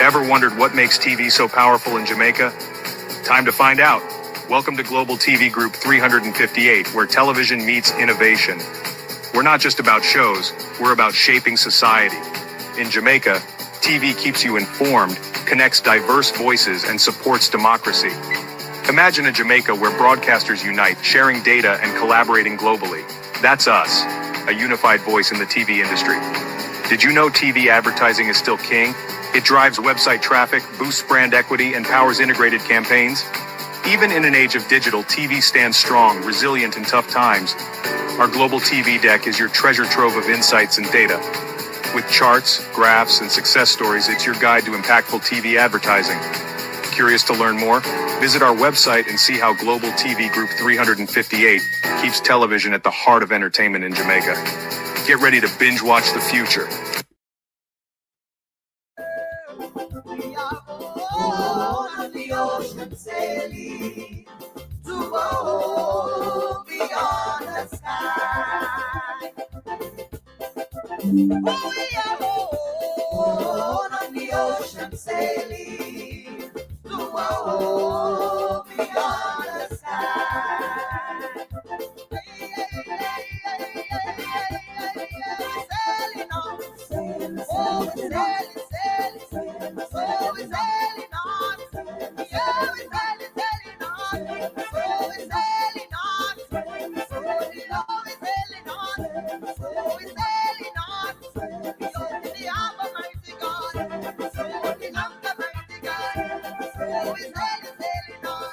Ever wondered what makes TV so powerful in Jamaica? Time to find out. Welcome to Global TV Group 358, where television meets innovation. We're not just about shows, we're about shaping society. In Jamaica, TV keeps you informed, connects diverse voices, and supports democracy. Imagine a Jamaica where broadcasters unite, sharing data and collaborating globally. That's us, a unified voice in the TV industry. Did you know TV advertising is still king? It drives website traffic, boosts brand equity, and powers integrated campaigns. Even in an age of digital, TV stands strong, resilient in tough times. Our global TV deck is your treasure trove of insights and data. With charts, graphs, and success stories, it's your guide to impactful TV advertising. Curious to learn more? Visit our website and see how Global TV Group 358 keeps television at the heart of entertainment in Jamaica. Get ready to binge watch the future. We are on the ocean sailing to go beyond the sky. We are on the ocean sailing to go beyond the sky. Sailing on, sailing, oh, sailing, sailing, so we're sailing on, yeah, we're sailing, sailing on, so we're sailing on, so we're sailing on, so we're sailing on, beyond the harbor, mighty God, so the anchor, mighty God, so we're sailing, sailing on,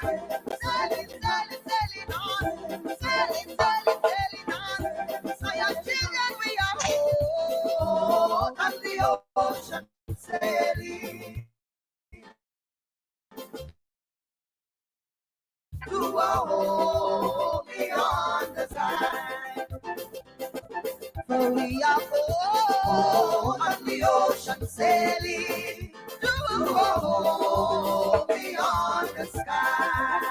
sailing, sailing, sailing on, sailing, sailing, sailing on, so your children we are on the ocean sailing to a home beyond the sky. For we are on the ocean sailing to a home beyond the sky.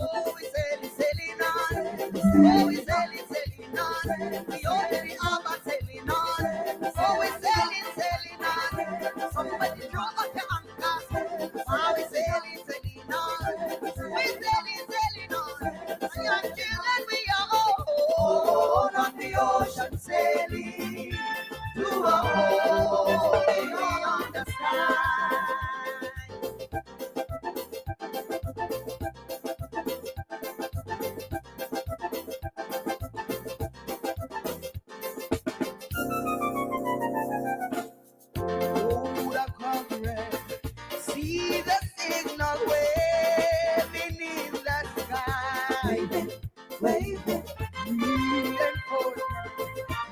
Oh, we sailing, sailing on. Oh, we sailing, sailing on. We open the harbor, sailing on. Oh, we sailing, sailing on. Somebody draw up your anchor. Oh, we sailing, sailing on. We sailing, sailing on. And your children we are on the ocean sailing to a home beyond the sky. See the signal waving in the sky, waving, and forth.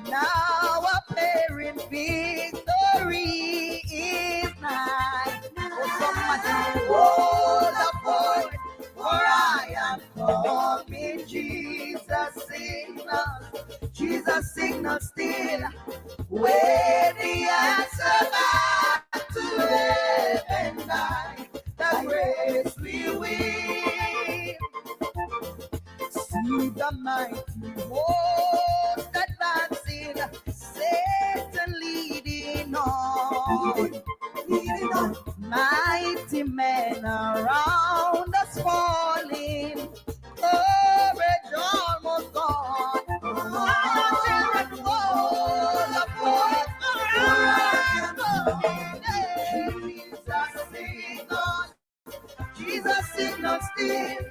Now appearing victory is nigh. Oh, somebody hold the fort, for I am coming. Jesus signal still, where the answer back to heaven by the grace we win. See the mighty host advancing, Satan leading on, mighty men around us falling, courage almost gone. Jesus signal still,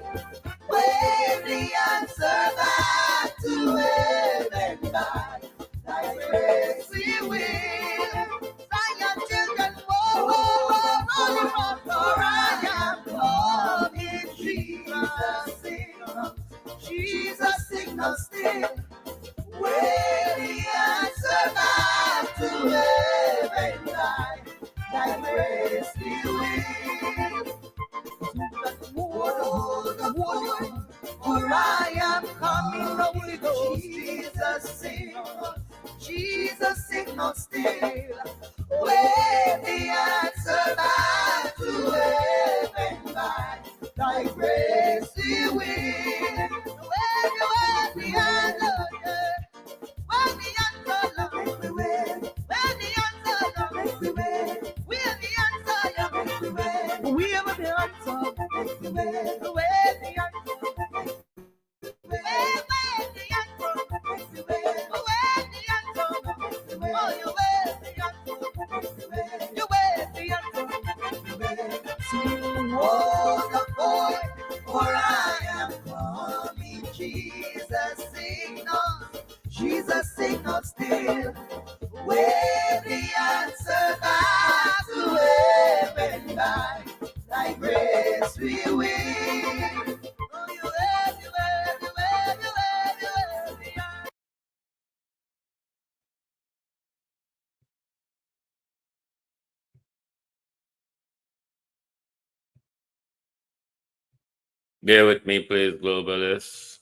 where the answer back to heaven by thy grace we will. Zion children, for I am coming. Jesus signal still, where the answer back to heaven by thy grace we will. For I am coming, Holy Ghost, Jesus signal still, where the answer back to heaven by thy grace we will. Where the answer, where the answer, where the answer, we will. Oh, you will, you will, you will, you will, you will, yeah. Bear with me, please, globalists.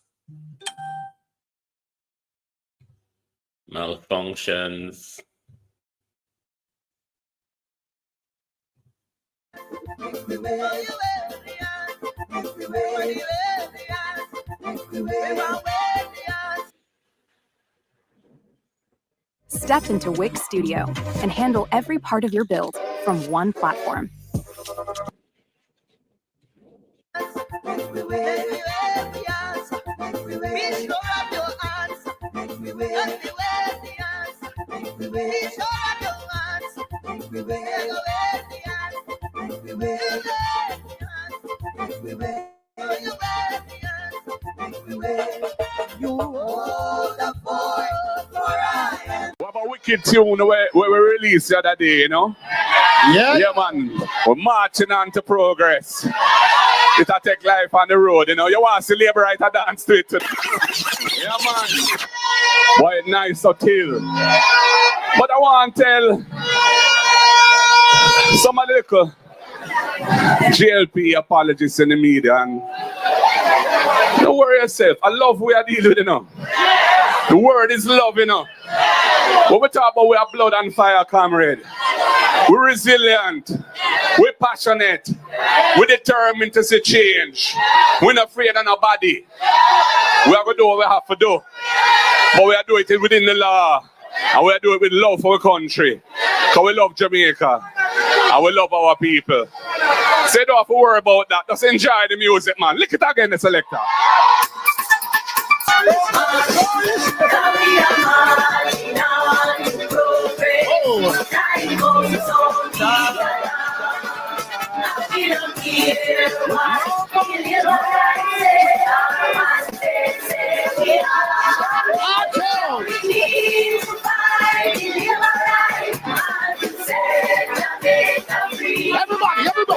Malfunctions. Step into Wix Studio and handle every part of your build from one platform. What about wicked tune where we released the other day, you know? Yeah, man. We're marching on to progress. It'll take life on the road, you know. You want to see labor right and dance to it. Yeah, man. Boy, nice or till. But I want to tell some little GLP apologists in the media, and don't worry yourself. I love what I deal with, you know. The word is love, you know. When we talk about we are blood and fire, comrade. We're resilient. We're passionate. We're determined to see change. We're not afraid of nobody. We are going to do what we have to do. But we are doing it within the law. And we are doing it with love for our country. Because we love Jamaica. And we love our people. So you don't have to worry about that. Just enjoy the music, man. Lick it again, the selector.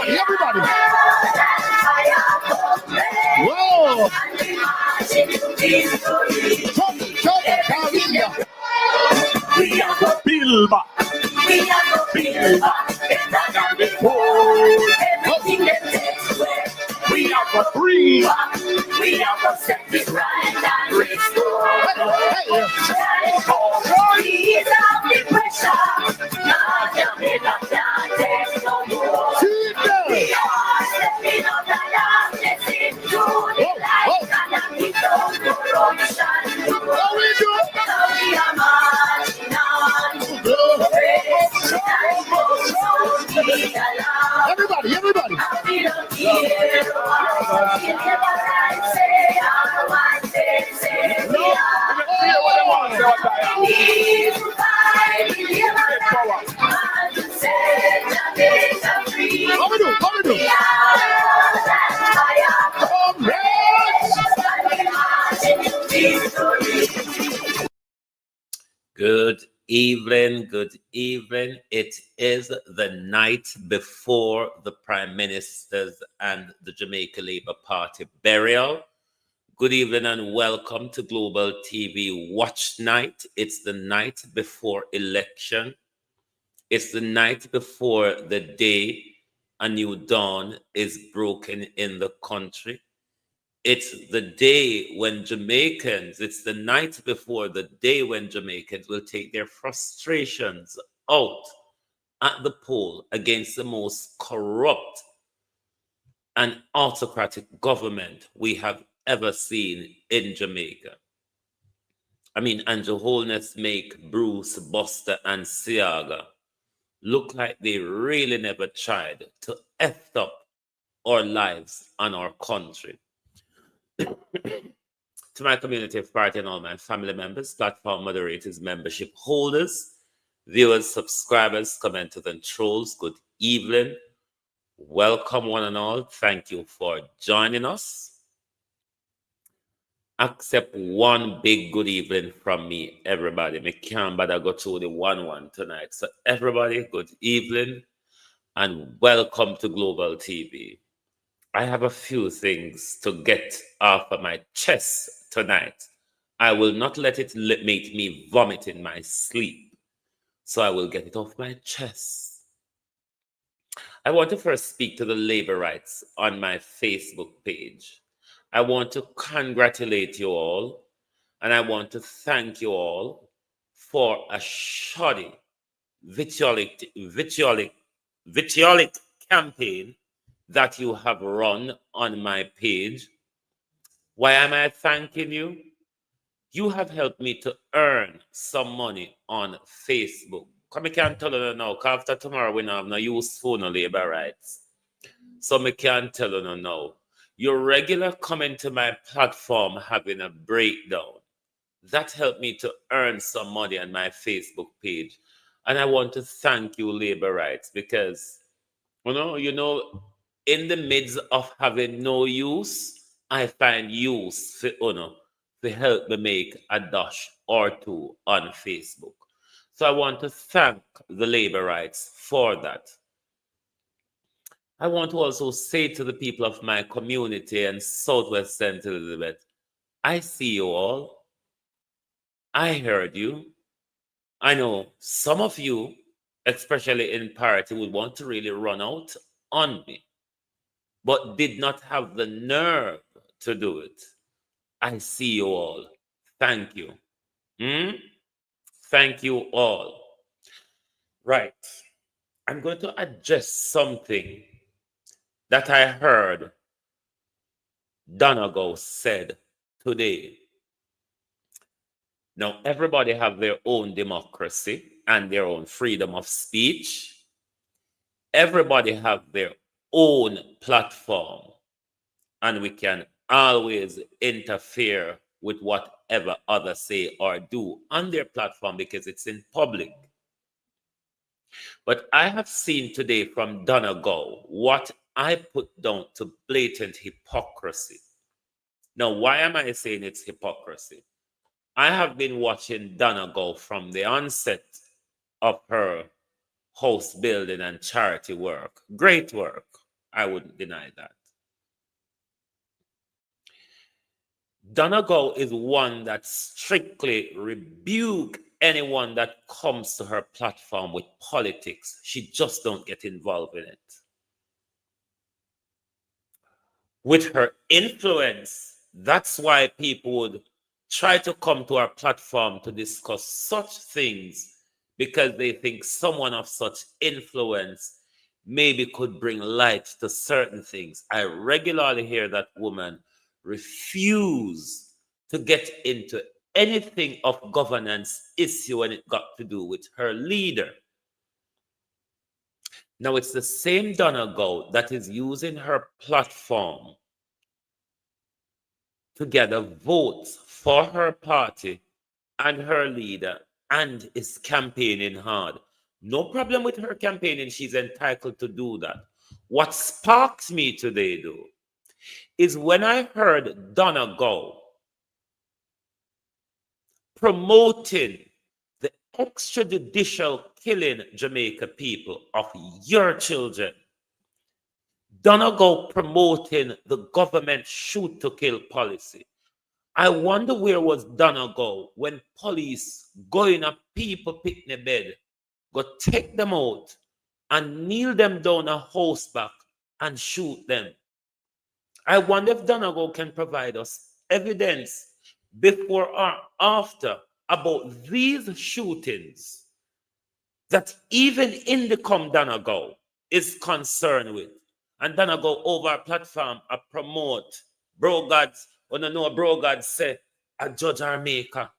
Everybody. Whoa! We are the build back. We are the build back. Better than before. Everything that takes away. We are the bring back. We are the set it right and restore. Ease up the pressure. Now Jamaica can't take no more. We are stepping up the darkness into the light and we don't corruption. How we do? So we are marching on to progress. Time goes so we allow. Everybody. We don't care what we never right say. Otherwise say we are. We need to fight. We live our life. And to set Jamaica free. How we do? We are that fire. Good evening. It is the night before the Prime Minister's and the Jamaica Labour Party burial. Good evening and welcome to Global TV Watch Night. It's the night before election. It's the night before the day a new dawn is broken in the country. It's the day when Jamaicans, it's the night before the day when Jamaicans will take their frustrations out at the poll against the most corrupt and autocratic government we have ever seen in Jamaica. I mean, Andrew Holness make Bruce, Buster, and Siaga look like they really never tried to F up our lives and our country. To my community of party and all my family members, platform moderators, membership holders, viewers, subscribers, commenters, and trolls, good evening. Welcome one and all. Thank you for joining us. Accept one big good evening from me, everybody. Me can't bother go through the one tonight. So everybody, good evening and welcome to Global TV. I have a few things to get off of my chest tonight. I will not let it make me vomit in my sleep. So I will get it off my chest. I want to first speak to the labor rights on my Facebook page. I want to congratulate you all, and I want to thank you all for a shoddy, vitriolic campaign that you have run on my page. Why am I thanking you? You have helped me to earn some money on Facebook. Come, I can't tell you now, 'cause after tomorrow we don't have no use for no labor rights. So I can't tell you now. Your regular coming to my platform having a breakdown. That helped me to earn some money on my Facebook page. And I want to thank you, labor rights, because in the midst of having no use, I find use for to help me make a dash or two on Facebook. So I want to thank the labor rights for that. I want to also say to the people of my community in Southwest St. Elizabeth, I see you all. I heard you. I know some of you, especially in party, would want to really run out on me, but did not have the nerve to do it. I see you all. Thank you. Thank you all. Right. I'm going to address something that I heard Donegal said today. Now, everybody have their own democracy and their own freedom of speech. Everybody have their own platform, and we can always interfere with whatever others say or do on their platform because it's in public. But I have seen today from Donegal what I put down to blatant hypocrisy. Now, why am I saying it's hypocrisy? I have been watching Donegal from the onset of her house building and charity work. Great work. I wouldn't deny that. Donegal is one that strictly rebukes anyone that comes to her platform with politics. She just don't get involved in it. With her influence, that's why people would try to come to our platform to discuss such things, because they think someone of such influence maybe could bring light to certain things. I regularly hear that woman refuse to get into anything of governance issue when it got to do with her leader. Now, it's the same Donegal that is using her platform to gather votes for her party and her leader and is campaigning hard. No problem with her campaigning. She's entitled to do that. What sparked me today, though, is when I heard Donegal promoting the extrajudicial killing Jamaica people of your children. Donegal promoting the government shoot to kill policy. I wonder where was Donegal when police go in a people picnic bed, go take them out and kneel them down a horseback and shoot them. I wonder if Donegal can provide us evidence before or after about these shootings that even Indicom Donegal is concerned with. And Donegal over a platform promote bro gods. When I know bro God say a judge or maker.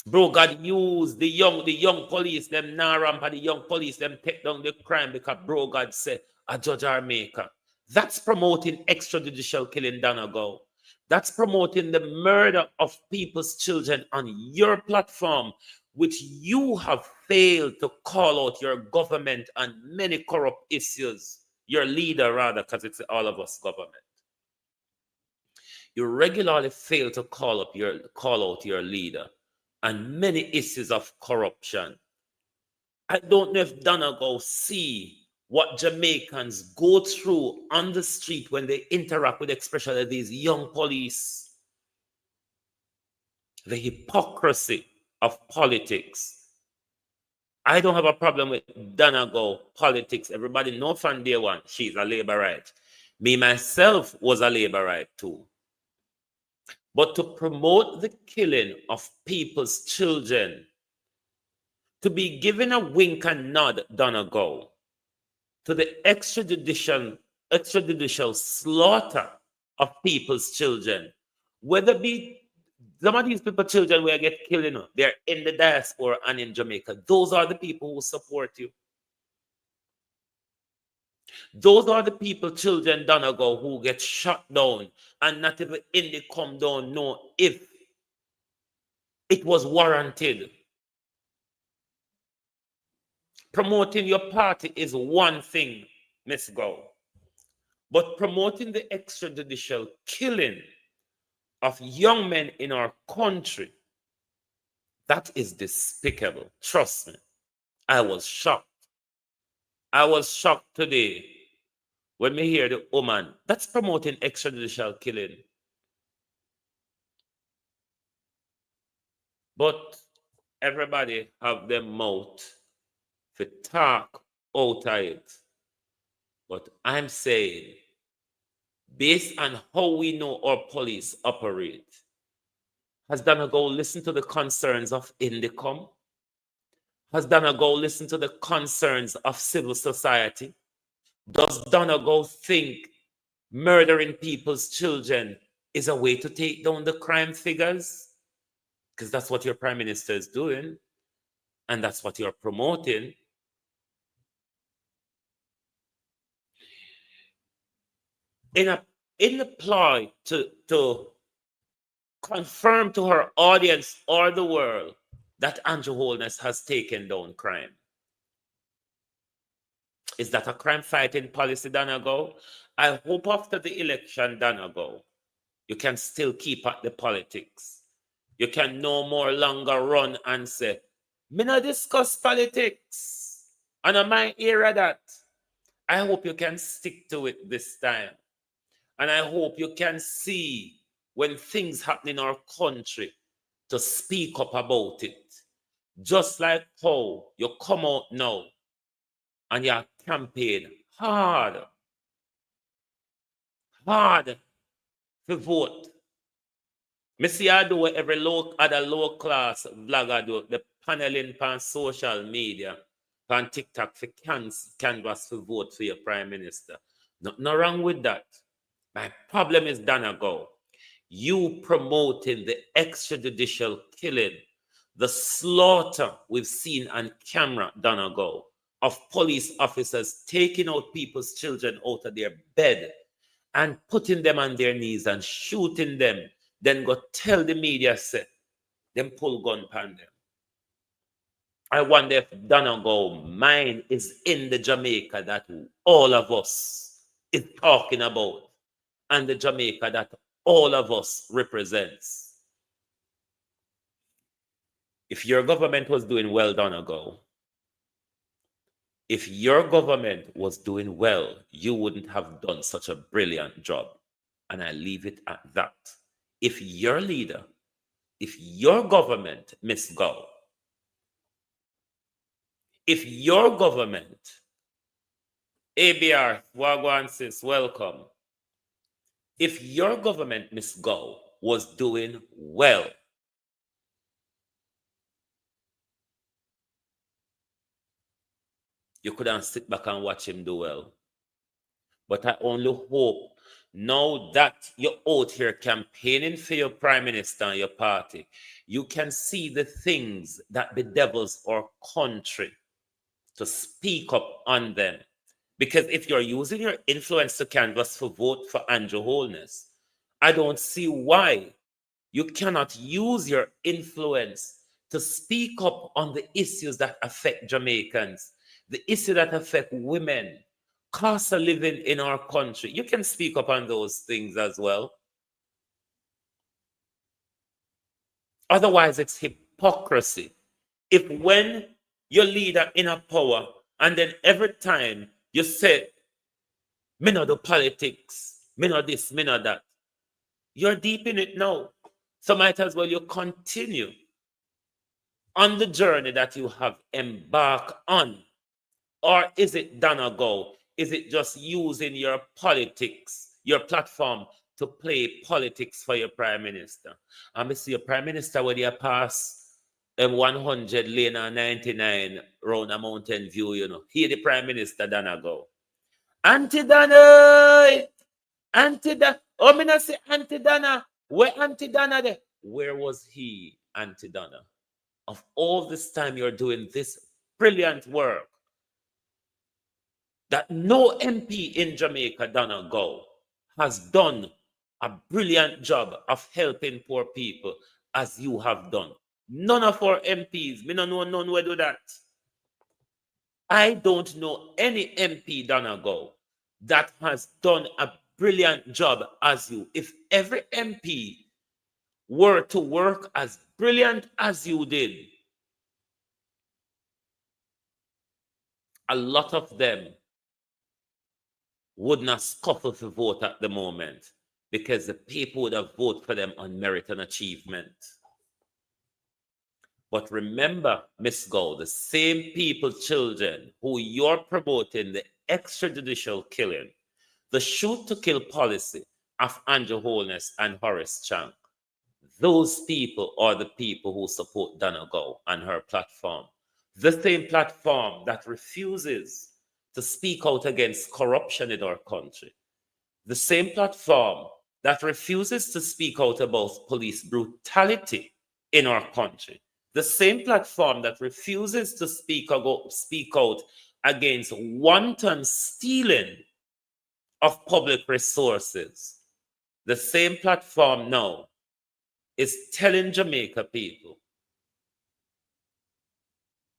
Bro God use the young police, them now ramp and the young police, them take down the crime because bro God say a judge or maker. That's promoting extrajudicial killing Donegal. That's promoting the murder of people's children on your platform, which you have failed to call out your government on many corrupt issues. Your leader, rather, because it's all of us government. You regularly fail to call out your leader on many issues of corruption. I don't know if Donegal see what Jamaicans go through on the street when they interact with especially these young police, the hypocrisy of politics. I don't have a problem with Donegal politics. Everybody know from day one, she's a Labourite. Me, myself, was a Labourite too. But to promote the killing of people's children, to be given a wink and nod, Donegal, to the extrajudicial slaughter of people's children, whether be some of these people's children will get killed, they're in the diaspora and in Jamaica. Those are the people who support you. Those are the people, children, Donegal, who get shot down and not even in the come down know if it was warranted. Promoting your party is one thing, Miss Go. But promoting the extrajudicial killing of young men in our country, that is despicable. Trust me. I was shocked. I was shocked today when we hear the woman that's promoting extrajudicial killing. But everybody have their mouth to talk out of it. But I'm saying, based on how we know our police operate, has Donegal listened to the concerns of Indicom? Has Donegal listened to the concerns of civil society? Does Donegal think murdering people's children is a way to take down the crime figures? Because that's what your prime minister is doing, and that's what you're promoting. In the ploy to confirm to her audience or the world that Andrew Holness has taken down crime. Is that a crime fighting policy, Donegal? I hope after the election, Donegal, you can still keep at the politics. You can no more longer run and say, me not discuss politics. And I might hear that. I hope you can stick to it this time. And I hope you can see when things happen in our country to speak up about it. Just like how you come out now and you campaign hard to vote. Me see I do what every other low class vlogger do, the paneling on social media, on TikTok for canvas to vote for your prime minister. No wrong with that. My problem is Donegal. You promoting the extrajudicial killing, the slaughter we've seen on camera, Donegal, of police officers taking out people's children out of their bed and putting them on their knees and shooting them, then go tell the media, say, them pull gun upon them. I wonder if Donegal mind is in the Jamaica that all of us is talking about, and the Jamaica that all of us represents. If your government was doing well, Donegal, if your government was doing well, you wouldn't have done such a brilliant job. And I leave it at that. If your leader, if your government, Miss Go, if your government, ABR, Wagwan sis, welcome. If your government, Miss Go, was doing well, you couldn't sit back and watch him do well. But I only hope now that you're out here campaigning for your prime minister and your party, you can see the things that bedevils our country to speak up on them. Because if you're using your influence to canvass for vote for Andrew Holness, I don't see why you cannot use your influence to speak up on the issues that affect Jamaicans, the issue that affect women, cost of living in our country. You can speak up on those things as well. Otherwise, it's hypocrisy. If when your leader in a power, and then every time You say, me no do politics, me no this, me no that. You're deep in it now. So might as well you continue on the journey that you have embarked on. Or is it done or go? Is it just using your politics, your platform to play politics for your prime minister? And I see your prime minister when you pass 100 lane and 99 round a mountain view, you know. He the prime minister done or go. Auntie Dana! Auntie Dana! Oh, me not say Auntie Dana. Where Auntie Dana there? Where was he, Auntie Dana? Of all this time you're doing this brilliant work that no MP in Jamaica done or go has done a brilliant job of helping poor people as you have done. None of our MPs, me no know none will do that. I don't know any MP done or go that has done a brilliant job as you. If every MP were to work as brilliant as you did, a lot of them would not scuffle for vote at the moment because the people would have voted for them on merit and achievement. But remember, Miss Gold, the same people, children, who you're promoting the extrajudicial killing, the shoot to kill policy of Andrew Holness and Horace Chang, those people are the people who support Dana Go and her platform. The same platform that refuses to speak out against corruption in our country. The same platform that refuses to speak out about police brutality in our country. The same platform that refuses to speak out against wanton stealing of public resources. The same platform now is telling Jamaica people,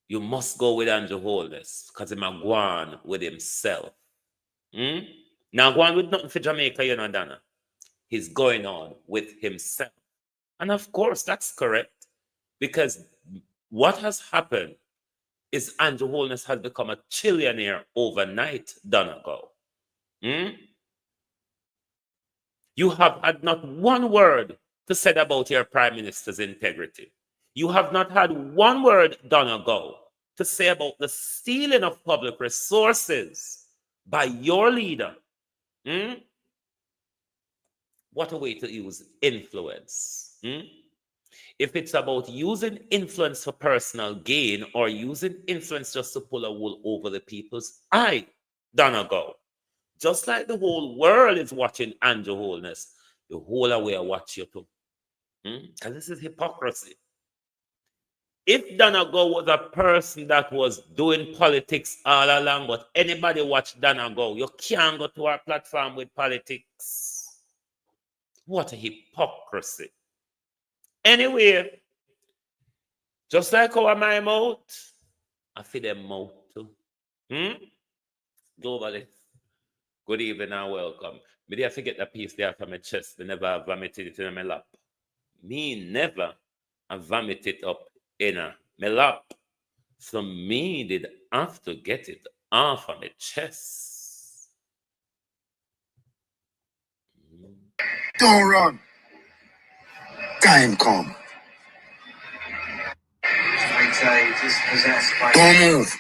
you must go with Andrew Holness because he's a go on with himself. Now go on with nothing for Jamaica, you know, Dana. He's going on with himself. And of course, that's correct. Because what has happened is Andrew Holness has become a trillionaire overnight, Dana Go. You have had not one word to say about your prime minister's integrity. You have not had one word, Dana Go, to say about the stealing of public resources by your leader. What a way to use influence. If it's about using influence for personal gain or using influence just to pull a wool over the people's eye, Dana Go. Just like the whole world is watching Andrew Holness, the whole away watch you too. Because this is hypocrisy. If Dana Go was a person that was doing politics all along, but anybody watch Dana Go, you can't go to our platform with politics. What a hypocrisy. Anyway, just like our my mouth, I feel them mouth too. Globally. Good evening and welcome. Me I forget the piece there from my chest. Me never vomited it in my lap. Me never vomit it up in my lap. So me did have to get it off of my chest. Don't run. Time come. Don't move.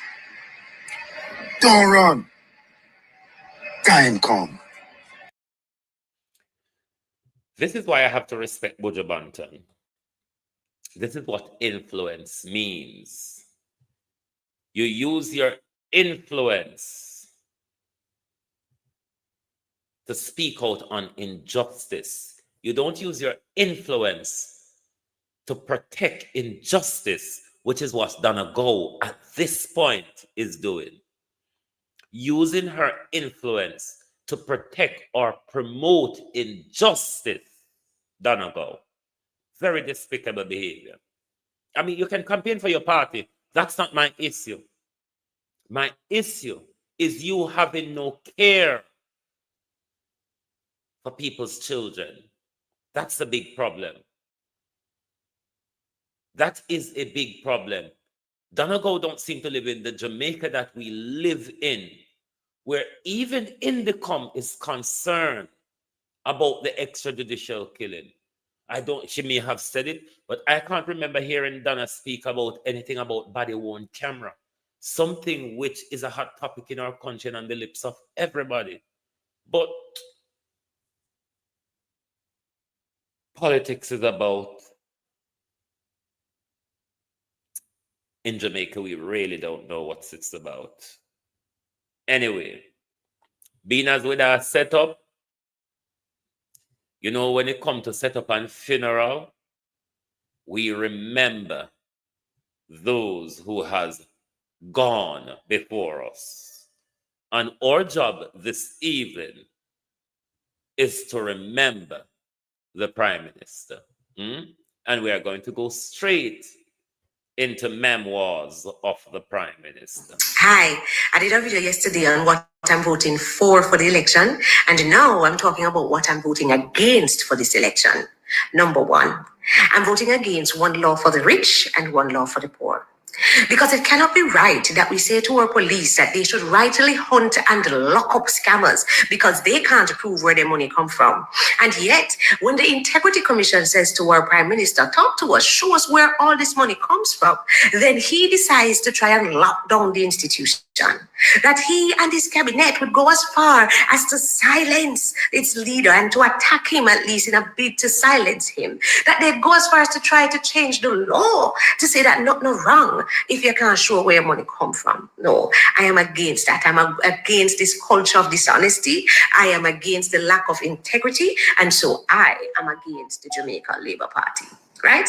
Don't run. Time come. This is why I have to respect Buju Banton. This is what influence means. You use your influence to speak out on injustice. You don't use your influence to protect injustice, which is what Dana Go at this point is doing. Using her influence to protect or promote injustice, Dana Go. Very despicable behavior. I mean, you can campaign for your party. That's not my issue. My issue is you having no care for people's children. That's a big problem. That is a big problem. Dana Go don't seem to live in the Jamaica that we live in, where even Indicom is concerned about the extrajudicial killing. She may have said it, but I can't remember hearing Donna speak about anything about body-worn camera, something which is a hot topic in our country and on the lips of everybody. But politics is about, in Jamaica, we really don't know what it's about. Anyway, being as with our setup, you know, when it comes to setup and funeral, we remember those who has gone before us. And our job this evening is to remember the Prime Minister. And we are going to go straight into Memoirs of the Prime Minister. Hi, I did a video yesterday on what I'm voting for the election, and now I'm talking about what I'm voting against for this election. Number one, I'm voting against one law for the rich and one law for the poor. Because it cannot be right that we say to our police that they should rightly hunt and lock up scammers because they can't prove where their money come from. And yet, when the Integrity Commission says to our Prime Minister, talk to us, show us where all this money comes from, then he decides to try and lock down the institution. That he and his cabinet would go as far as to silence its leader and to attack him, at least in a bid to silence him. That they'd go as far as to try to change the law to say that no wrong if you can't show where money come from. No, I am against that. I'm against this culture of dishonesty. I am against the lack of integrity. And so I am against the Jamaica Labour Party, right?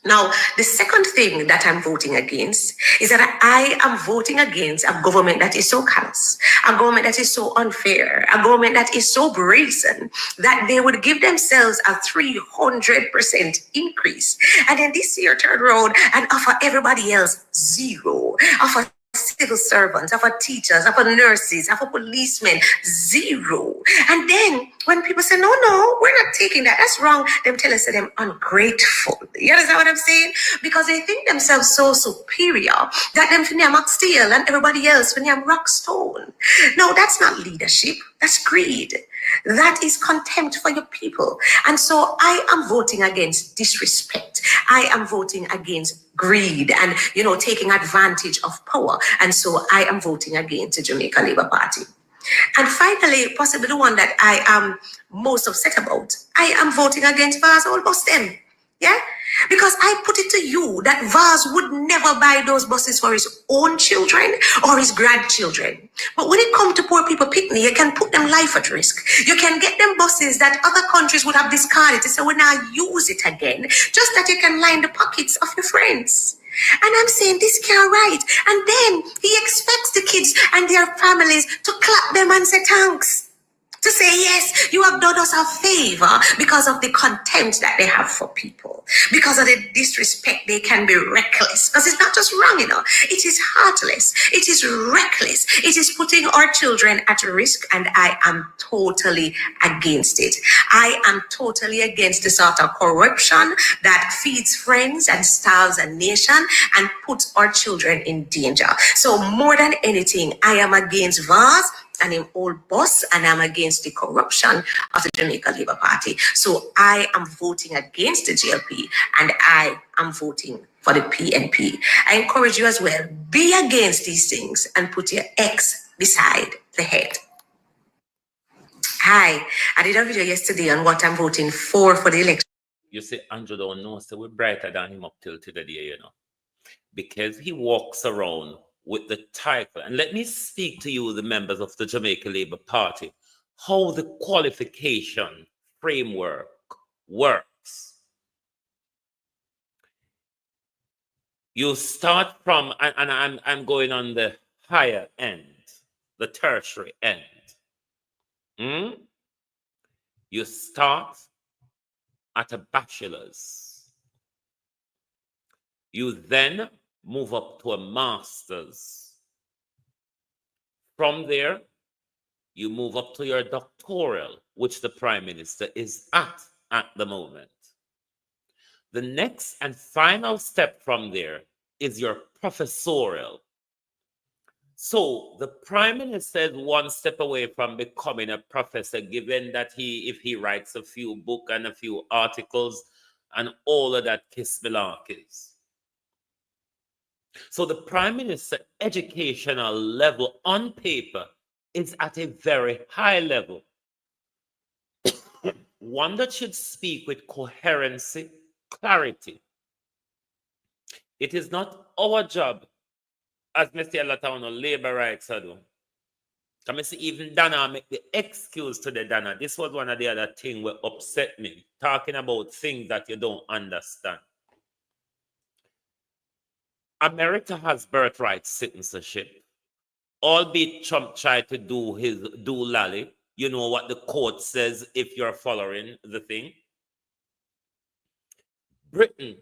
Now, the second thing that I'm voting against is that I am voting against a government that is so callous, a government that is so unfair, a government that is so brazen that they would give themselves a 300% increase. And then this year turn around and offer everybody else zero, offer civil servants, of our teachers, of our nurses, of our policemen, zero. And then when people say, no, we're not taking that, that's wrong, them tell us that they're ungrateful. You understand what I'm saying? Because they think themselves so superior that them think they're steel and everybody else when they're rock stone. No, that's not leadership. That's greed. That is contempt for your people. And so I am voting against disrespect. I am voting against greed and, taking advantage of power. And so I am voting against the Jamaica Labour Party. And finally, possibly the one that I am most upset about, I am voting against Vaz all bus them. Yeah? Because I put it to you that Vaz would never buy those buses for his own children or his grandchildren. But when it comes to poor people picnic, you can put them life at risk. You can get them buses that other countries would have discarded to say, well, now use it again, just that you can line the pockets of your friends. And I'm saying this can't right. And then he expects the kids and their families to clap them and say thanks. To say, yes, you have done us a favor because of the contempt that they have for people. Because of the disrespect, they can be reckless. Because it's not just wrong, it is heartless. It is reckless. It is putting our children at risk, and I am totally against it. I am totally against the sort of corruption that feeds friends and starves a nation and puts our children in danger. So more than anything, I am against Vaz and him old boss, and I'm against the corruption of the Jamaica Labour Party. So I am voting against the GLP, and I am voting for the PNP. I encourage you as well, be against these things and put your X beside the head. Hi, I did a video yesterday on what I'm voting for the election. You see, Andrew don't know, so we're brighter than him up till today, because he walks around with the title. And let me speak to you, the members of the Jamaica Labour Party, how the qualification framework works. You start from, and I'm going on the higher end, the tertiary end. You start at a bachelor's. You then move up to a master's. From there, you move up to your doctoral, which the Prime Minister is at the moment. The next and final step from there is your professorial. So the prime minister is one step away from becoming a professor, given that if he writes a few books and a few articles and all of that kiss is. So the prime minister educational level on paper is at a very high level. One that should speak with coherency, clarity. It is not our job, as Mr. Latano labor rights I do. Come see, even Dana make the excuse to the Dana. This was one of the other things that upset me, talking about things that you don't understand. America has birthright citizenship. Albeit Trump tried to do his lally. You know what the court says if you're following the thing. Britain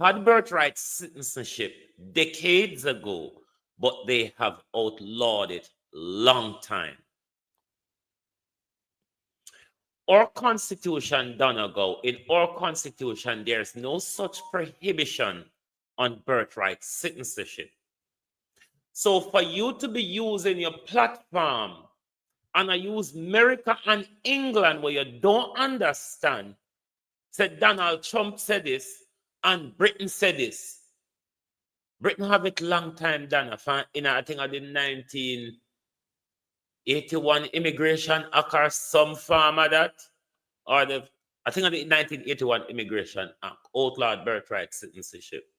had birthright citizenship decades ago, but they have outlawed it long time. Our constitution done ago, in our constitution, there's no such prohibition on birthright citizenship. So for you to be using your platform and I use America and England where you don't understand, said Donald Trump said this and Britain said this. Britain have it long time done. I think of the 1981 Immigration Act or some form of that. Or I think of the 1981 Immigration Act, outlawed birthright citizenship.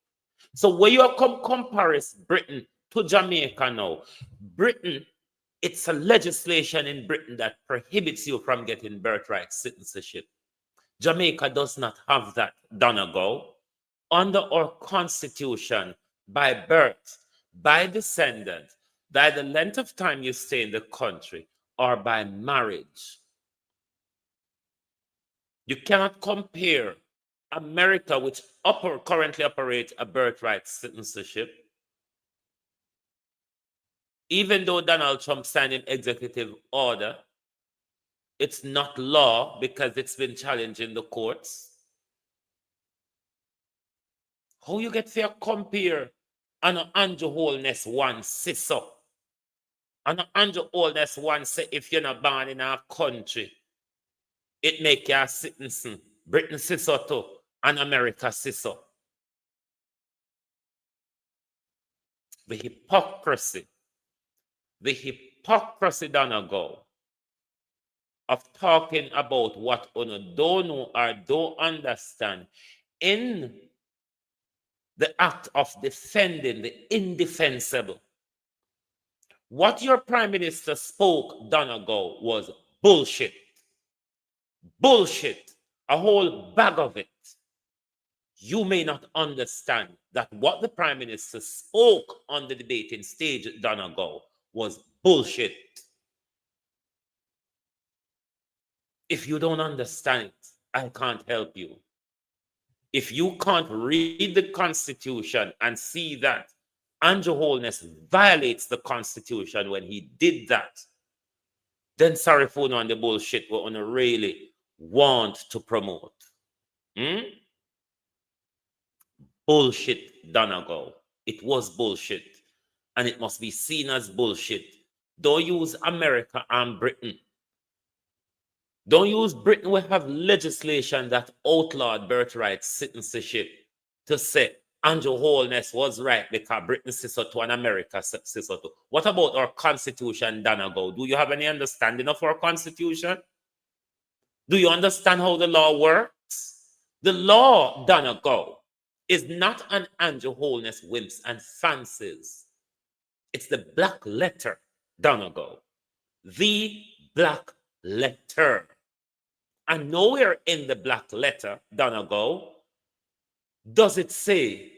So when you compare Britain to Jamaica now, Britain, it's a legislation in Britain that prohibits you from getting birthright citizenship. Jamaica does not have that done ago. Under our constitution, by birth, by descendant, by the length of time you stay in the country, or by marriage. You cannot compare America, which currently operates a birthright citizenship, even though Donald Trump signed an executive order, it's not law because it's been challenged in the courts. How you get to compare an Andrew Holness one sister? An Andrew Holness one say if you're not born in our country, it make you a citizen. Britain sister too, and America sister. The hypocrisy done ago of talking about what you don't know or don't understand in the act of defending the indefensible. What your prime minister spoke done ago was bullshit. Bullshit. A whole bag of it. You may not understand that what the prime minister spoke on the debating stage done ago was bullshit. If you don't understand it, I can't help you. If you can't read the Constitution and see that Andrew Holness violates the Constitution when he did that, then sorry for on the bullshit we're going to really want to promote. Bullshit done ago. It was bullshit. And it must be seen as bullshit. Don't use America and Britain. Don't use Britain. We have legislation that outlawed birthright citizenship to say Andrew Holness was right because Britain says so to and America says so to. What about our constitution done ago? Do you have any understanding of our constitution? Do you understand how the law works? The law done ago is not an Andrew Holness whims and fancies. It's the black letter done ago. The black letter. And nowhere in the black letter done ago does it say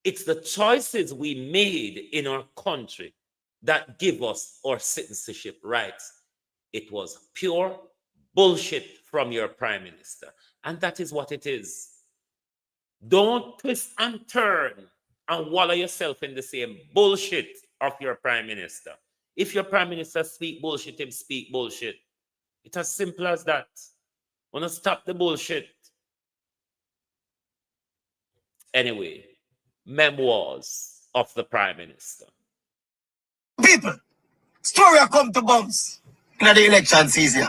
it's the choices we made in our country that give us our citizenship rights. It was pure bullshit from your prime minister. And that is what it is. Don't twist and turn and wallow yourself in the same bullshit of your prime minister. If your prime minister speak bullshit, him speak bullshit. It's as simple as that. Want to stop the bullshit. Anyway, Memoirs of the Prime Minister. People, story come to bumps in the election season.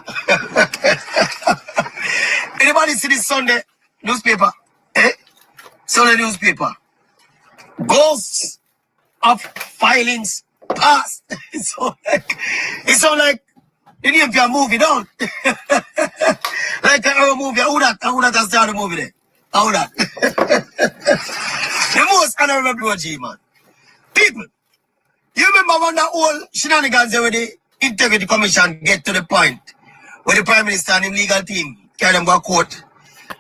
Anybody see this Sunday newspaper? Sunday newspaper. Ghosts of filings past. It's so like the name of your movie, don't? Like a movie. How that has started the movie there? How that? The most honorable G, man. People, you remember when that whole shenanigans there with the Integrity Commission get to the point where the Prime Minister and the legal team carry them go to court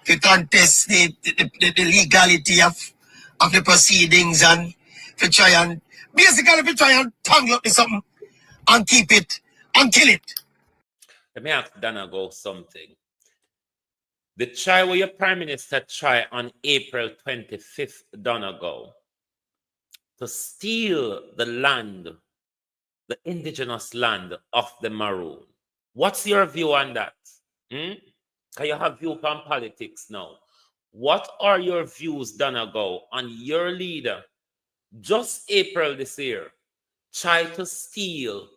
to contest the legality of the proceedings and to try and basically try and tangle up with something and keep it and kill it. Let me ask Danago something. The try where your Prime Minister tried on April 25th, Danago, to steal the land, the indigenous land of the Maroon. What's your view on that? Can you have view on politics now? What are your views, Danago, on your leader, just April this year, try to steal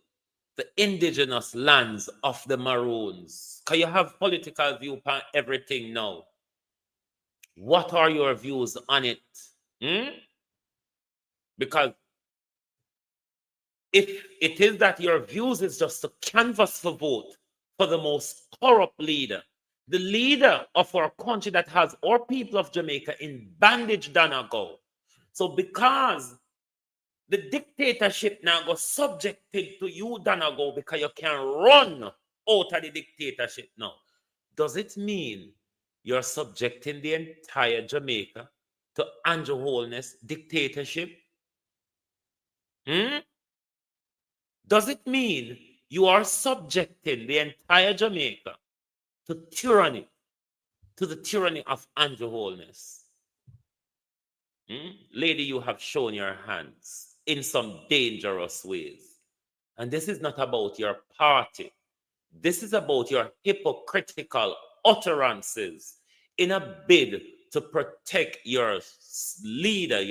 the indigenous lands of the Maroons? Can you have political view on everything now? What are your views on it? Because if it is that your views is just to canvass for vote for the most corrupt leader, the leader of our country that has our people of Jamaica in bandage, Danago. So because the dictatorship now goes subjected to you, Danago, because you can run out of the dictatorship now, does it mean you're subjecting the entire Jamaica to Andrew Holness dictatorship? Does it mean you are subjecting the entire Jamaica to tyranny, to the tyranny of Andrew Holness? Lady, you have shown your hands in some dangerous ways. And this is not about your party. This is about your hypocritical utterances in a bid to protect your leader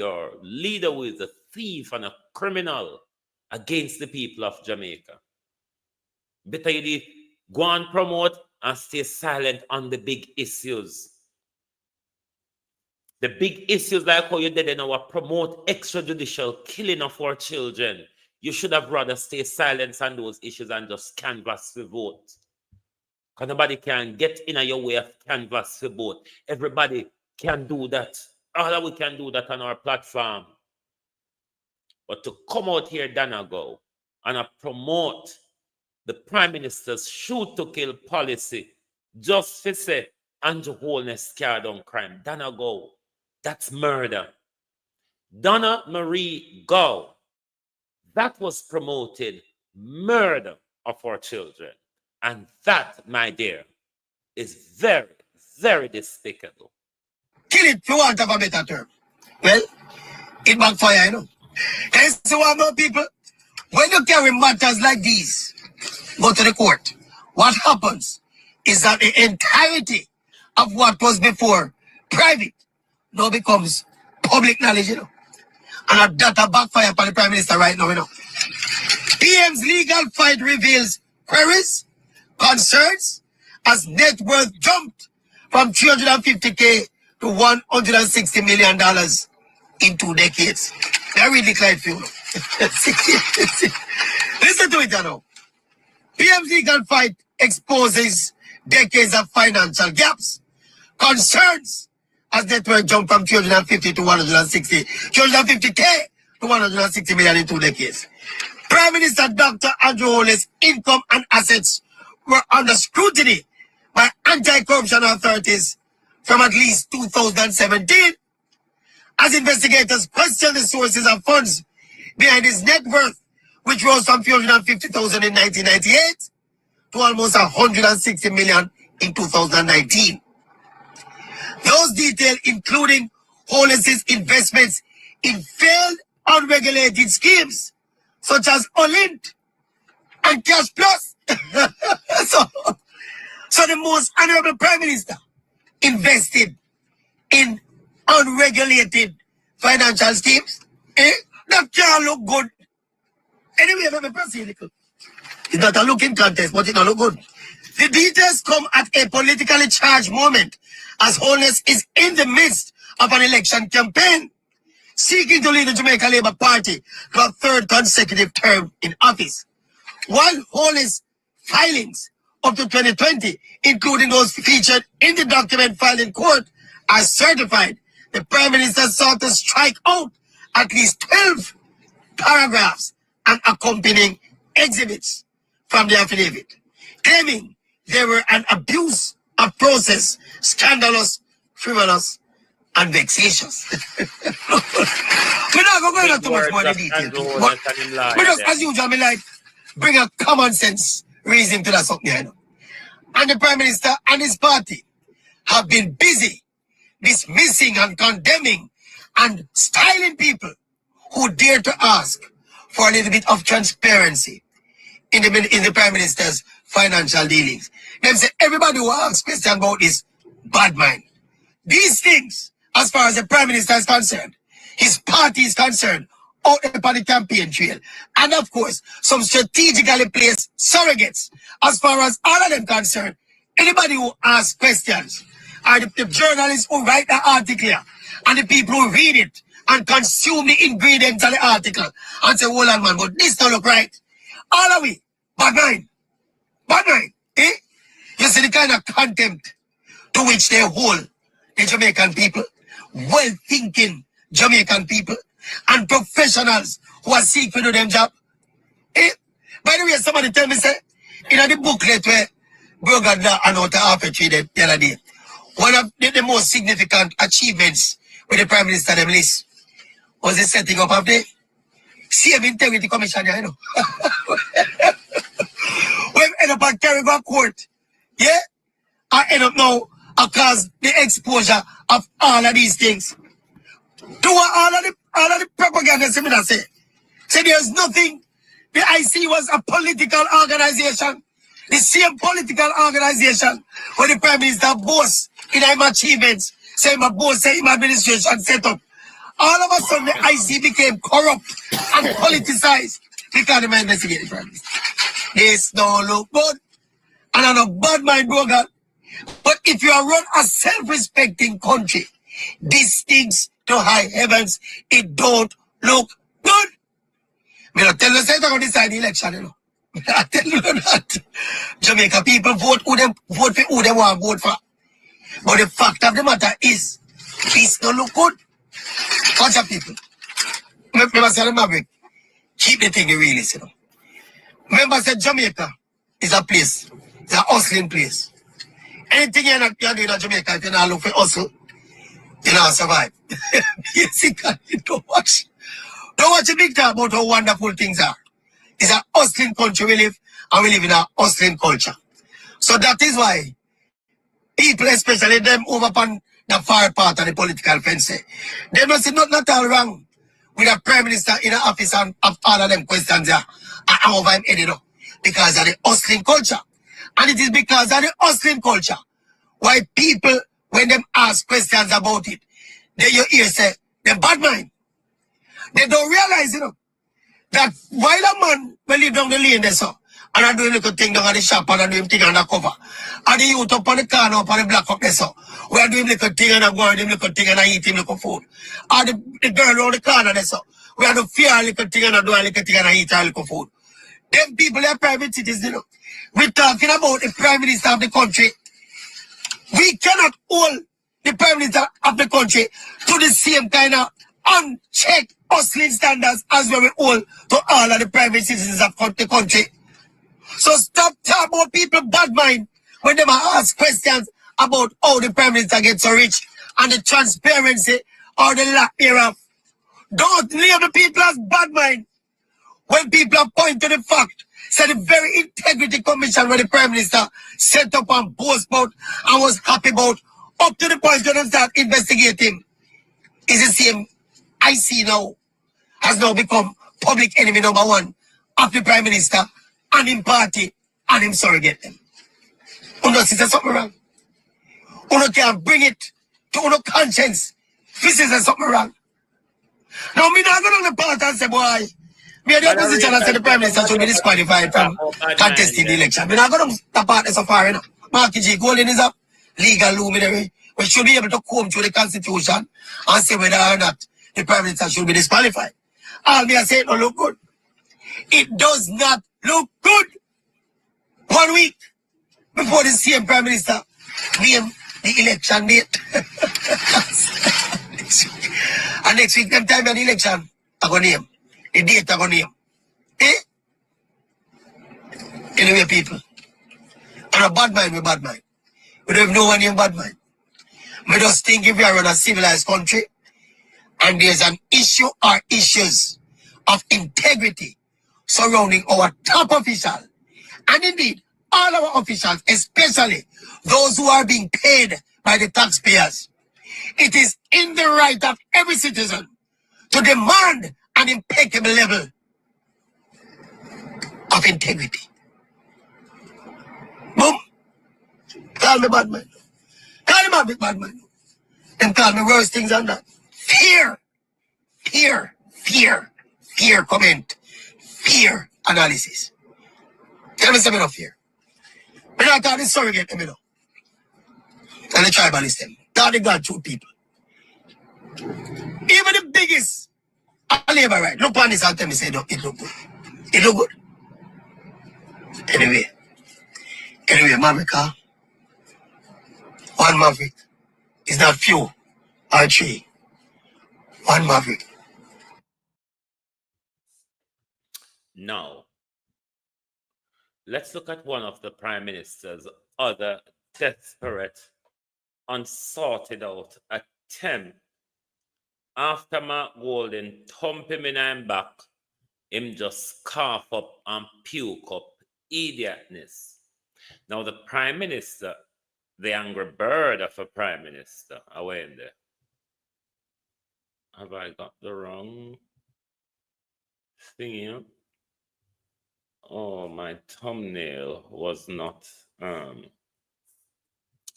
who is a thief and a criminal against the people of Jamaica. Better you go and promote and stay silent on the big issues. The big issues like how you did now promote extrajudicial killing of our children. You should have rather stay silent on those issues and just canvass for vote. Because nobody can get in your way of canvass for vote. Everybody can do that. All that we can do that on our platform. But to come out here, Danago, and promote the Prime Minister's shoot to kill policy just for say Andrew Holness scared on crime. Danago, that's murder. Donna Marie Gow, that was promoted murder of our children. And that, my dear, is very, very despicable. Kill it if you want to have a better term. Well, it backfire, you know. And so more people, when you carry matters like these, go to the court, what happens is that the entirety of what was before private now becomes public knowledge, you know. And that backfire for the Prime Minister right now, you know. PM's legal fight reveals queries, concerns, as net worth jumped from $350K to $160 million in 2 decades. They're really quite few. Listen to it now. PM's legal fight exposes decades of financial gaps, concerns, as net worth jumped from 350 to 350K to 160 million in 2 decades. Prime Minister Dr. Andrew Holness' income and assets were under scrutiny by anti-corruption authorities from at least 2017, as investigators questioned the sources of funds behind his net worth, which rose from 350,000 in 1998 to almost 160 million in 2019. Those details, including Holness's investments in failed unregulated schemes such as Olint and Cash Plus. So the most honorable Prime Minister invested in unregulated financial schemes. That can't look good Anyway, let me proceed. It's not a looking contest, but it don't look good. The details come at a politically charged moment, as Holness is in the midst of an election campaign, seeking to lead the Jamaica Labour Party to a third consecutive term in office. While Holness filings up to 2020, including those featured in the document filed in court, are certified, the Prime Minister sought to strike out at least 12 paragraphs and accompanying exhibits from the affidavit, claiming they were an abuse of process, scandalous, frivolous, and vexatious. We're not going to go into too much more in detail, but just as usual, me like bring a common sense reason to that something, you know. And the Prime Minister and his party have been busy dismissing and condemning and styling people who dare to ask for a little bit of transparency in the Prime Minister's financial dealings. Them say everybody who asks questions about this bad mind. These things, as far as the Prime Minister is concerned, his party is concerned, out upon the campaign trail. And of course, some strategically placed surrogates, as far as all of them concerned. Anybody who asks questions, are the journalists who write the article and the people who read it and consume the ingredients of the article and say, hold on, man, but this don't look right. All of we, bad mind, eh? You see the kind of contempt to which they hold the Jamaican people, well-thinking Jamaican people, and professionals who are seeking to do them job. Eh? By the way, somebody tell me, say, in the booklet where Brogan and out half a tree the other day, one of the most significant achievements with the Prime Minister them list was the setting up of the Same Integrity Commission, you know. We end up at Caribou Court, yeah? I end up now because the exposure of all of these things. To all of the propaganda seminar say there's nothing. The IC was a political organization. The same political organization where the Prime Minister boasts in his achievements, say my boss, say his administration set up. All of a sudden the IC became corrupt and politicized because they investigate the Prime Minister. This don't look good. And I'm a bad mind broker. But if you are run a self-respecting country, these things to high heavens, it don't look good. Me not tell you say they're going to decide the election, you know. I tell you that. Jamaica people vote for who they want to vote for. But the fact of the matter is, this don't look good. Watch out, people. Remember, say the Maverick, keep the thing real, you know. Remember, say Jamaica is a place, it's a hustling place. Anything you're doing in Jamaica, if you not look for hustle, you know, survive. Basically, don't watch a big talk about how wonderful things are. It's a hustling country we live, and we live in a hustling culture. So that is why people, especially them over upon the far part of the political fence, they must see not all wrong with a Prime Minister in the office and of all of them questions there and over him headed up because of the hustling culture. And it is because of the hustling culture why people, when them ask questions about it, they you hear say, they bad mind. They don't realize, you know, that while a man will live down the lane there, so, and I do a little thing down at the shop and I do him thing on the cover, and the youth up on the corner up on the block up there, so, we are doing little thing and I go and him little thing and I eat him little food. And the girl around the corner there, so, we are do fear a little thing and I do a little thing and I eat a little food. Them people are private citizens, you know. We're talking about the Prime Minister of the country. We cannot hold the Prime Minister of the country to the same kind of unchecked hustling standards as we hold to all of the private citizens of the country. So stop talking about people bad mind when they ask questions about how the Prime Minister gets so rich and the transparency or the lack thereof. Don't leave the people as bad mind when people are pointing to the fact. So the very integrity commission where the Prime Minister set up and boast about and was happy about up to the point when they start investigating is the same I see now has now become public enemy number one of the Prime Minister and him party and him surrogate them. Uno see something wrong. Uno can bring it to uno conscience. This is something wrong. Now me not go on the part and say, boy, Me the opposition and say the Prime Minister should be disqualified from contesting the election. We're not going to stop out so far, you know. Marky G, Golden is up, legal luminary. We should be able to comb through the Constitution and say whether or not the Prime Minister should be disqualified. All me I say it don't look good. It does not look good. 1 week before the same Prime Minister name the election date. And next week, them time of the election, I go name. The date I go name. Eh? Anyway, people. And a bad mind, we bad mind. We don't have no one in bad mind. We just think if we are in a civilized country and there's an issue or issues of integrity surrounding our top official, and indeed all our officials, especially those who are being paid by the taxpayers, it is in the right of every citizen to demand an impeccable level of integrity. Boom. Call me bad man. Call him a big bad man. And call me worse things than that. Fear. Fear. Fear. Fear comment. Fear analysis. Tell me something of fear. But I thought this surrogate, you know. And the tribalist them. Thought they got two people. Even the biggest labor right. Look on this and tell me say no, it look good. It look good. Anyway, Mamika, one maverick is not few or three. One maverick. Now, let's look at one of the Prime Minister's other desperate, unsorted out attempt. After Mark Golden thump him in and back, him just cough up and puke up idiotness. Now the Prime Minister, the angry bird of a Prime Minister, away in there. Have I got the wrong thing here? Oh, my thumbnail was not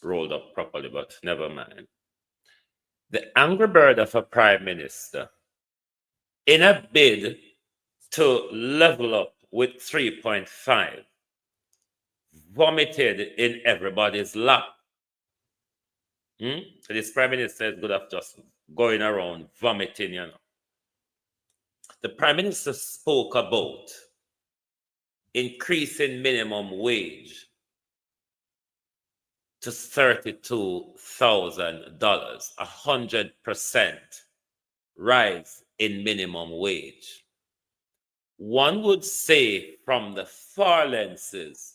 rolled up properly, but never mind. The angry bird of a Prime Minister, in a bid to level up with 3.5, vomited in everybody's lap. So this Prime Minister is good at just going around vomiting, you know. The Prime Minister spoke about increasing minimum wage to $32,000, 100% rise in minimum wage. One would say from the far lenses,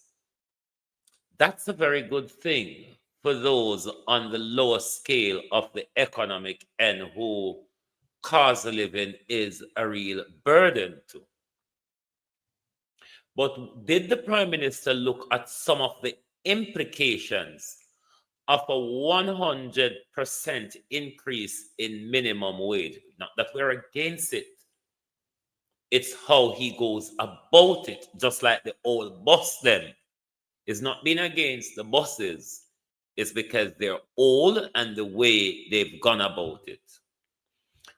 that's a very good thing for those on the lower scale of the economic and who cost of living is a real burden to. But did the Prime Minister look at some of the implications of a 100% increase in minimum wage? Not that we're against it. It's how he goes about it, just like the old boss them. It's not being against the bosses. It's because they're old and the way they've gone about it.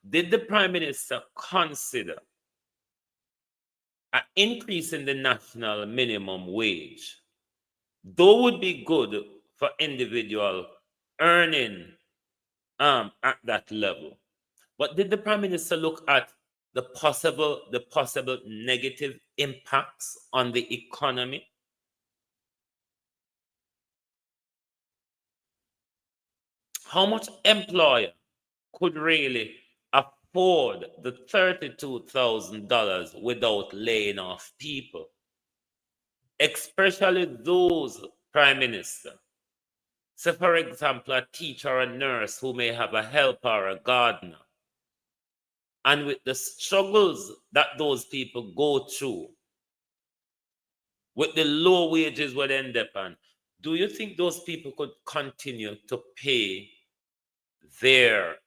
Did the Prime Minister consider an increase in the national minimum wage, though would be good for individual earning at that level? But did the Prime Minister look at the possible negative impacts on the economy? How much employer could really afford the $32,000 without laying off people? Especially those, Prime Minister. So, for example, a teacher or a nurse who may have a helper or a gardener. And with the struggles that those people go through, with the low wages where they end up on, do you think those people could continue to pay their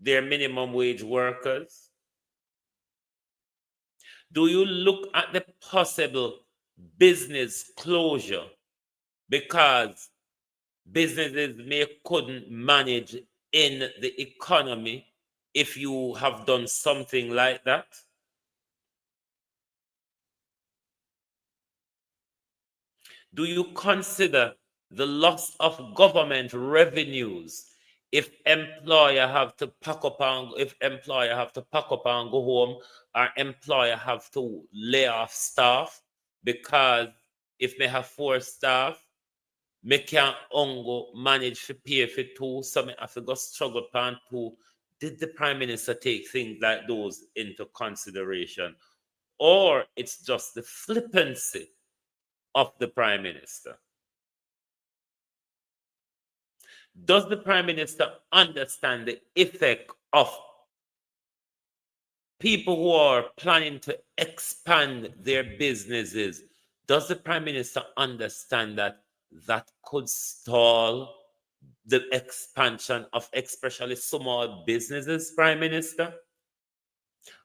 minimum wage workers? Do you look at the possible business closure because businesses couldn't manage in the economy if you have done something like that? Do you consider the loss of government revenues if employer have to pack up and go home, or employer have to lay off staff? Because if they have 4 staff, me can't manage to pay for 2, so me have to go struggle pan 2. Did the Prime Minister take things like those into consideration? Or it's just the flippancy of the Prime Minister? Does the Prime Minister understand the effect of people who are planning to expand their businesses? Does the Prime Minister understand that that could stall the expansion of especially small businesses, Prime Minister?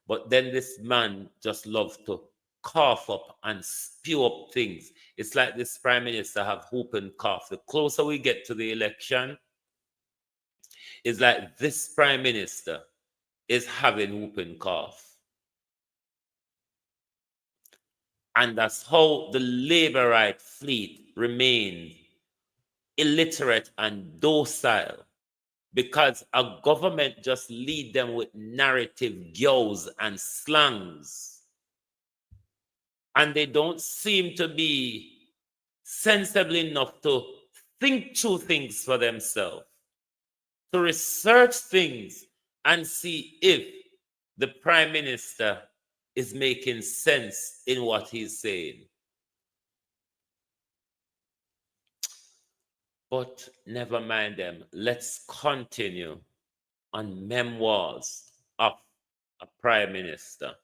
But then this man just loves to cough up and spew up things. It's like this Prime Minister have whooping cough. The closer we get to the election, it's like this Prime Minister is having whooping cough. And that's how the labor right fleet remained illiterate and docile, because a government just lead them with narrative girls and slangs, and they don't seem to be sensible enough to think through things for themselves, to research things and see if the Prime Minister is making sense in what he's saying. But never mind them. Let's continue on Memoirs of a Prime Minister.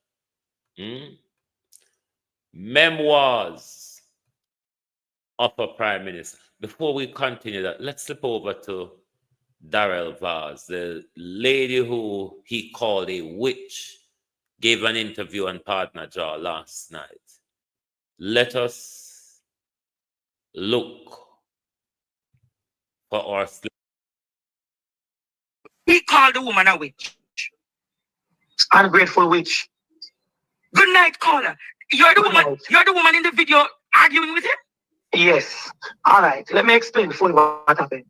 Memoirs of a Prime Minister. Before we continue that, let's slip over to Darrell Vaz, the lady who he called a witch, gave an interview on Partner Jaw last night. Let us look for our slip. He called the woman a witch. Ungrateful witch. Good night, caller. You're the woman. You're the woman in the video arguing with him? Yes. All right. Let me explain fully what happened.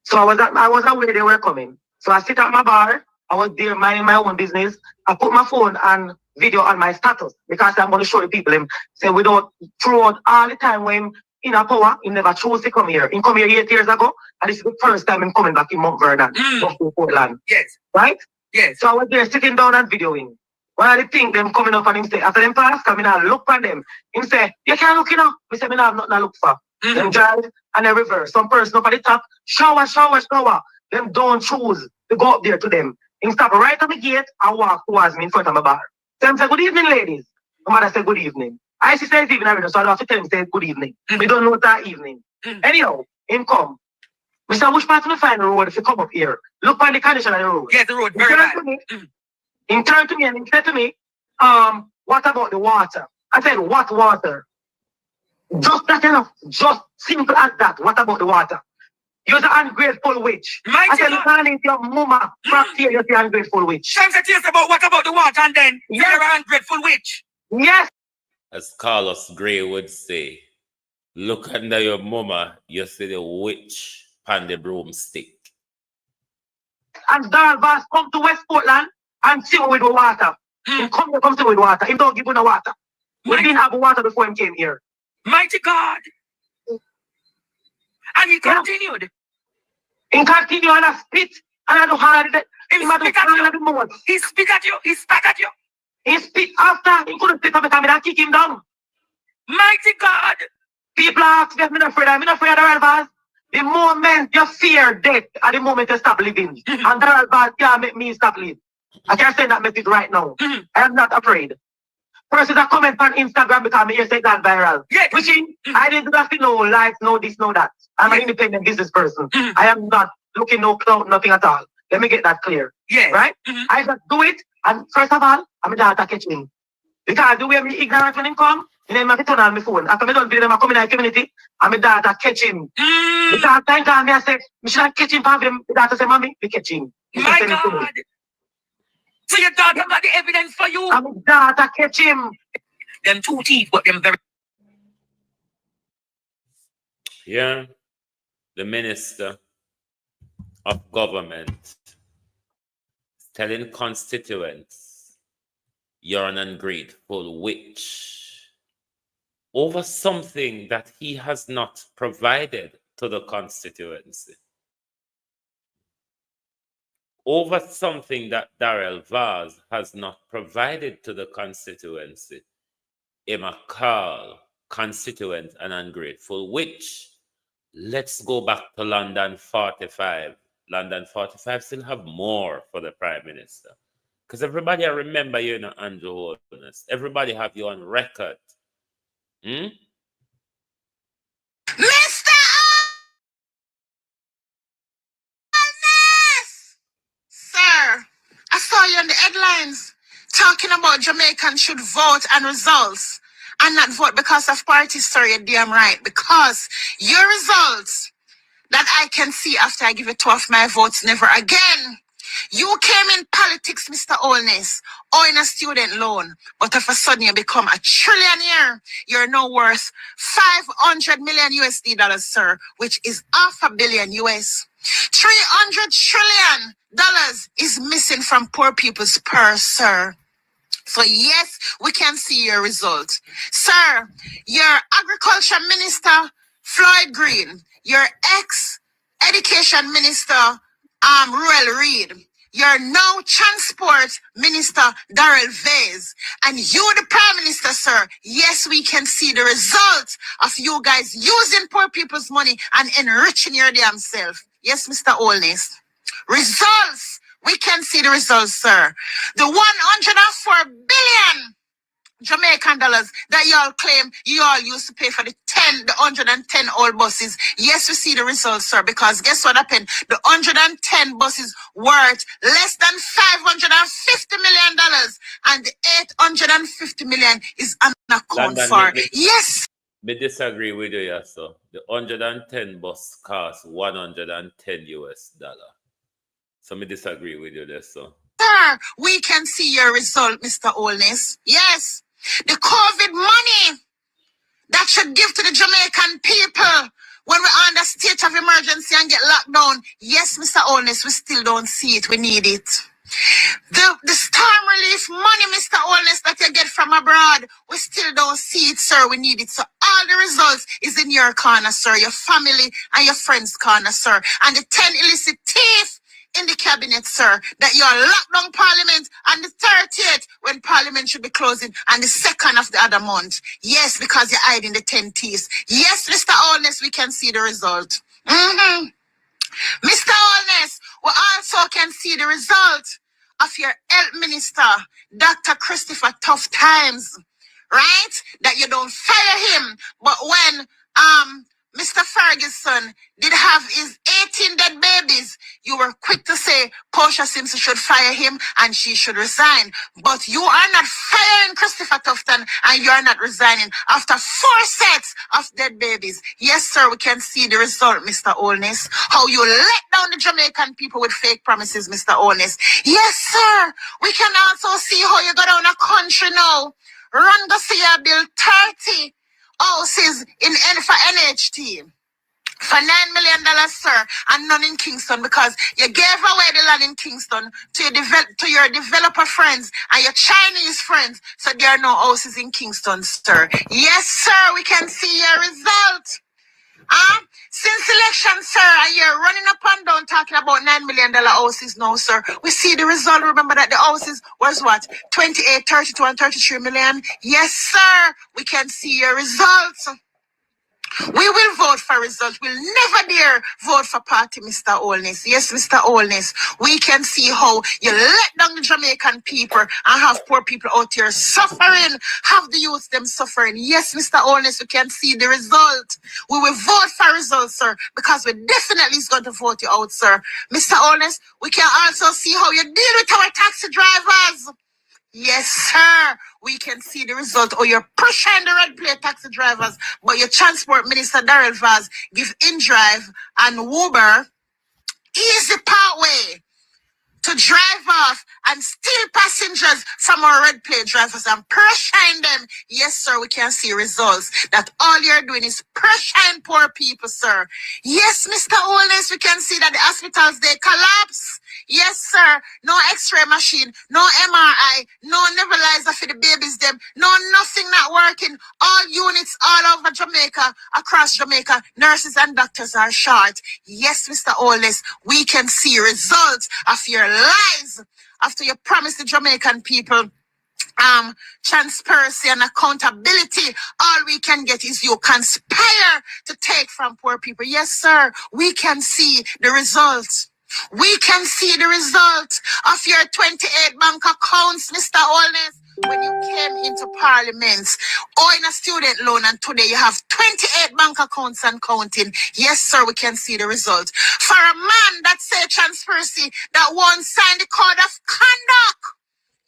So I was aware they were coming. So I sit at my bar. I was there minding my own business. I put my phone and video on my status because I'm going to show the people him. Say we don't throughout all the time when in a power, he never chose to come here. He come here 8 years ago, and this is the first time I'm coming back in Mount Vernon, Portland. Yes. Right? Yes. So I was there sitting down and videoing. One of the things them coming up and him say, after them pass, coming out, look at them. Him say, you can't look, you know. I say, I have nothing to look for. Them drive and they reverse. Some person up at the top, shower. Them don't choose to go up there to them. Him stop right on the gate and walk towards me in front of my bar. So him say, good evening, ladies. My mother said, good evening. I see says evening already, so I don't have to tell him say good evening. We don't know that evening. Anyhow, him come. Mr. Which part of the final road if you come up here? Look by the condition of the road. Yes, the road very bad. He turned to me and he said to me, what about the water? I said, what water? Just that enough. Just simple as that. What about the water? You're the ungrateful witch. I said, you can't eat your mama. Back here, you're the ungrateful witch. Time to tell us about what about the water and then you're an ungrateful witch. Yes. As Carlos Gray would say, look under your mama, you see the witch on the broomstick. And Darrell Vaz come to West Portland and see with the water. He come to with water. He don't give you no water. We didn't have water before he came here. Mighty God. And he continued. He continued and I spit. And I do hard. He spit at you. He spit at you. He spat at you. He spit after. He couldn't spit up because I kick him down. Mighty God. People ask me if I'm not afraid. I'm not afraid of Darrell Vaz. The moment you fear death, at the moment you stop living. And Darrell Vaz can't make me stop living. I can send that message right now. I am not afraid. Persons that comment on Instagram because me say that viral. Yes. Which I didn't do that for no likes, no this, no that. I'm an independent business person. I am not looking no clout, nothing at all. Let me get that clear. Yeah. Right? I just do it, and first of all, I'm a data catch him. Because the way me ignorant when him come, and then I turn on my phone. After I don't video them, I come in the community, I'm a data catch him. Because thank God, I say, I should catch him for him. The data say, mommy, we catch him. My God. So your daughter got the evidence for you? I'm a data catch him. Them 2 teeth, but them very... Yeah, the minister of government telling constituents you're an ungrateful witch over something that he has not provided to the constituency. Over something that Darrell Vaz has not provided to the constituency. Emma Carl, constituent and ungrateful witch. Let's go back to London 45. London 45 still have more for the Prime Minister. Because everybody, I remember you, Andrew Holness. Everybody have you on record. Mr. Holness! Sir, I saw you on the headlines talking about Jamaicans should vote and results and not vote because of parties. Sir, you're damn right. Because your results that I can see after I give you 2 of my votes, never again. You came in politics, Mr. Holness, owing a student loan, but if a sudden you become a trillionaire, you're now worth 500 million USD dollars, sir, which is $500 million US. $300 trillion is missing from poor people's purse, sir. So yes, we can see your result. Sir, your agriculture minister, Floyd Green, your ex-education minister, Ruel Reid, your now transport minister, Darrell Vaz, and you, the prime minister, sir, yes, we can see the result of you guys using poor people's money and enriching your damn self. Yes, Mr. Holness. Results. We can see the results, sir. The 104 billion Jamaican dollars that y'all claim you all used to pay for the 110 old buses. Yes, we see the results, sir, because guess what happened? The 110 buses worth less than $550 million, and the 850 million is an account for. Yes. Me disagree with you, yeah, so the 110 bus costs 110 US dollar. So me disagree with you there, so. Sir, we can see your result, Mr. Holness. Yes. The COVID money that should give to the Jamaican people when we're under state of emergency and get locked down. Yes, Mr. Holness, we still don't see it. We need it. The storm relief money, Mr. Holness, that you get from abroad, we still don't see it, sir. We need it. So all the results is in your corner, sir, your family and your friends' corner, sir. And the 10 illicit thieves in the cabinet, sir, that you're locked down Parliament on the 30th when Parliament should be closing on the 2nd of the other month. Yes, because you're hiding the 10 thieves. Yes, Mr. Holness, we can see the result. Mr. Holness, we also can see the result of your health minister, Dr. Christopher Tough Times, right? That you don't fire him, but when Mr. Ferguson did have his 18 dead babies, you were quick to say Portia Simpson should fire him and she should resign. But you are not firing Christopher Tufton and you are not resigning after 4 sets of dead babies. Yes, sir, we can see the result, Mr. Holness. How you let down the Jamaican people with fake promises, Mr. Holness. Yes, sir, we can also see how you go down a country now. Run go see your bill 30 houses for NHT for $9 million, sir, and none in Kingston because you gave away the land in Kingston to your developer friends and your Chinese friends, so there are no houses in Kingston, sir. Yes, sir, we can see your result. Since election, sir, and you're running up and down talking about $9 million houses now, sir. We see the result. Remember that the houses was what? 28, 32, and 33 million? Yes, sir. We can see your results. We will vote for results. We'll never dare vote for party, Mr. Holness. Yes, Mr. Holness. We can see how you let down the Jamaican people and have poor people out here suffering. Have the youth them suffering. Yes, Mr. Holness, we can see the result. We will vote for results, sir, because we definitely is going to vote you out, sir. Mr. Holness, we can also see how you deal with our taxi drivers. Yes, sir. We can see the result. Or you're pushing the red plate taxi drivers, but your transport minister, Darrell Vaz, give InDrive and Uber easy pathway to drive off and steal passengers from our red plate drivers and pressuring them. Yes, sir, we can see results. That all you're doing is pressuring poor people, sir. Yes, Mr. Holness, we can see that the hospitals, they collapse. Yes, sir. No x-ray machine, no MRI, no nebulizer for the babies them, no nothing not working. All units all over Jamaica, across Jamaica, nurses and doctors are short. Yes, Mr. Holness, we can see results of your lies after you promised the Jamaican people transparency and accountability. All we can get is you conspire to take from poor people. Yes, sir, we can see the results. We can see the result of your 28 bank accounts, Mr. Holness, when you came into Parliament owing a student loan, and today you have 28 bank accounts and counting. Yes, sir, we can see the result. For a man that say transparency, that won't sign the code of conduct.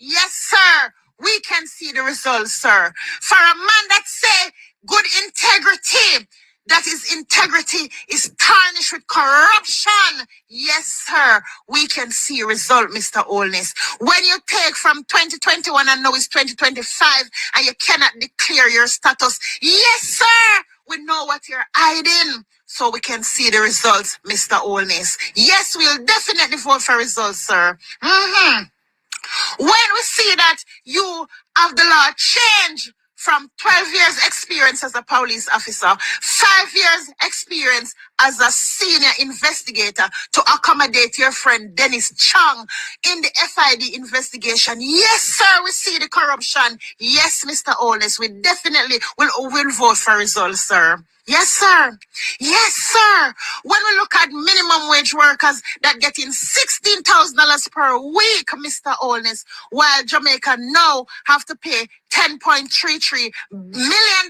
Yes, sir, we can see the results, sir. For a man that say good integrity, that his integrity is tarnished with corruption. Yes, sir, we can see a result, Mr. Holness. When you take from 2021 and now it's 2025 and you cannot declare your status, yes, sir, we know what you're hiding. So we can see the results, Mr. Holness. Yes, we'll definitely vote for results, sir. When we see that you have the law change from 12 years experience as a police officer, 5 years experience as a senior investigator to accommodate your friend Dennis Chung in the FID investigation. Yes, sir, we see the corruption. Yes, Mr. Holness, we definitely will vote for results, sir. Yes, sir. Yes, sir. When we look at minimum wage workers that getting $16,000 per week, Mr. Holness, while Jamaica now have to pay $10.33 million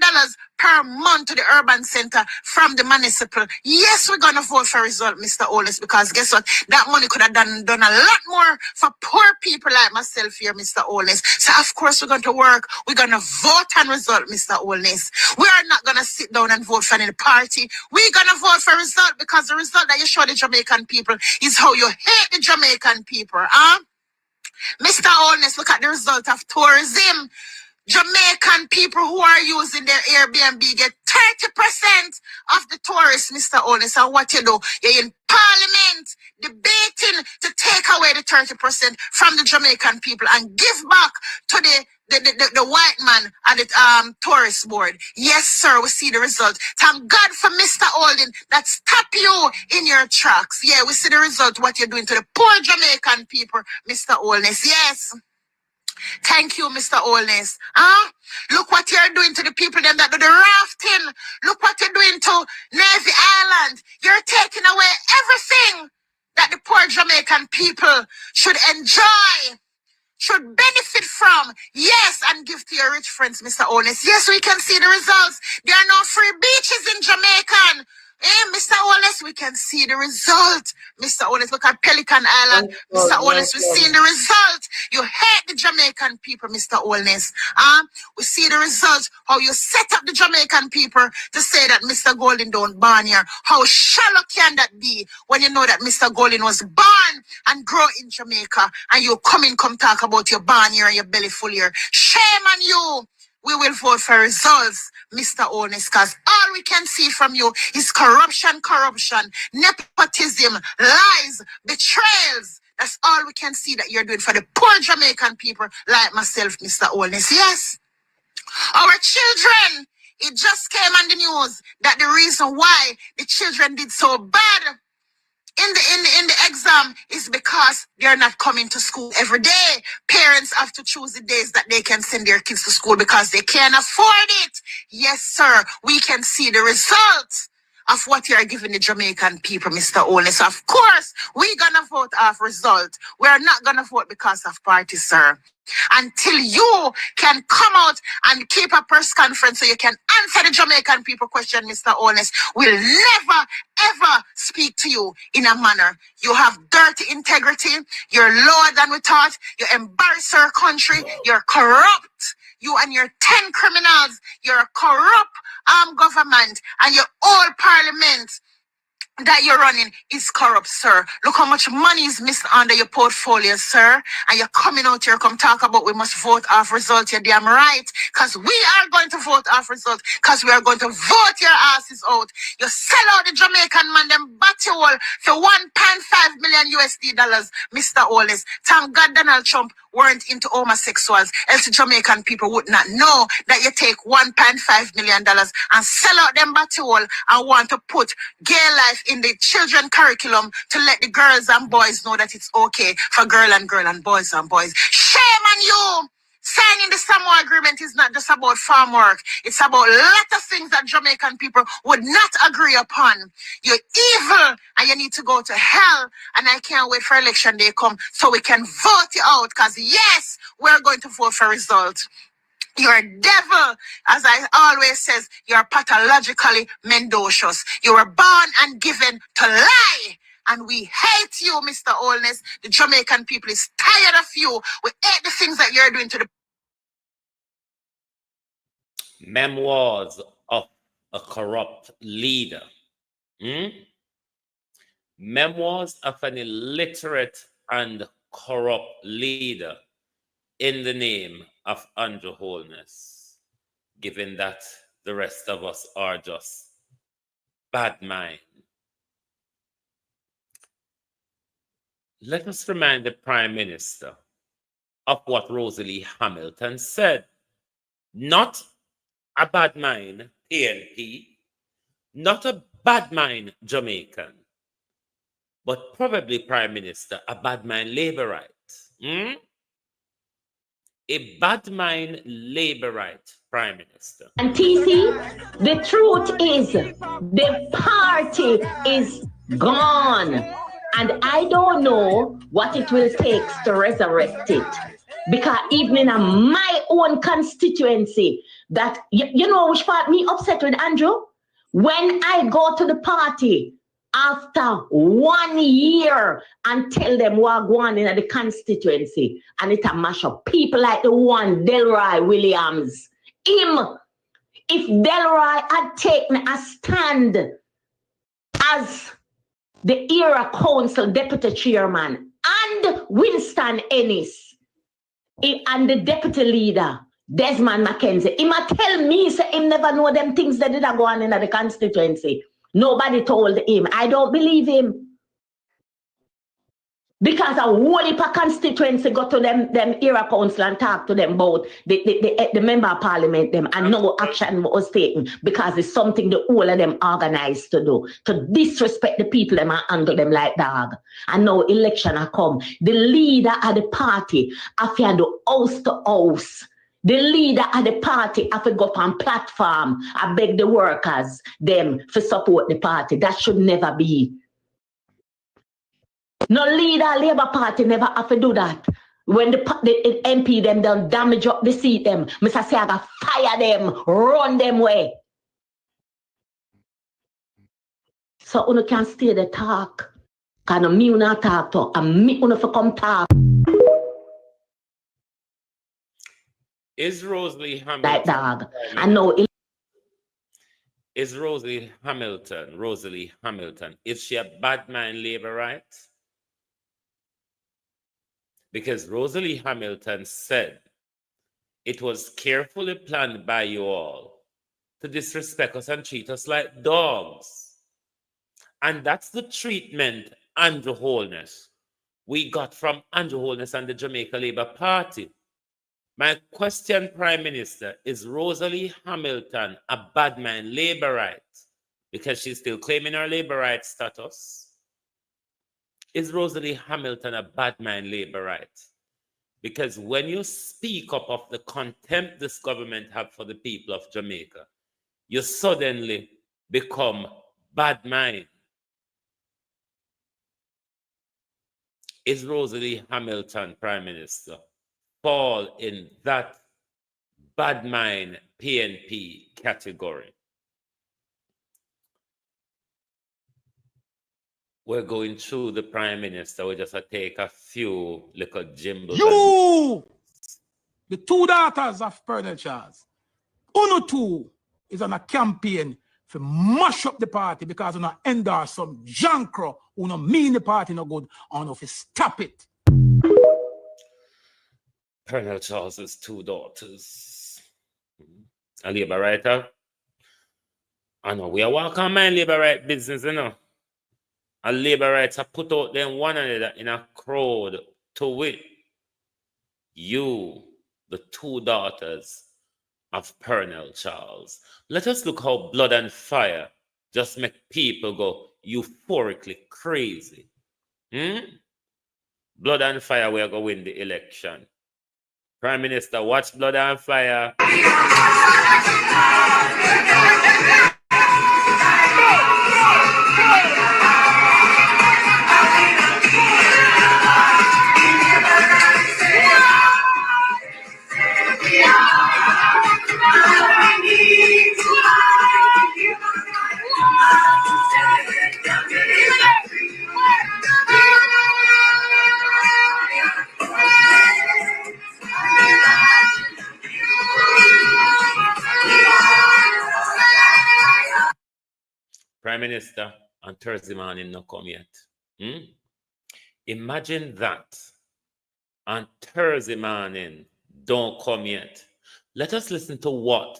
per month to the urban center from the municipal. Yes, we're gonna vote for result, Mr. Holness, because guess what? That money could have done a lot more for poor people like myself here, Mr. Holness. So of course we're going to work. We're gonna vote on result, Mr. Holness. We are not gonna sit down and vote for any party. We're gonna vote for result because the result that you show the Jamaican people is how you hate the Jamaican people, huh? Mr. Holness, look at the result of tourism. Jamaican people who are using their Airbnb get 30% of the tourists, Mr. Holness. And what you do, you're in Parliament debating to take away the 30% from the Jamaican people and give back to the white man and the tourist board. Yes, sir, we see the result. Thank God for Mr. Holden that stop you in your tracks. Yeah, we see the result, what you're doing to the poor Jamaican people, Mr. Holness. Yes. Thank you, Mr. Holness. Look what you're doing to the people them that do the rafting. Look what you're doing to Navy Island. You're taking away everything that the poor Jamaican people should enjoy, should benefit from. Yes, and give to your rich friends, Mr. Holness. Yes, we can see the results. There are no free beaches in Jamaica. Mr. Holness, we can see the result. Mr. Holness, look at Pelican Island. Mr. Holness, we've seen the result. You hate the Jamaican people, Mr. Holness. We see the result, how you set up the Jamaican people to say that Mr. Golden don't born here. How shallow can that be when you know that Mr. Golden was born and grow in Jamaica and you come talk about your born here and your belly full here. Shame on you. We will vote for results, Mr. Holness, because all we can see from you is corruption, nepotism, lies, betrayals. That's all we can see that you're doing for the poor Jamaican people like myself, Mr. Holness. Yes. Our children, it just came on the news that the reason why the children did so bad in the exam is because they're not coming to school every day. Parents have to choose the days that they can send their kids to school because they can't afford it. Yes, sir, we can see the results of what you are giving the Jamaican people, Mr. Holness. Of course, we're gonna vote off result. We're not gonna vote because of party, sir. Until you can come out and keep a press conference so you can answer the Jamaican people question, Mr. Holness, we'll never, ever speak to you in a manner. You have dirty integrity. You're lower than we thought. You embarrass our country. You're corrupt. You and your 10 criminals. You're a corrupt government and your old parliament. that you're running is corrupt, sir. Look how much money is missed under your portfolio, sir. And you're coming out here, come talk about we must vote off results. You're damn right. Because we are going to vote off results. Because we are going to vote your asses out. You sell out the Jamaican man, them batty all for 1.5 million USD dollars, Mr. Oles. Thank God Donald Trump weren't into homosexuals. Else the Jamaican people would not know that you take $1.5 million and sell out them batty all and want to put gay life in the children curriculum to let the girls and boys know that it's okay for girl and boys and boys. Shame on you! Signing the Samoa agreement is not just about farm work. It's about a lot of things that Jamaican people would not agree upon. You're evil and you need to go to hell. And I can't wait for election day come so we can vote you out. Because yes, we're going to vote for results. You're a devil, as I always says, you're pathologically mendacious. You were born and given to lie. And we hate you, Mr. Oldness. The Jamaican people is tired of you. We hate the things that you're doing to the Memoirs of a Corrupt Leader. Memoirs of an illiterate and corrupt leader in the name of Andrew Holness, given that the rest of us are just bad mind. Let us remind the Prime Minister of what Rosalie Hamilton said. Not a bad mind PNP, not a bad mind Jamaican, but probably, Prime Minister, a bad mind Labourite. A bad mind Labourite Prime Minister. And TC, the truth is, the party is gone. And I don't know what it will take to resurrect it. Because even in my own constituency, that, you know which part me upset with, Andrew? When I go to the party after 1 year and tell them what going in the constituency, and it a mash up. People like the one Delroy Williams. If Delroy had taken a stand as the era council deputy chairman and Winston Ennis and the deputy leader, Desmond McKenzie, he might tell me, say him never know them things that did go on in the constituency. Nobody told him. I don't believe him. Because a whole heap of constituency go to them era council and talk to them about the member of parliament them, and no action was taken because it's something the whole of them organized to do, to disrespect the people them and handle them like dog. And now election have come. The leader of the party have to do house to house. The leader of the party have to go on platform. I beg the workers them to support the party. That should never be. No leader, Labour Party never have to do that. When the MP them done damage up the seat them, Mr. Siaga fire them, run them way. So you can stay the talk. Can me not talk to, and me you for come talk. Is Rosalie Hamilton Like dog. I know. Is Rosalie Hamilton, is she a bad mind Labourite? Because Rosalie Hamilton said it was carefully planned by you all to disrespect us and treat us like dogs. And that's the treatment Andrew Holness we got from Andrew Holness and the Jamaica Labour Party. My question, Prime Minister, is Rosalie Hamilton a bad mind Labourite? Because she's still claiming her Labourite status. Is Rosalie Hamilton a bad mind Labourite? Because when you speak up of the contempt this government have for the people of Jamaica, you suddenly become bad mind. Is Rosalie Hamilton, Prime Minister, fall in that bad mind PNP category? We're going through the Prime Minister. We just take a few little jimbles. The two daughters of Pernell Charles. Uno two is on a campaign to mash up the party because you not endorse some jankro who no mean the party no good, and if you stop it. Colonel Charles's 2 daughters. A labor writer. I know we are walking my labor right business, you know. A labor writer put out them one another in a crowd to wit. You, the 2 daughters of Colonel Charles. Let us look how blood and fire just make people go euphorically crazy. Blood and fire, we are going to win the election. Prime Minister, watch blood and fire. Prime Minister, on Thursday morning not come yet. Imagine that. On Thursday morning, don't come yet. Let us listen to what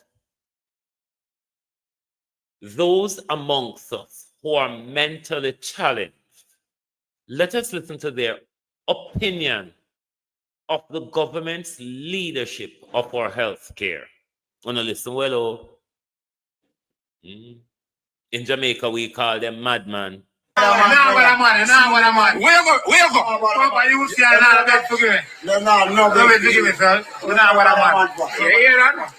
those amongst us who are mentally challenged, let us listen to their opinion of the government's leadership of our health care. Wanna listen well, oh? In Jamaica, we call them madman. Now what I'm on. Where go? Papa, you see another bed to give me. No bed to give me, sir. Now what I'm on. You hear that?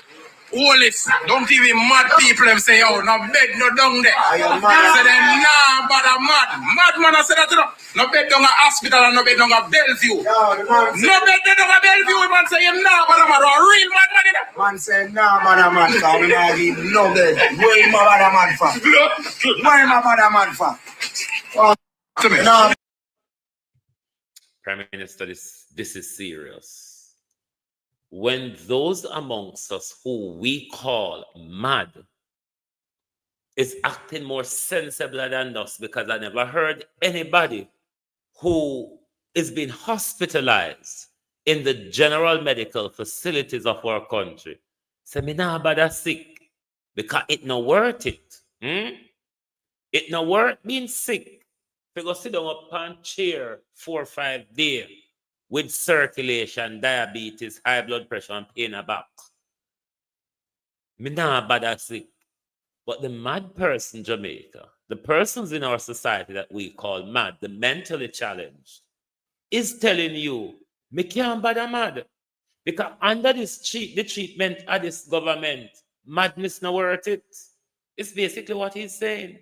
All this, don't even mad people them say, oh, no bed, no down there. I say them, nah, but I'm mad. Madman, I said that, no bed down a hospital and no bed down a Bellevue. No bed down a Bellevue, man say, nah, but I'm a real madman in that. Man say, nah, but I'm mad, so we not give no bed. Where am I mad for? Where am I mad for? Prime Minister, this is serious. When those amongst us who we call mad is acting more sensible than us, because I never heard anybody who is being hospitalized in the general medical facilities of our country say, me nah bother sick, because it not worth it. It not worth being sick. If you go sit down up on chair 4 or 5 days, with circulation, diabetes, high blood pressure, and pain in the back. Me nah bother sick. But the mad person, Jamaica, the persons in our society that we call mad, the mentally challenged, is telling you, me can't bother mad. Because under the treatment of this government, madness not worth it. It's basically what he's saying.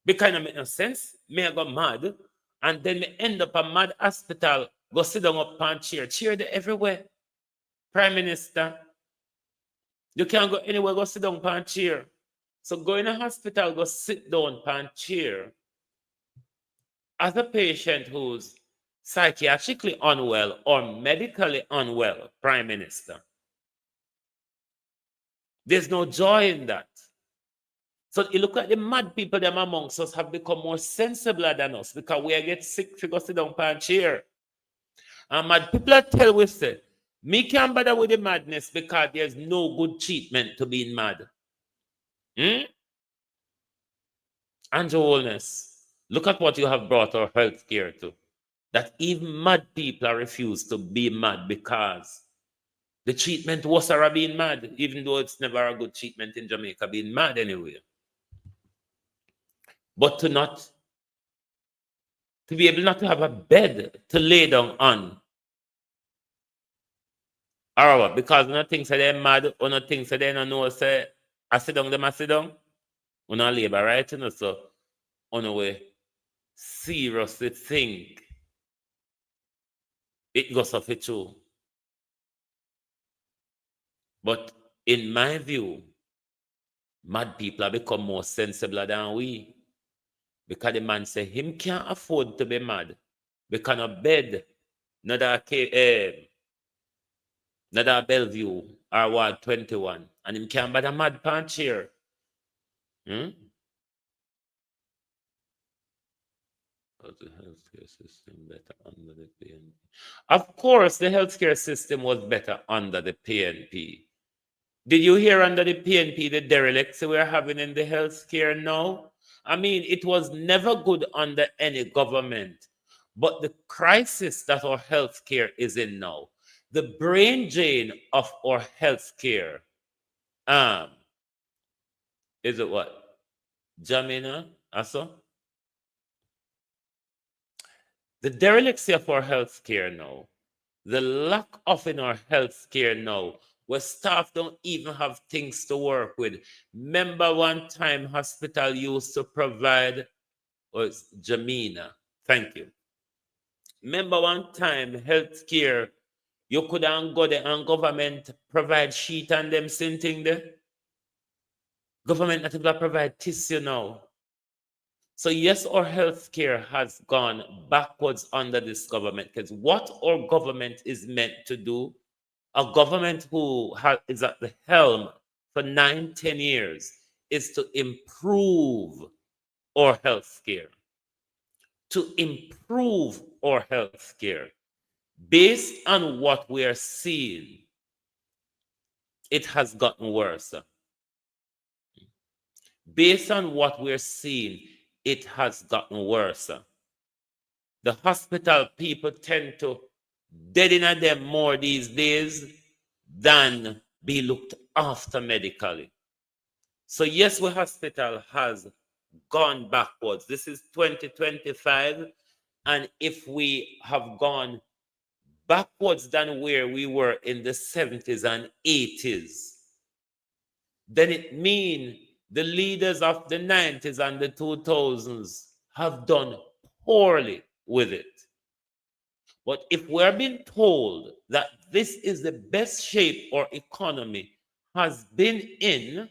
Because it make no sense. Me I go mad, and then me end up a mad hospital, go sit down up on chair there everywhere. Prime Minister, you can't go anywhere, go sit down on chair. So go in a hospital, go sit down on chair. As a patient who's psychiatrically unwell or medically unwell, Prime Minister, there's no joy in that. So you look at the mad people them amongst us have become more sensible than us, because we get sick to go sit down on chair. And mad people tell we say, me can't bother with the madness because there's no good treatment to being mad. And your wholeness, look at what you have brought our health care to. That even mad people refuse to be mad because the treatment was being mad, even though it's never a good treatment in Jamaica, being mad anyway. But to be able not to have a bed to lay down on. Or what? Because no things say they're mad, or no things say they don't know, say, I sit down, them I sit down. We not labor, right? You know, so, on the way, seriously think it goes off it too. But in my view, mad people have become more sensible than we. Because the man say him can't afford to be mad. Because no bed, neither Bellevue or Ward 21. And him can't bother mad pan chair. Was the healthcare system better under the PNP? Of course, the healthcare system was better under the PNP. Did you hear under the PNP the derelicts we're having in the healthcare now? I mean, it was never good under any government. But the crisis that our healthcare is in now, the brain drain of our healthcare, is it what? Jamina, also? The dereliccy of our healthcare now, the lack of in our healthcare now, where staff don't even have things to work with. Remember one time hospital used to provide, was Jamina, thank you. Remember one time healthcare, you couldn't go there and government provide sheet and them thing there. Government not able to provide tissue now. So yes, our healthcare has gone backwards under this government, because what our government is meant to do, a government who is at the helm for 9-10 years, is to improve our healthcare. To improve our healthcare. Based on what we are seeing, it has gotten worse. Based on what we're seeing, it has gotten worse. The hospital people tend to dead in them more these days than be looked after medically. So yes, the hospital has gone backwards. This is 2025, and if we have gone backwards than where we were in the 70s and 80s, then it means the leaders of the 90s and the 2000s have done poorly with it. But if we're being told that this is the best shape our economy has been in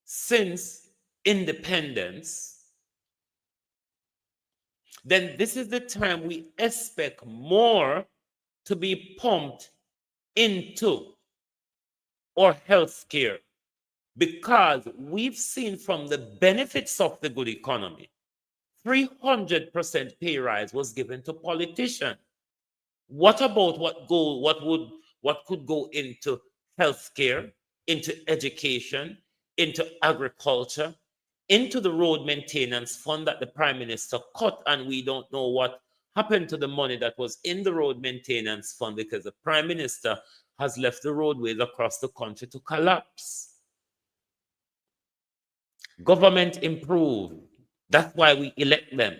since independence, then this is the time we expect more to be pumped into our healthcare, because we've seen from the benefits of the good economy, 300% pay rise was given to politicians. What about what could go into healthcare, into education, into agriculture, into the road maintenance fund that the Prime Minister cut, and we don't know what happened to the money that was in the road maintenance fund, because the Prime Minister has left the roadways across the country to collapse. Government improve. That's why we elect them.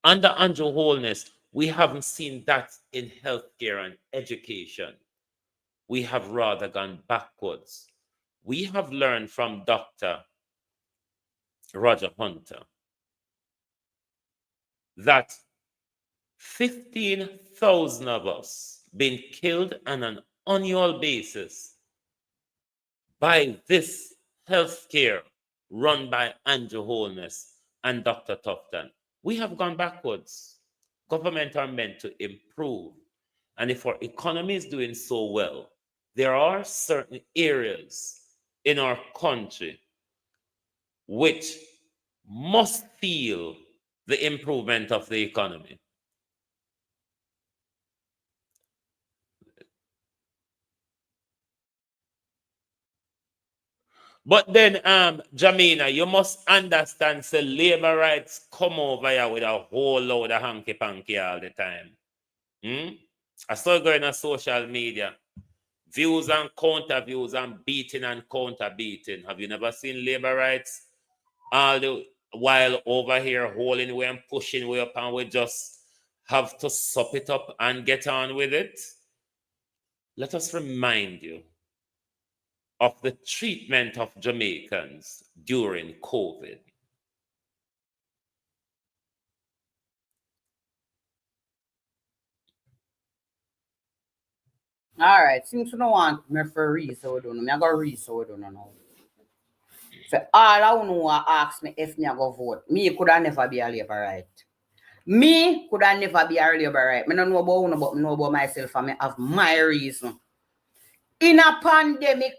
Under Andrew Holness, we haven't seen that in healthcare and education. We have rather gone backwards. We have learned from Dr. Roger Hunter that 15,000 of us being killed on an annual basis by this healthcare run by Andrew Holness and Dr. Tufton. We have gone backwards. Government are meant to improve. And if our economy is doing so well, there are certain areas in our country which must feel the improvement of the economy. But then, Jamina, you must understand, say, labor rights come over here with a whole load of hanky-panky all the time. I saw it going on social media. Views and counter-views and beating and counter-beating. Have you never seen labor rights all the while over here holding way and pushing way up, and we just have to sup it up and get on with it? Let us remind you of the treatment of Jamaicans during COVID. All right, since you don't want me for read, so we don't know. I go read, so we don't know. So all I know ask me if me I go vote. Me could have never be a Labourite. Me could have never be a Labourite. Me don't know about you, but I know about myself, and I have my reason. In a pandemic,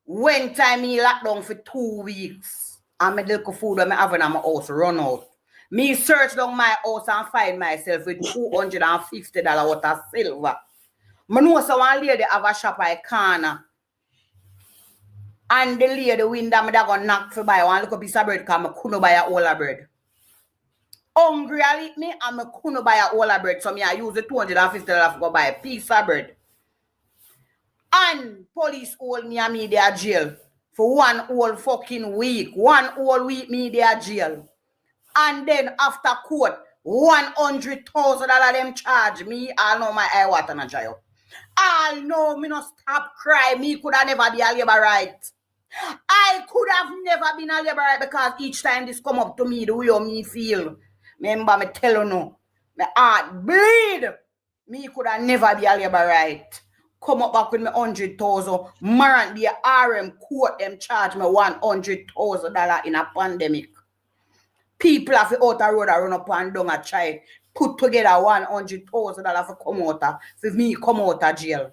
When time me locked down for 2 weeks, and my little food that I have in my house run out. Me search down my house and find myself with $250 worth of silver. I know someone lady have a shop I corner. And the lady window me that gonna knock for buy one little piece of bread because I couldn't buy a whole of bread. Hungry I eat me and I couldn't buy a whole of bread. So me I use the $250 to go buy a piece of bread. And police hold me and me there jail for 1 whole fucking week. 1 whole week me there jail. And then after court, $100,000 them charge me. I know my eye water na dry up. I know me not stop cry. Me could have never be a labor right. I could have never been a labor right because each time this come up to me, the way me feel. Remember me tell you no, my heart bleed. Me could have never be a labor right. Come up back with me 100,000. Marant the RM court them charge me $100,000 in a pandemic. People have to out the road and run up and down and try put together $100,000 for come out for me come out of jail.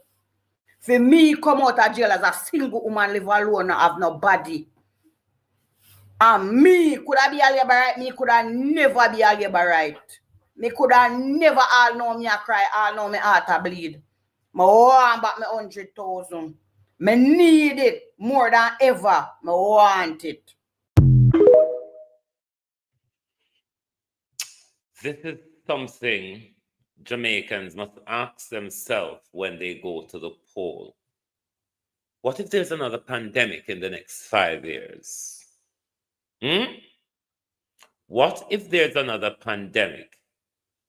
For me come out of jail as a single woman live alone and have no body. And me could have be a labor right, me could have never be a labor right. Me could have never all know me a cry, all know me heart a bleed. Me want back me 100,000. Me need it more than ever. Me want it. This is something Jamaicans must ask themselves when they go to the poll. What if there's another pandemic in the next 5 years? What if there's another pandemic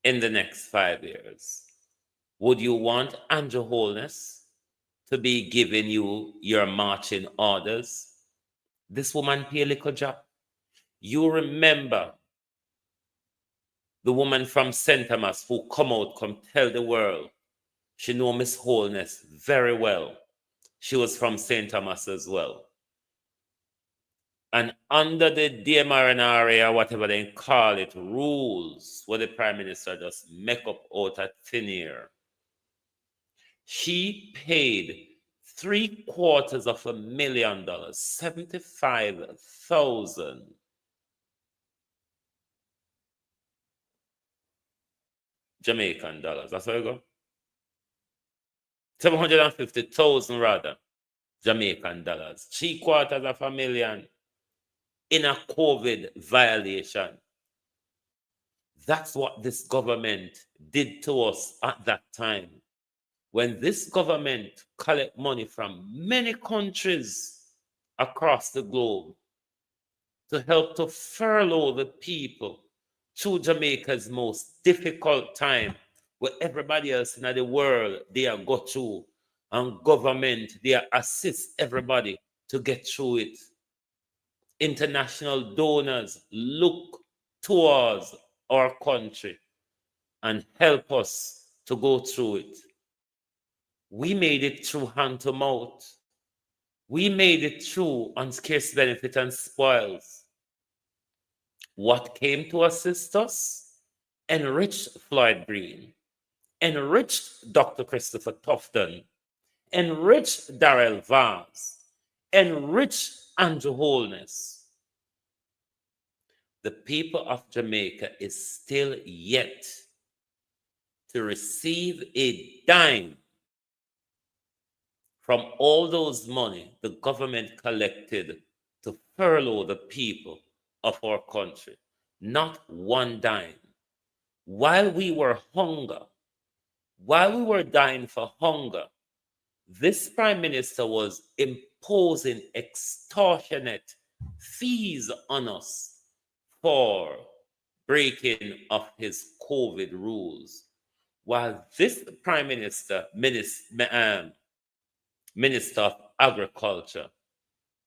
in the next 5 years? Would you want Andrew Holness to be giving you your marching orders? This woman pay a little job. You remember the woman from St. Thomas who come tell the world. She know Miss Holness very well. She was from St. Thomas as well. And under the DMRNRA or whatever they call it, rules, what the Prime Minister just make up out of thin air, she paid $750,000, 75,000 Jamaican dollars. That's where you go. 750,000 rather Jamaican dollars. $750,000 in a COVID violation. That's what this government did to us at that time. When this government collect money from many countries across the globe to help to furlough the people through Jamaica's most difficult time, where everybody else in the world they are go through, and government they assist everybody to get through it. International donors look towards our country and help us to go through it. We made it through hand to mouth. We made it through on scarce benefit and spoils. What came to assist us? Enriched Floyd Green, enriched Dr. Christopher Tufton, enriched Darrell Vaz, enriched Andrew Holness. The people of Jamaica is still yet to receive a dime from all those money the government collected to furlough the people of our country. Not one dime. While we were dying for hunger, this Prime Minister was imposing extortionate fees on us for breaking of his COVID rules. While this Prime Minister, Minister of Agriculture,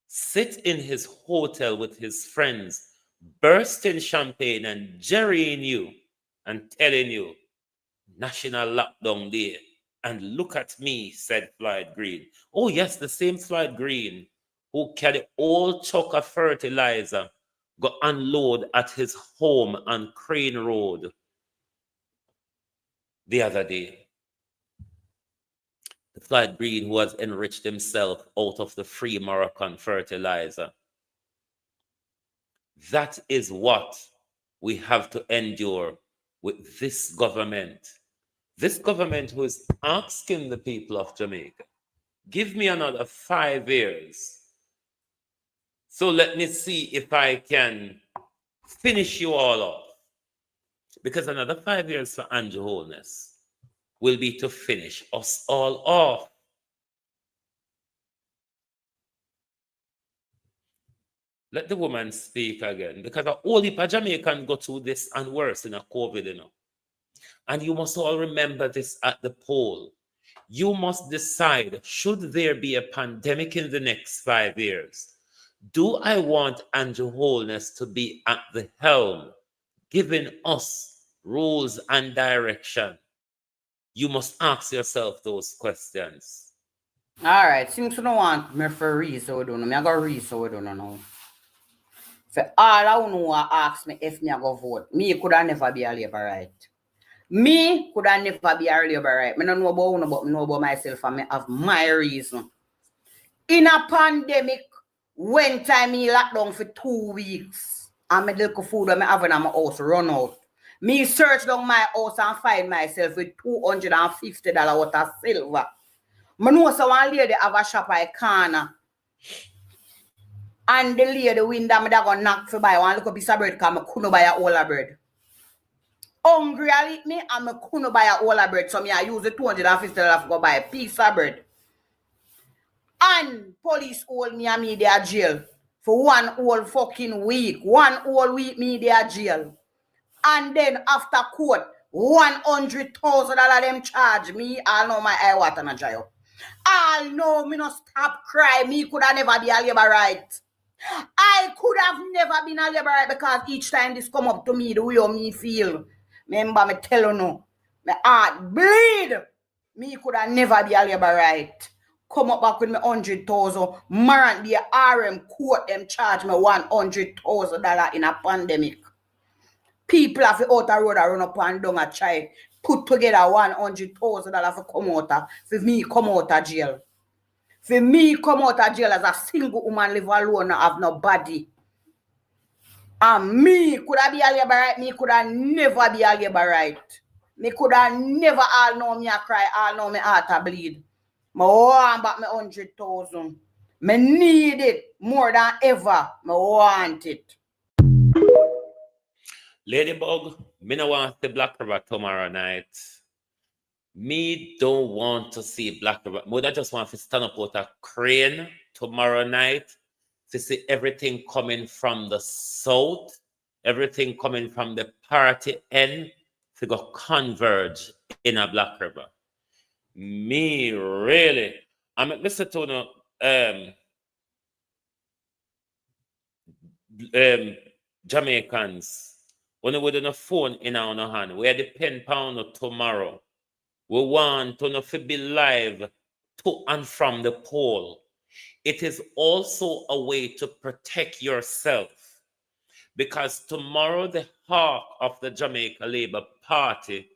sit in his hotel with his friends, bursting champagne and jerrying you and telling you, National Lockdown Day. And look at me, said Floyd Green. Oh yes, the same Floyd Green who carried all chuck of fertilizer, go unload at his home on Crane Road the other day. the Floyd breed who has enriched himself out of the free Moroccan fertilizer. That is what we have to endure with this government. This government who is asking the people of Jamaica, give me another 5 years. So let me see if I can finish you all off. Because another 5 years for Andrew Holness will be to finish us all off. Let the woman speak again, because a whole heap of Jamaican go through this and worse in a COVID, you know. And you must all remember this at the poll. You must decide, should there be a pandemic in the next 5 years? Do I want Andrew Holness to be at the helm, giving us rules and direction? You must ask yourself those questions. All right, since you don't want me for read, so we don't know. I go read, so we don't know. For all I know, ask me if me I go vote. Me could have never be a Labourite. Me could have never be a Labourite. I don't know about you, but I know about myself and I have my reason. In a pandemic, when time me locked down for 2 weeks, and my little food that I have in my house run out. Me search down my house and find myself with $250 worth of silver. I know someone lady have a shop at a corner. And the lady window me that go knock for buy one little piece of bread because I couldn't buy a whole of bread. Hungry I eat me and I couldn't buy a whole of bread. So I use the $250 to go buy a piece of bread. And police hold me and me there jail for 1 whole fucking week. 1 whole week me there jail. And then after court, $100,000 them charge me. I know my eye water na dry up. I know me no stop cry. Me could have never be a Labourite. I could have never been a Labourite because each time this come up to me, the way me feel. Remember me tell you no. My heart bleed. Me could have never be a Labourite. Come up back with me 100,000. Marant the RM court them charge me $100,000 in a pandemic. People have to out the road and run up and down a try put together $100,000 for come out for me come out of jail. For me come out of jail as a single woman live alone and have no body. And me could have be a Labourite, me could have never be a Labourite. Me could have never all know me a cry, all know me heart a bleed. I want back me 100,000. Me need it more than ever. Me want it. Ladybug, me no want to see Black River tomorrow night. Me don't want to see Black River. I just want to stand up with a crane tomorrow night to see everything coming from the south, everything coming from the party end to go converge in a Black River. Me really, I'm listen to Jamaicans. When we do a phone in our hand, we are the pen pound tomorrow. We want to be live to and from the poll. It is also a way to protect yourself, because tomorrow the heart of the Jamaica Labour Party,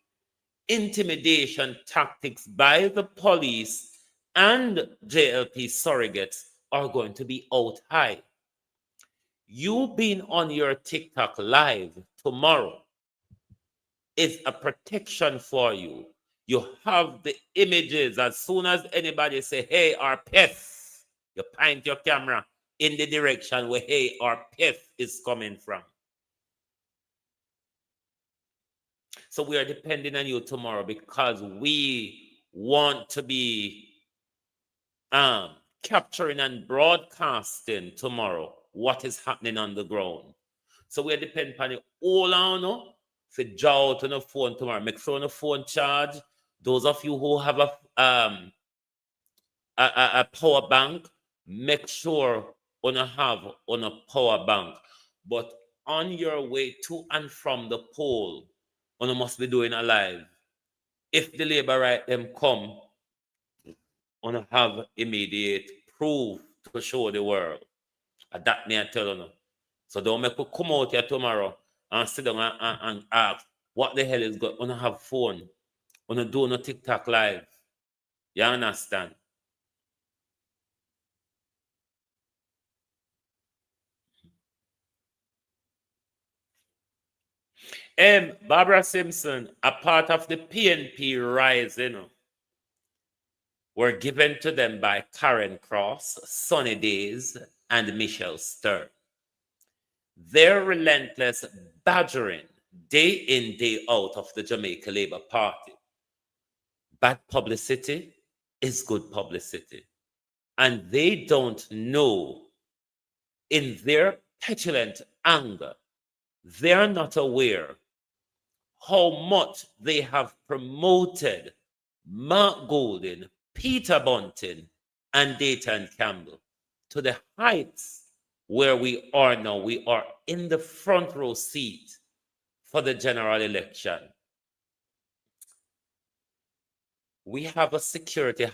intimidation tactics by the police and JLP surrogates are going to be out high. You being on your TikTok live tomorrow is a protection for you. You have the images. As soon as anybody say, hey, our peth, you point your camera in the direction where, hey, our peth is coming from. So we are depending on you tomorrow because we want to be capturing and broadcasting tomorrow what is happening on the ground. So we are depending on you all on for jaw to the phone tomorrow. Make sure the phone charge. Those of you who have a power bank, make sure you have on a power bank. But on your way to and from the poll, you must be doing a live. If the Labourite them come, you have immediate proof to show the world. And that may I tell you. So don't make you come out here tomorrow and sit down and ask what the hell is going on. You have phone. You do no TikTok live. You understand? Barbara Simpson, a part of the PNP rising, were given to them by Karen Cross, Sunny Days, and Michelle Stern. Their relentless badgering, day in, day out, of the Jamaica Labour Party. Bad publicity is good publicity. And they don't know, in their petulant anger, they're not aware how much they have promoted Mark Golden, Peter Bunting, and Dayton Campbell to the heights where we are now. We are in the front row seat for the general election. We have a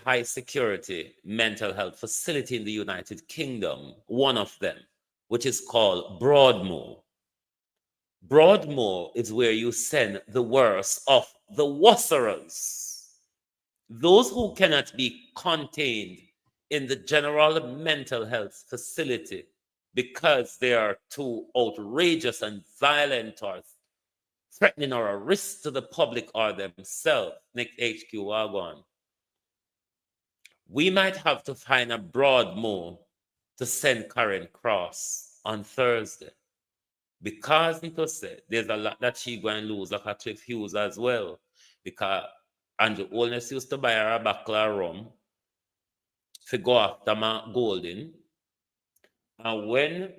high security mental health facility in the United Kingdom, one of them, which is called Broadmoor. Broadmoor is where you send the worst of the wasserers, those who cannot be contained in the general mental health facility because they are too outrageous and violent or threatening or a risk to the public or themselves. Nick HQ Wagon. We might have to find a Broadmoor to send Karen Cross on Thursday. Because there's a lot that she going to lose, like a Cliff Hughes as well. Because Andrew Holness used to buy her a bottle of rum to go after Mark Golden. And when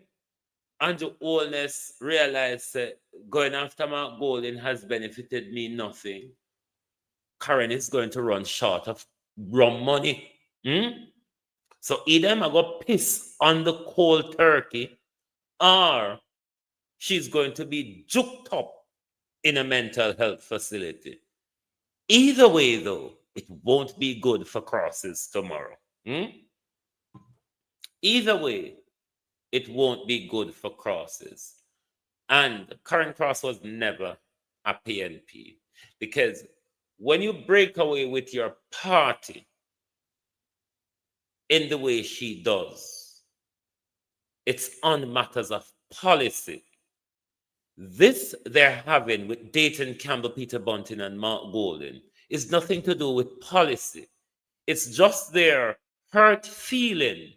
Andrew Holness realized that going after Mark Golden has benefited me nothing, Karen is going to run short of rum money. So either I'm going to piss on the cold turkey, or she's going to be juked up in a mental health facility. Either way, though, it won't be good for Crosses tomorrow. Either way, it won't be good for Crosses. And Karen Cross was never a PNP, because when you break away with your party in the way she does, it's on matters of policy. This they're having with Dayton Campbell, Peter Bunting, and Mark Golden is nothing to do with policy. It's just their hurt feeling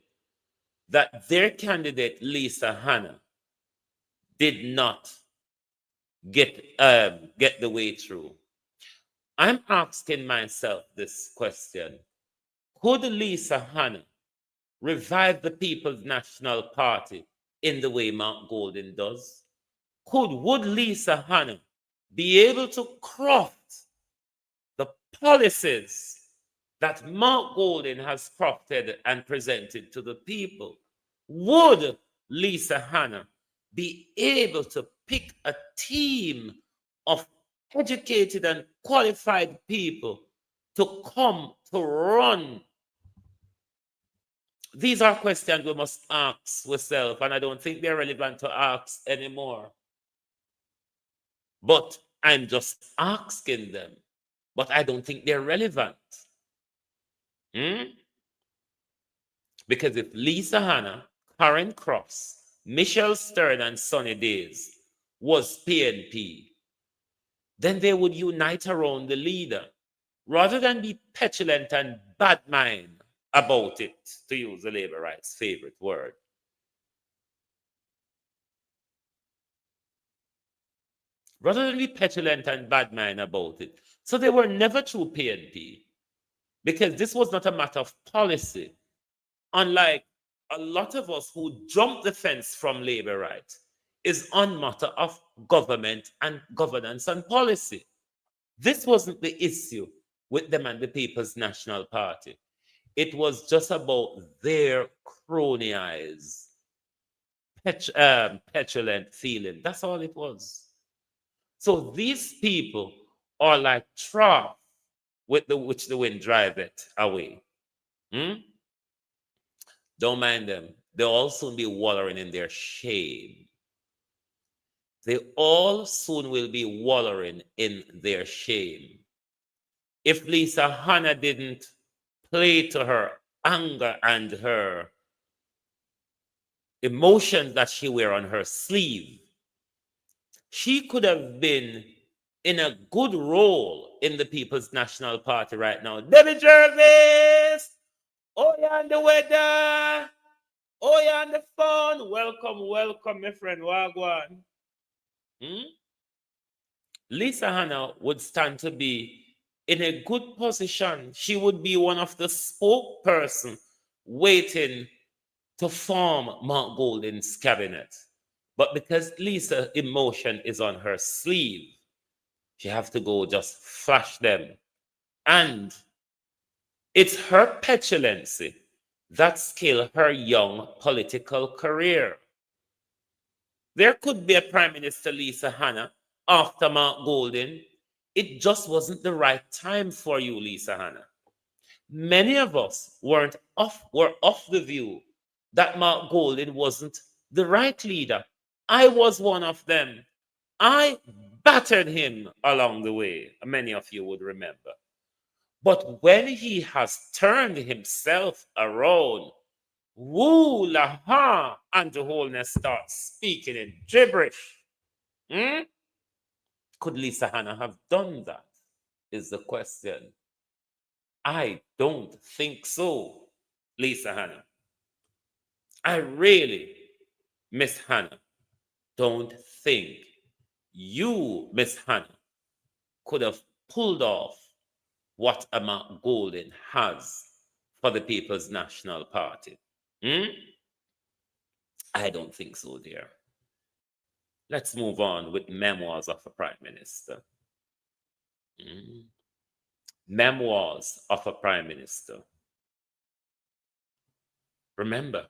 that their candidate, Lisa Hanna, did not get the way through. I'm asking myself this question. Could Lisa Hanna revive the People's National Party in the way Mark Golden does? Would Lisa Hanna be able to craft the policies that Mark Golden has crafted and presented to the people? Would Lisa Hanna be able to pick a team of educated and qualified people to come to run? These are questions we must ask ourselves, and I don't think they're relevant to ask anymore. But I'm just asking them. But I don't think they're relevant. Because if Lisa Hanna, Karen Cross, Michelle Stern, and Sunny Days was PNP, then they would unite around the leader rather than be petulant and bad mind about it, to use the labor rights' favorite word. Rather than be petulant and bad mind about it. So they were never true PNP, because this was not a matter of policy. Unlike a lot of us who jumped the fence from labor rights, is on matter of government and governance and policy. This wasn't the issue with them and the People's National Party. It was just about their cronyized, petulant feeling. That's all it was. So these people are like trough with which the wind driveth away. Don't mind them. They'll all soon be wallowing in their shame. They all soon will be wallowing in their shame. If Lisa Hanna didn't play to her anger and her emotions that she wear on her sleeve. She could have been in a good role in the People's National Party right now. Debbie Jervis! Oh, you're on the weather! Oh, you're on the phone! Welcome, welcome, my friend. Wagwan. Lisa Hanna would stand to be in a good position. She would be one of the spokesperson waiting to form Mark Golding's cabinet. But because Lisa's emotion is on her sleeve, she have to go just flash them. And it's her petulancy that killed her young political career. There could be a Prime Minister Lisa Hanna after Mark Golding. It just wasn't the right time for you, Lisa Hanna. Many of us were off the view that Mark Golding wasn't the right leader. I was one of them. I battered him along the way. Many of you would remember. But when he has turned himself around, woo la ha, and the wholeness starts speaking in gibberish. Could Lisa Hanna have done that? Is the question. I don't think so, Lisa Hanna. I really, Miss Hanna, don't think you, Miss Hanna, could have pulled off what a Mark Golding has for the People's National Party. I don't think so, dear. Let's move on with Memoirs of a Prime Minister. Memoirs of a Prime Minister. Remember,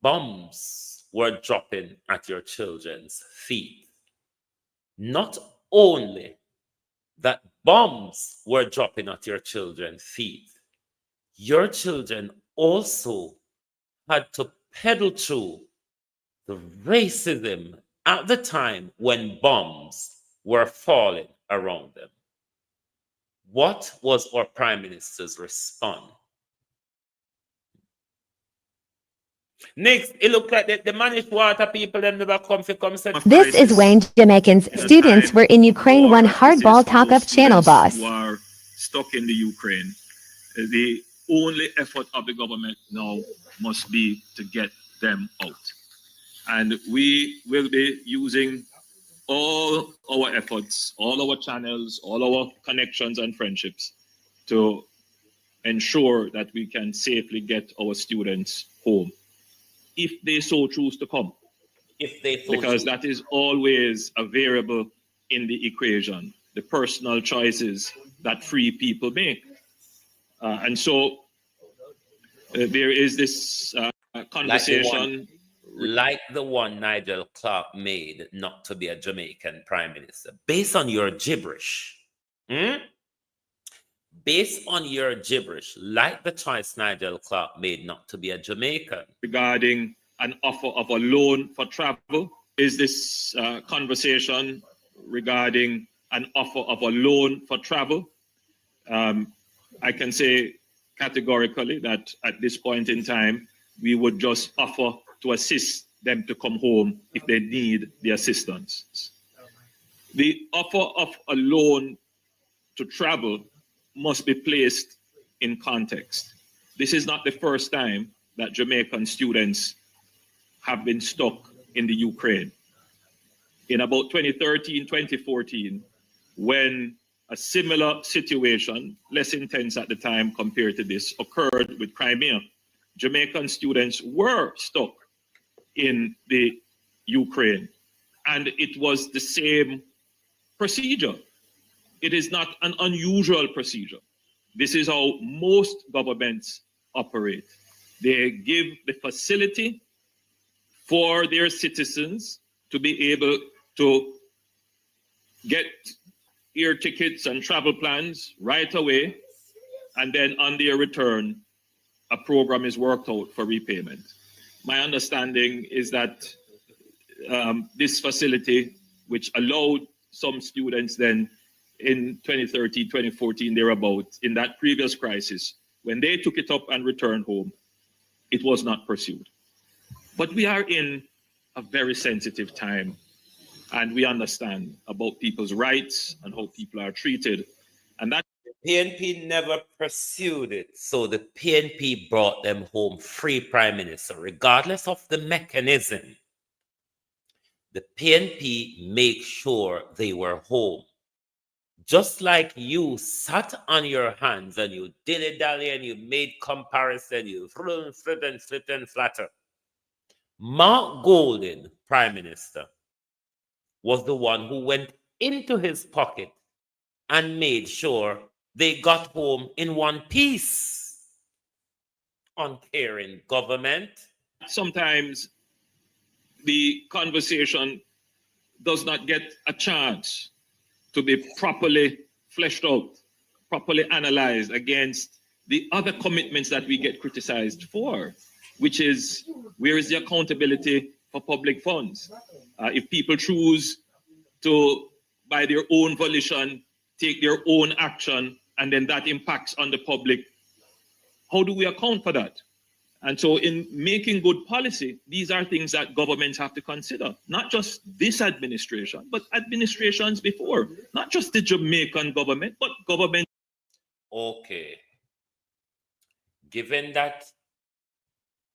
bombs were dropping at your children's feet. Not only that bombs were dropping at your children's feet, your children also had to pedal through the racism at the time when bombs were falling around them. What was our Prime Minister's response? Next, it looked like the managed water people them never come for come set. This is Wayne Jamaicans. Students were in Ukraine when hardball talk of channel boss. Who are stuck in the Ukraine. The only effort of the government now must be to get them out. And we will be using all our efforts, all our channels, all our connections and friendships to ensure that we can safely get our students home, if they so choose to come. If they so because choose. That is always a variable in the equation, the personal choices that free people make. And so there is this conversation. Like the one Nigel Clark made not to be a Jamaican Prime Minister, based on your gibberish. Based on your gibberish, like the choice Nigel Clark made not to be a Jamaican. Regarding an offer of a loan for travel, is this conversation regarding an offer of a loan for travel? I can say categorically that at this point in time, we would just offer to assist them to come home if they need the assistance. The offer of a loan to travel must be placed in context. This is not the first time that Jamaican students have been stuck in the Ukraine. In about 2013, 2014, when a similar situation, less intense at the time compared to this, occurred with Crimea, Jamaican students were stuck in the Ukraine, and it was the same procedure. It is not an unusual procedure. This is how most governments operate. They give the facility for their citizens to be able to get air tickets and travel plans right away, and then on their return, a program is worked out for repayment. My understanding is that this facility, which allowed some students then in 2013, 2014, thereabout, in that previous crisis, when they took it up and returned home, it was not pursued. But we are in a very sensitive time, and we understand about people's rights and how people are treated. And that PNP never pursued it. So the PNP brought them home free, Prime Minister, regardless of the mechanism. The PNP make sure they were home. Just like you sat on your hands and you dilly-dally and you made comparison, you flip and flatter. Mark Golden, Prime Minister, was the one who went into his pocket and made sure they got home in one piece. Uncaring government. sometimes the conversation does not get a chance to be properly fleshed out, properly analyzed against the other commitments that we get criticized for, which is, where is the accountability for public funds? If people choose to, by their own volition, take their own action, and then that impacts on the public, how do we account for that? And so in making good policy, these are things that governments have to consider, not just this administration, but administrations before, not just the Jamaican government, but government. Okay. Given that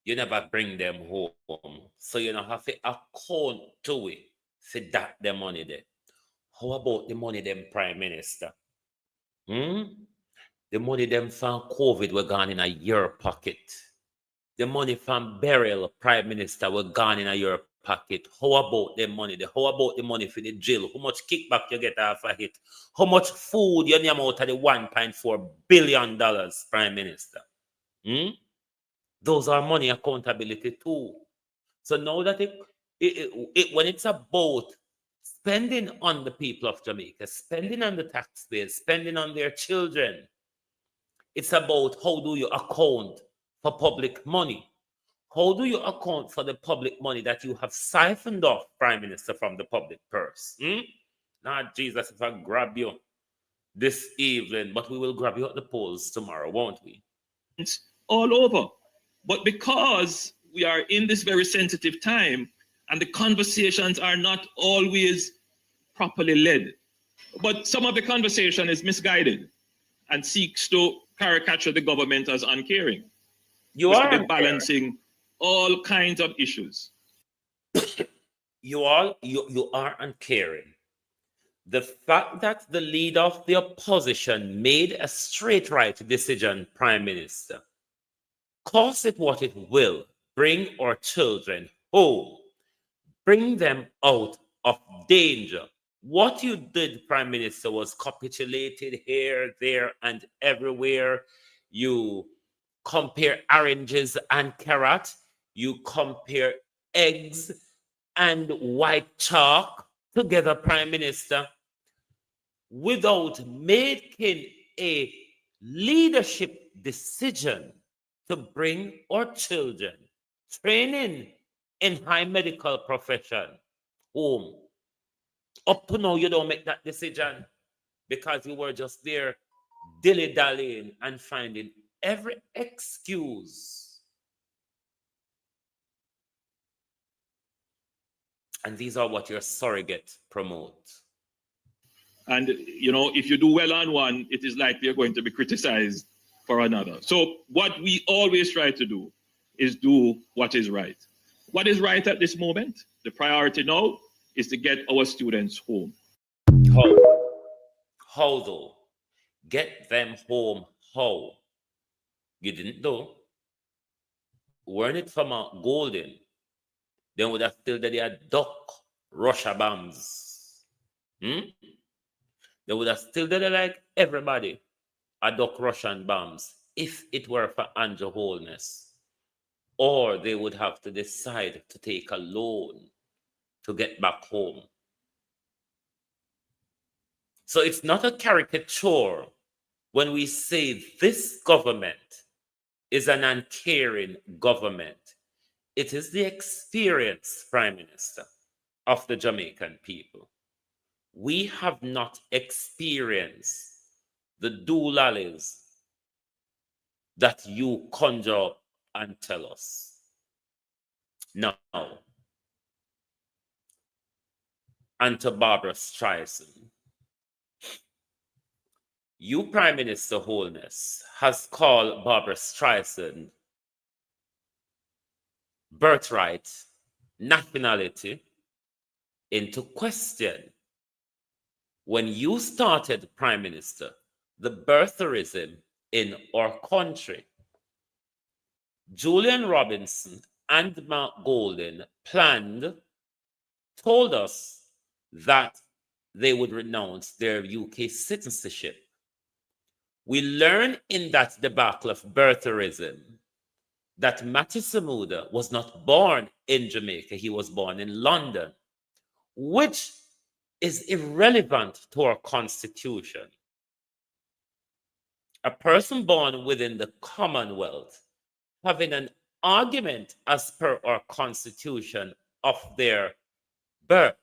you never bring them home, so you don't have to account to it for that the money there. How about the money them Prime Minister? The money them from COVID were gone in a your pocket. The money from burial, Prime Minister, were gone in your pocket. How about the money? How about the money for the jail? How much kickback you get off of it? How much food you name out of the $1.4 billion, Prime Minister? Those are money accountability too. So now that when it's about spending on the people of Jamaica, spending on the taxpayers, spending on their children, it's about how do you account for public money? How do you account for the public money that you have siphoned off, Prime Minister, from the public purse? Not Jesus, if I grab you this evening, but we will grab you at the polls tomorrow, won't we? It's all over. But because we are in this very sensitive time and the conversations are not always properly led, but some of the conversation is misguided and seeks to caricature the government as uncaring. You are balancing all kinds of issues. You are uncaring. The fact that the leader of the opposition made a straight right decision, Prime Minister, cause it what it will, bring our children home, bring them out of danger. What you did, Prime Minister, was capitulated here, there, and everywhere. You compare oranges and carrot. You compare eggs and white chalk together, Prime Minister, without making a leadership decision to bring our children training in high medical profession home. Up to now, you don't make that decision because you were just there dilly-dallying and finding every excuse. And these are what your surrogate promote. And, you know, if you do well on one, it is likely you're going to be criticized for another. So what we always try to do is do what is right. What is right at this moment? The priority now is to get our students home. How though? Get them home how? You didn't do. Weren't it from a Golden? Then would have still that they had duck Russia bombs. They would have still did it like everybody a duck Russian bombs if it were for Andrew Holness. Or they would have to decide to take a loan to get back home. So it's not a caricature when we say this government is an uncaring government. It is the experience, Prime Minister, of the Jamaican people. We have not experienced the doolallys, that you conjure up and tell us. Now, and to Barbara Streisand. You, Prime Minister Holness, has called Barbara Streisand birthright, nationality into question. When you started Prime Minister, the birtherism in our country, Julian Robinson and Mark Golden told us that they would renounce their UK citizenship. We learn in that debacle of birtherism that Matthew Samuda was not born in Jamaica, he was born in London, which is irrelevant to our constitution. A person born within the Commonwealth having an argument as per our constitution of their birth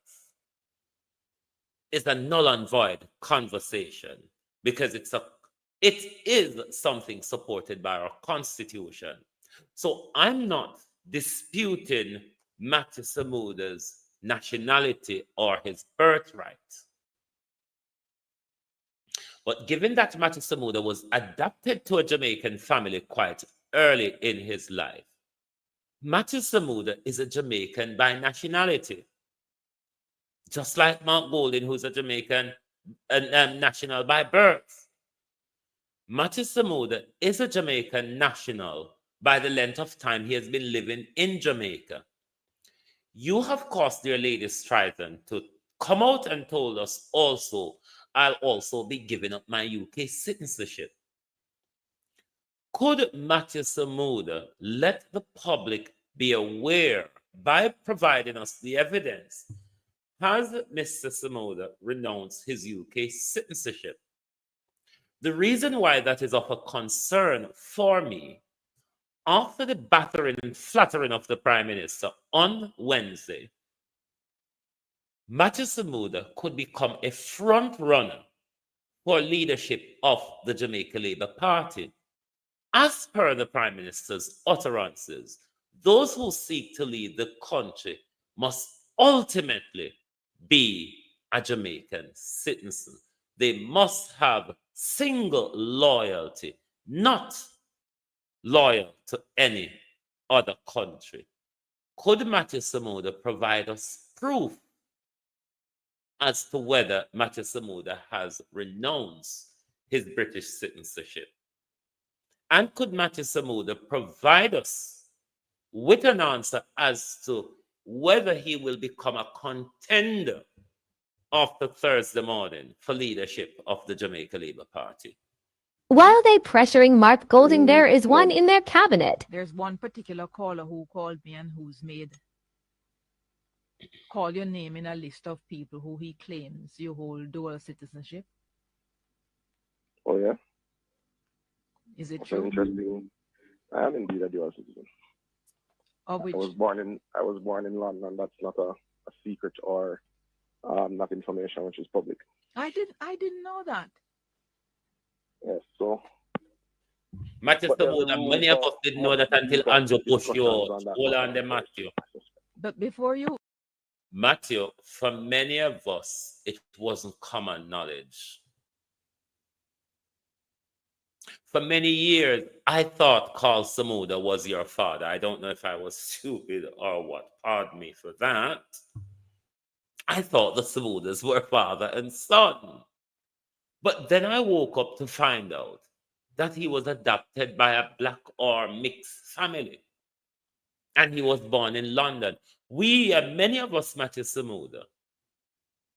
is a null and void conversation because it is something supported by our constitution. So I'm not disputing Matthew Samuda's nationality or his birthright. But given that Matthew Samuda was adopted to a Jamaican family quite early in his life, Matthew Samuda is a Jamaican by nationality. Just like Mark Golden, who's a Jamaican national by birth. Matthew Samuda is a Jamaican national by the length of time he has been living in Jamaica. You have caused dear Lady Streisand to come out and told us also, I'll also be giving up my UK citizenship. Could Matthew Samuda let the public be aware by providing us the evidence? Has Mr. Samuda renounced his UK citizenship? The reason why that is of a concern for me, after the battering and flattering of the Prime Minister on Wednesday, Matthew Samuda could become a front runner for leadership of the Jamaica Labour Party. As per the Prime Minister's utterances, those who seek to lead the country must ultimately be a Jamaican citizen. They must have single loyalty, not loyal to any other country. Could Matthew Samuda provide us proof as to whether Matthew Samuda has renounced his British citizenship? And could Matthew Samuda provide us with an answer as to whether he will become a contender after Thursday morning for leadership of the Jamaica Labour Party? While they pressuring Mark Golding, there is one in their cabinet. There's one particular caller who called me and who's made call your name in a list of people who he claims you hold dual citizenship. Oh, yeah? Is it That's true? interesting. I am indeed a dual citizen. Of which? I was born in London. That's not a secret or not information which is public. I didn't know that. Yes, so Matthew Samuda, many of us didn't know that until Andrew pushed you out. Hold on there, Matthew. But before you... Matthew, for many of us, it wasn't common knowledge. For many years, I thought Carl Samuda was your father. I don't know if I was stupid or what. Pardon me for that. I thought the Samudas were father and son. But then I woke up to find out that he was adopted by a black or mixed family. And he was born in London. We, many of us, Matthew Samuda,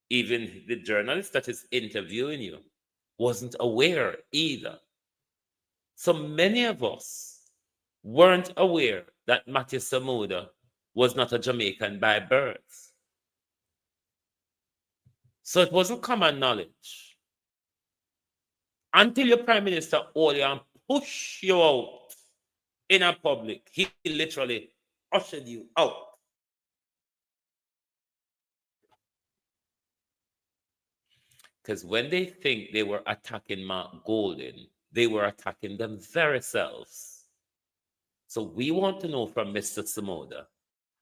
even the journalist that is interviewing you, wasn't aware either. So many of us weren't aware that Matthew Samuda was not a Jamaican by birth. So it wasn't common knowledge. Until your Prime Minister Olian pushed you out in a public, he literally ushered you out. Because when they think they were attacking Mark Golden, they were attacking them very selves. So we want to know from Mr. Samoda,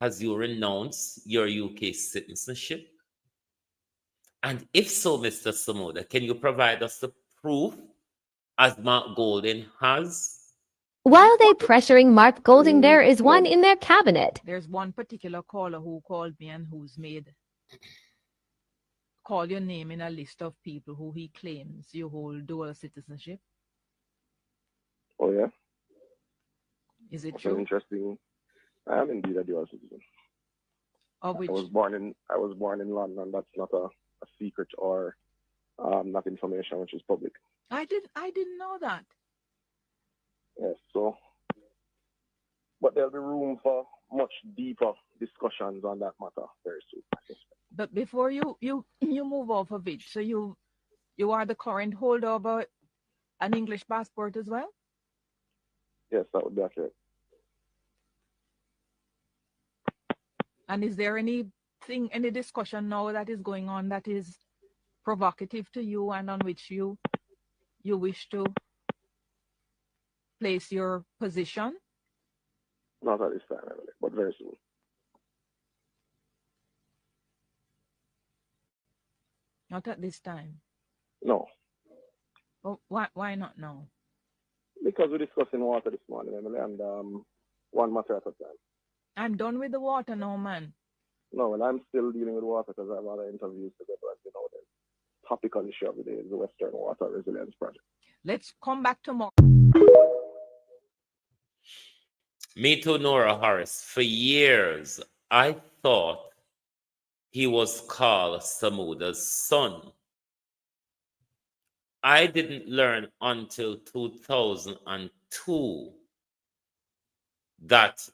has you renounced your UK citizenship? And if so, Mr. Samoda, can you provide us the proof as Mark Golding has? While they pressuring Mark Golding, there is one in their cabinet. There's one particular caller who called me and who's made call your name in a list of people who he claims you hold dual citizenship. Oh yeah. Is it That's true? interesting. I am indeed a dual citizen. Of which? I was born in London. That's not a secret or not information which is public. I didn't know that. Yes, so but there'll be room for much deeper discussions on that matter very soon, I suspect. But before you move off of it, so you are the current holder of an English passport as well? Yes, that would be accurate. And is there any discussion now that is going on that is provocative to you and on which you wish to place your position? Not at this time, Emily, but very soon. Not at this time. No. Oh, why not now? Because we're discussing water this morning, Emily, and one matter at a time. I'm done with the water now, man. No, and I'm still dealing with water because I have other interviews to get, as you know, the topical issue of the day is the Western Water Resilience Project. Let's come back tomorrow. Me too, Nora Harris. For years, I thought he was called Samuda's son. I didn't learn until 2002 that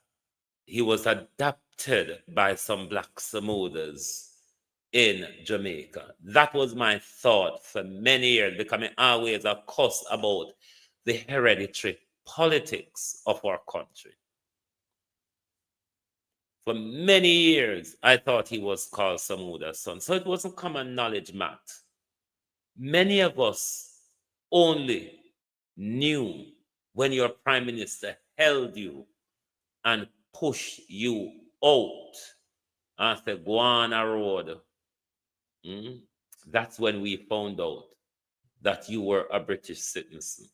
he was adopted by some black Samudas in Jamaica. That was my thought for many years, becoming always a cuss about the hereditary politics of our country. For many years, I thought he was called Samuda's son. So it wasn't common knowledge, Matt. Many of us only knew when your prime minister held you and pushed you out and said, go on a road. That's when we found out that you were a British citizen.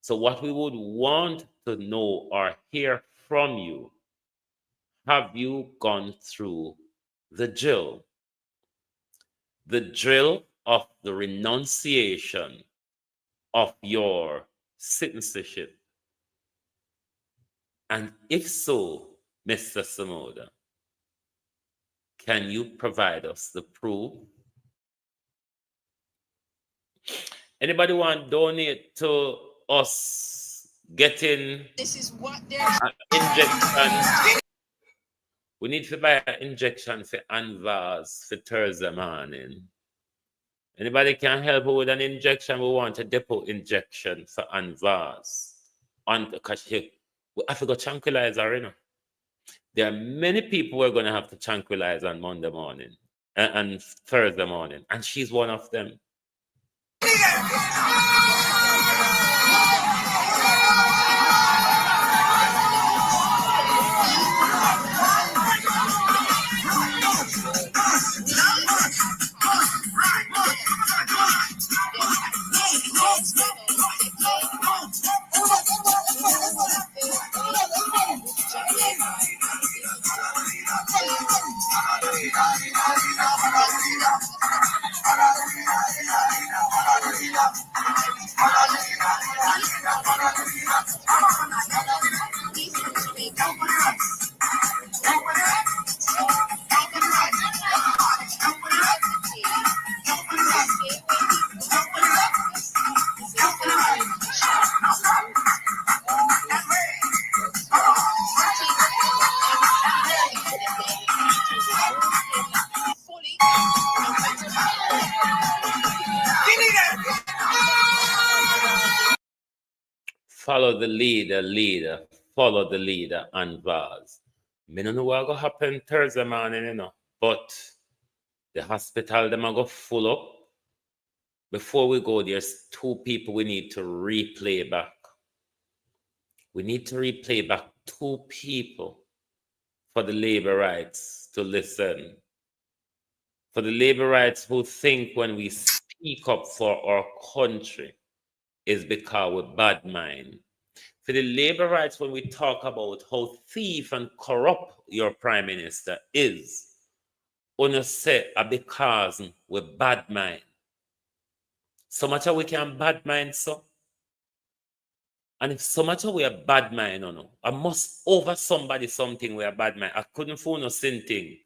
So what we would want to know or hear from you, have you gone through the drill? The drill of the renunciation of your citizenship? And if so, Mr. Samoda, can you provide us the proof? Anybody want to donate to us getting an injection? We need to buy an injection for Anvars for Thursday morning. Anybody can help with an injection? We want a depot injection for Anvars. Because I forgot tranquilizer, you know. There are many people who are going to have to tranquilize on Monday morning and Thursday morning, and she's one of them. Follow the leader, follow the leader, and Vaz. I don't know what will happen Thursday morning, you know, but the hospital, them are go full up before we go, there's two people we need to replay back. We need to replay back two people for the labor rights to listen. For the labor rights who think when we speak up for our country is because we're bad mind. For the labor rights when we talk about how thief and corrupt your prime minister is, una say because we're bad mind. So much we can bad mind so. And if so much we are bad mind, I must over somebody something we are bad mind. I couldn't fool no sin thing.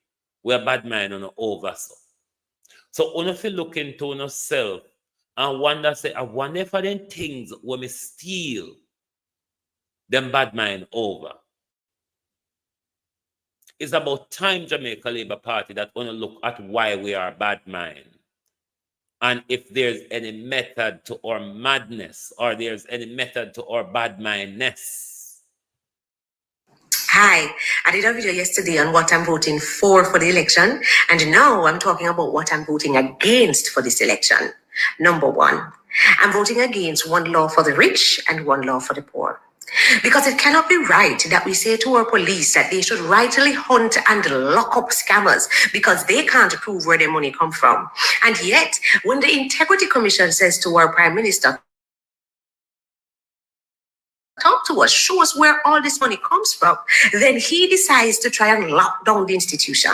We are bad mind over so. So if you look into yourself and wonder, say, I wonder if them things when me steal them bad mind over. It's about time, Jamaica Labour Party, that want to look at why we are bad mind. And if there's any method to our madness or there's any method to our bad mindness. Hi, I did a video yesterday on what I'm voting for the election. And now I'm talking about what I'm voting against for this election. Number one, I'm voting against one law for the rich and one law for the poor. Because it cannot be right that we say to our police that they should rightly hunt and lock up scammers because they can't prove where their money come from. And yet, when the Integrity Commission says to our Prime Minister, talk to us, show us where all this money comes from, then he decides to try and lock down the institution.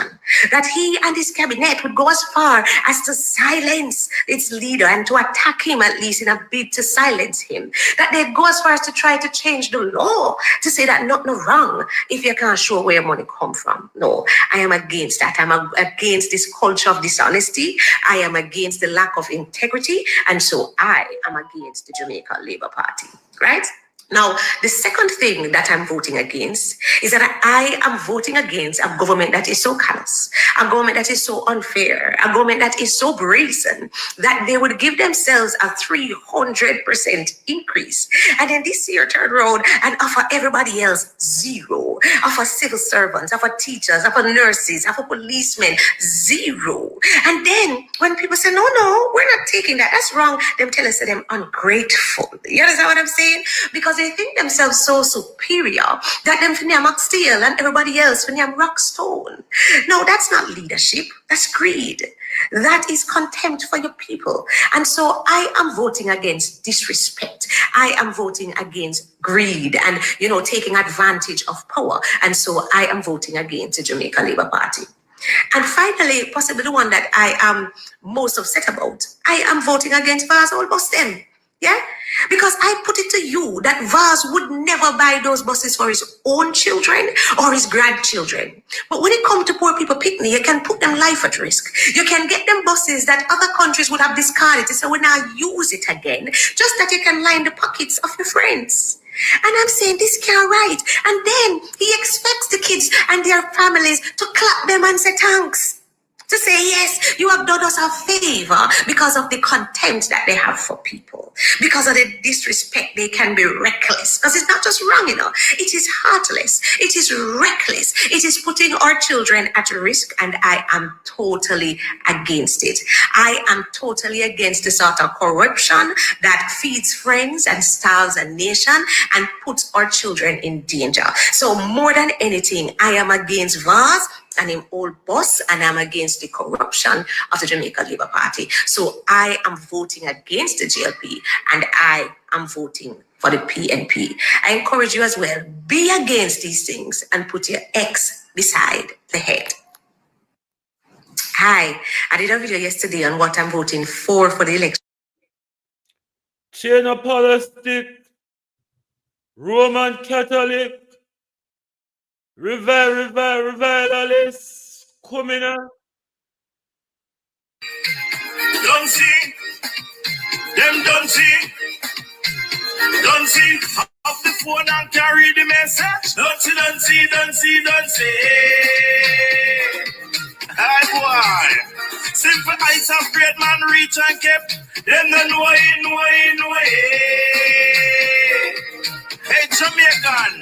That he and his cabinet would go as far as to silence its leader and to attack him, at least in a bid to silence him. That they'd go as far as to try to change the law to say that nothing wrong if you can't show where money come from. No, I am against that. I'm against this culture of dishonesty. I am against the lack of integrity. And so I am against the Jamaica Labour Party, right? Now, the second thing that I'm voting against is that I am voting against a government that is so callous, a government that is so unfair, a government that is so brazen that they would give themselves a 300% increase. And then this year turn around and offer everybody else zero. Offer civil servants, offer teachers, offer nurses, offer policemen, zero. And then when people say, no, we're not taking that, that's wrong, them tell us that I'm ungrateful. You understand what I'm saying? Because they think themselves so superior that them for them steel and everybody else for them rock stone. No, that's not leadership. That's greed. That is contempt for your people. And so I am voting against disrespect. I am voting against greed and, taking advantage of power. And so I am voting against the Jamaica Labour Party. And finally, possibly the one that I am most upset about, I am voting against Vaz all bus them. Yeah? Because I put it to you that Vaz would never buy those buses for his own children or his grandchildren. But when it comes to poor people picnic, you can put them life at risk. You can get them buses that other countries would have discarded to say, well, now use it again, just that you can line the pockets of your friends. And I'm saying this can't right. And then he expects the kids and their families to clap them and say thanks. To say, yes, you have done us a favor because of the contempt that they have for people. Because of the disrespect, they can be reckless. Because it's not just wrong, it is heartless. It is reckless. It is putting our children at risk, and I am totally against it. I am totally against the sort of corruption that feeds friends and starves a nation and puts our children in danger. So more than anything, I am against Vaz and him old boss, and I'm against the corruption of the Jamaica Labour Party. So I am voting against the GLP, and I am voting for the PNP. I encourage you as well, be against these things and put your X beside the head. Hi, I did a video yesterday on what I'm voting for the election. Chain of politics, Roman Catholic, revivalist, coming on. Don't see, them don't see. Don't see, off the phone and carry the message. Don't see. Hi boy, simple eyes of great man reach and kept. Them don't know it. Hey Jamaican.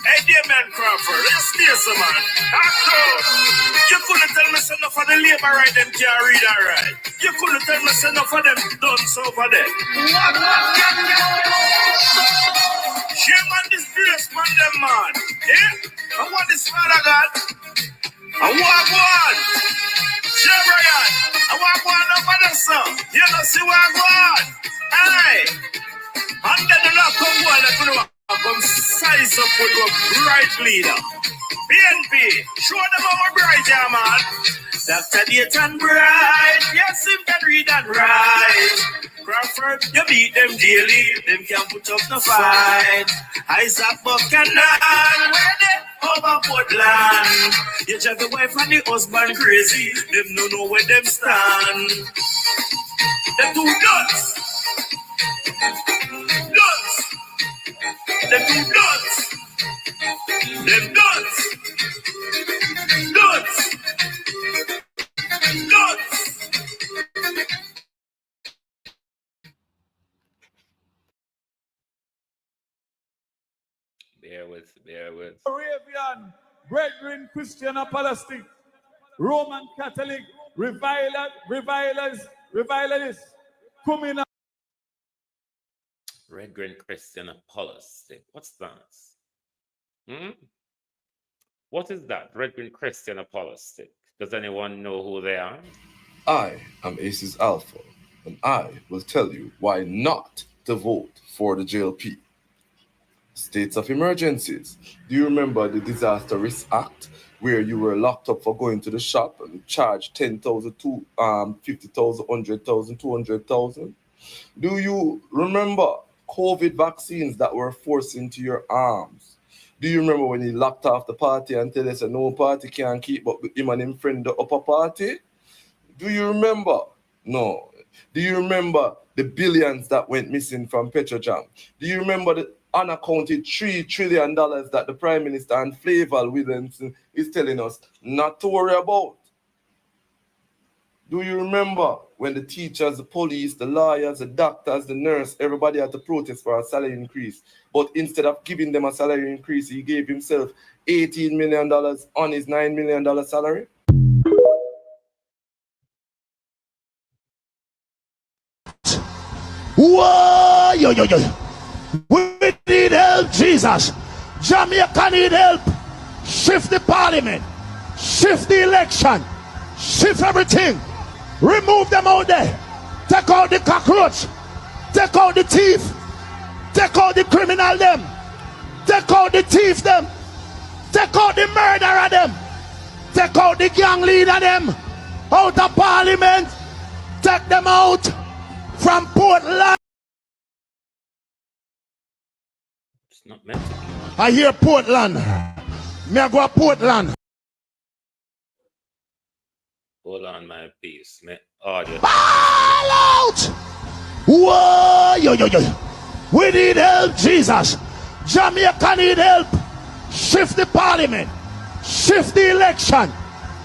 Hey, dear man Crawford, let's steer some man. You couldn't tell me some enough of the labor right them can't read and write. You couldn't tell me say enough of them done so for them. Shame and disgrace man them man. Eh? And what is Father God? And what go on? Shame Brian. And what go on over there, sir? You don't see what go on? Aye. And then the love come go on that you know come size up with your bright leader. BNP, show them our bright, yeah, man. Dr. Dayton Bright, yes, him can read and write. Crawford, you beat them daily, them can't put up the fight. Isaac Buchanan, where they over Portland. You drive the wife and the husband crazy, them no know where them stand. Them two nuts. Nuts. Them two nuts. Them nuts. Nuts. Nuts. Bear with. Arabian, brethren, Christian and Palestine, Roman Catholic, revilers, coming up. Red Green Christian Apologistic. What's that? What is that? Red Green Christian Apologistic. Does anyone know who they are? I am Aces Alpha, and I will tell you why not to vote for the JLP. States of emergencies. Do you remember the Disaster Risk Act, where you were locked up for going to the shop and charged 10,000 to 50,000, 100,000, 200,000? Do you remember COVID vaccines that were forced into your arms? Do you remember when he locked off the party and tell us that no party can keep up with him and him friend the upper party? Do you remember? No. Do you remember the billions that went missing from Petrojam? Do you remember the unaccounted $3 trillion that the Prime Minister and Flavel Williamson is telling us not to worry about? Do you remember when the teachers, the police, the lawyers, the doctors, the nurse, everybody had to protest for a salary increase? But instead of giving them a salary increase, he gave himself $18 million on his $9 million salary? Whoa, yo. We need help, Jesus. Jamaica need help. Shift the parliament. Shift the election. Shift everything. Remove them out there. Take out the cockroach. Take out the thief. Take out the criminal them. Take out the thief them. Take out the murderer them. Take out the gang leader them. Out of parliament. Take them out from Portland. It's not meant to be. I hear Portland. Me I go to Portland. Hold on, my piece. Audio. Ball out! Whoa, yo. We need help, Jesus. Jamaica need help. Shift the parliament. Shift the election.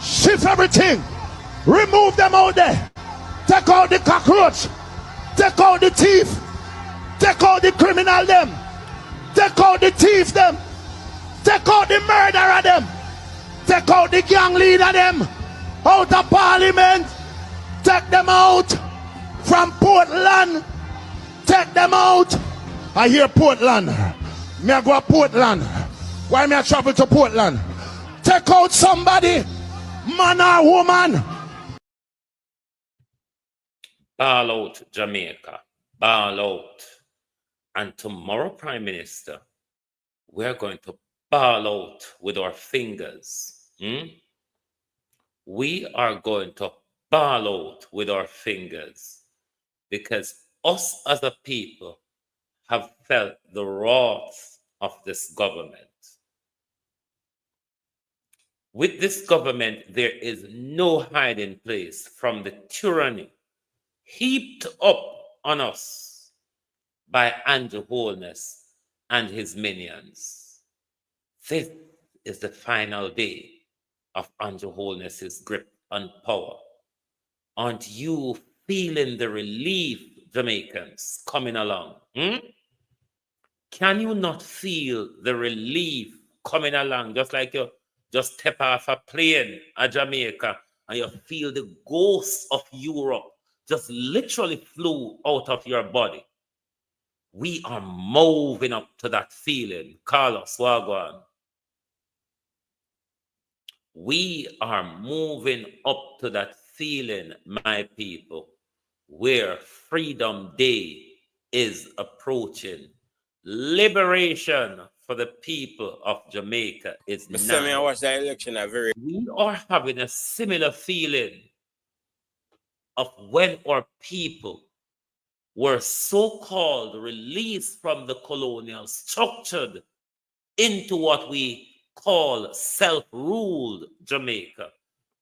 Shift everything. Remove them out there. Take out the cockroach. Take out the thief. Take out the criminal them. Take out the thief them. Take out the murderer them. Take out the gang leader them. Out of parliament. Take them out from Portland. Take them out. I hear Portland. Me I go to Portland. Why me I travel to Portland? Take out somebody, man or woman. Ball out, Jamaica. Ball out. And tomorrow, Prime Minister, we're going to ball out with our fingers. We are going to ball out with our fingers because us as a people have felt the wrath of this government. With this government, there is no hiding place from the tyranny heaped up on us by Andrew Holness and his minions. This is the final day of Andrew Holness's grip on power. Aren't you feeling the relief, Jamaicans, coming along? Can you not feel the relief coming along, just like you just step off a plane at Jamaica and you feel the ghost of Europe just literally flew out of your body. We are moving up to that feeling. Carlos, Wagwan. We are moving up to that feeling, my people, where Freedom Day is approaching. Liberation for the people of Jamaica is now. I watched that election. We are having a similar feeling of when our people were so-called released from the colonial, structured into what we call self-ruled Jamaica,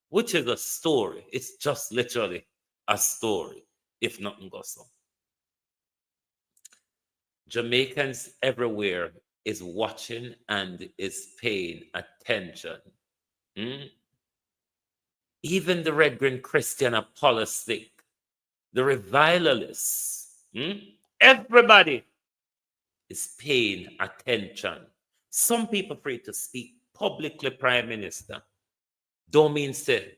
which is a story. It's just literally a story, if nothing goes on. Jamaicans everywhere is watching and is paying attention. Even the Red Green Christian apologetic, the revilerists, everybody is paying attention. Some people afraid to speak publicly, Prime Minister. Don't mean say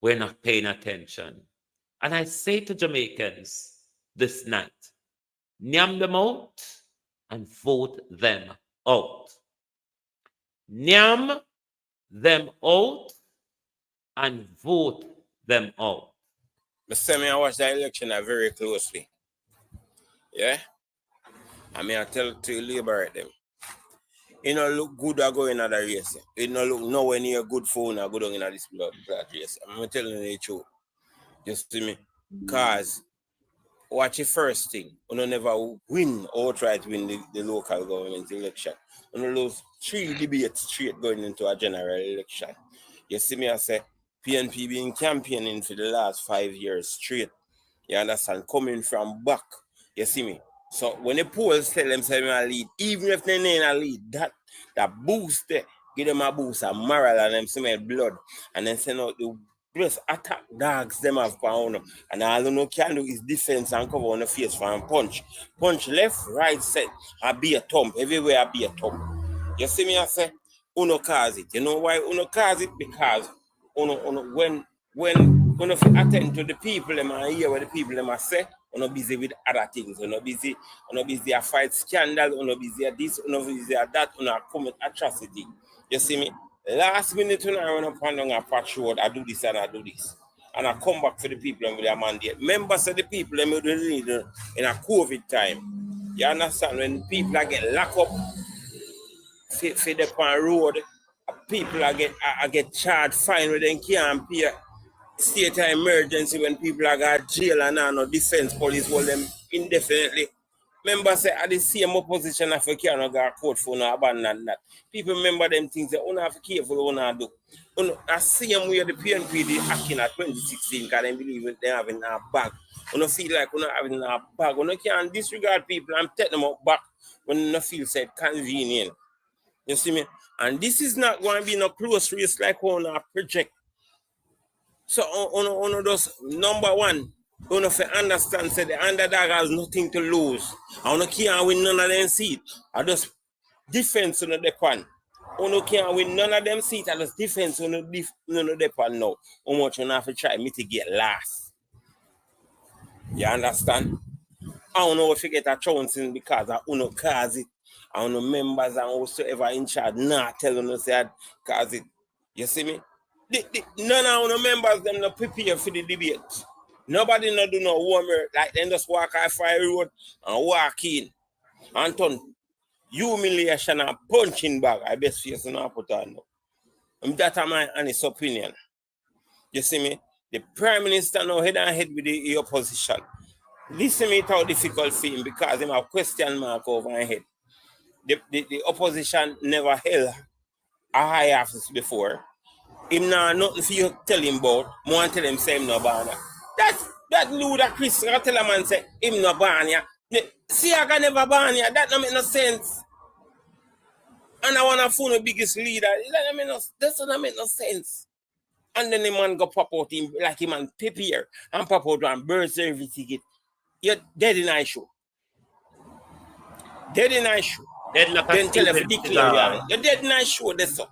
we're not paying attention. And I say to Jamaicans this night, nyam them out and vote them out. Nyam them out and vote them out. I watch that election very closely. Yeah? I mean, I tell to liberate them. It don't look good or going in the race. It don't look nowhere near good phone or good in this blood race. I'm telling you the truth. Just see me. Because watch the first thing. You never win or try to win the local government election. You lose 3 debates straight going into a general election. You see me, I say, PNP been campaigning for the last 5 years straight. You understand? Coming from back. You see me? So when the polls tell them say I lead, even if they ain't a lead, that boost there, give them a boost of moral and them smell blood. And then send out the best attack dogs them have pound. And all you know can do is defense and cover on the face for and punch. Punch left, right, set, and be a thump. Everywhere I be a thump. You see me, I say, uno cause it. You know why uno cause it? Because when uno attend to the people them and hear what the people them are say, uno busy with other things. Uno busy a fight scandal, uno busy at this, uno busy at that, uno commit atrocity. You see me? Last minute when I run up and down a patch road, I do this and I do this. And I come back for the people with their mandate. Members of the people them need in a COVID time. You understand? When people get locked up for the pan road, people get charged fine when they can't pay. State of emergency when people are got jail and no defense police hold them indefinitely. Members say at the same opposition if you can't go court for no abandon that. People remember them things that you have to be careful what you do. The same way the PNP did acting at 2016 because they believe they have in a bag. You feel like you have in a bag. You can't disregard people and take them up back when you feel said convenient. You see me? And this is not going to be no close race like on a project. So on those number one, you know, to understand that the underdog has nothing to lose. I don't can't win none of them seats. I just defense on the depan. You can't win none of them seats. I just defense on the depan now. How much you have to try mitigate last. You understand? I don't know if you get a chance in because I don't cause it. I don't know members and whosoever in charge not telling us that cause it. You see me? None of the members them not prepare for the debate. Nobody not do no homework. Like them just walk off fire road and walk in. And turn humiliation and punching bag. I best face not put on now. And that's my honest opinion. You see me? The Prime Minister now head and head with the opposition. Listen me how difficult for him because him have question mark over my head. The opposition never held a high office before. Him now nothing for you tell him about. More tell him say him no ban. That ludicrous. I tell a man say him no ban ya. See I can never ban ya. That don't make no sense. And I want to phone the biggest leader. That doesn't make no sense. And then the man go pop out him like him and prepare and pop out and birth service ticket. You're dead in issue. Dead in issue. Then tell us declare you're dead in issue. That's so.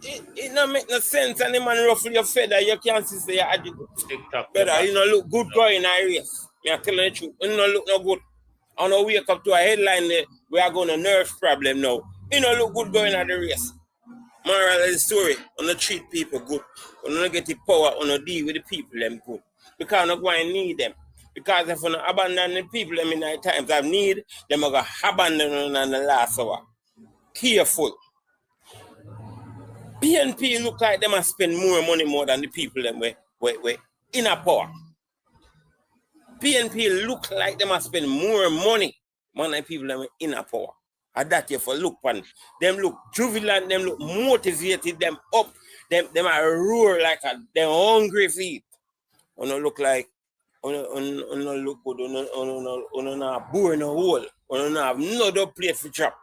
It don't make no sense. And the man ruffle your feather, you can't see you had it TikTok, better. You know, look good going in a race. Me, I tell you the truth. You know, look no good. I don't wake up to a headline that we are going to nerve problem now. You know, look good going at the race. Moral of the story, on the treat people good. On the get the power, on the deal with the people them good. Because I'm going to need them. Because if you abandon the people them in the times of need, them are going to abandon them in the last hour. Careful. PNP look like them must spend more money more than the people them we in a power. PNP look like they must spend more money than the people them in a power. And that you for look on them look jubilant, them look motivated, them up, them are roar like them hungry feet. On look like on look good, on not bore in a hole, on have no other plate for chop.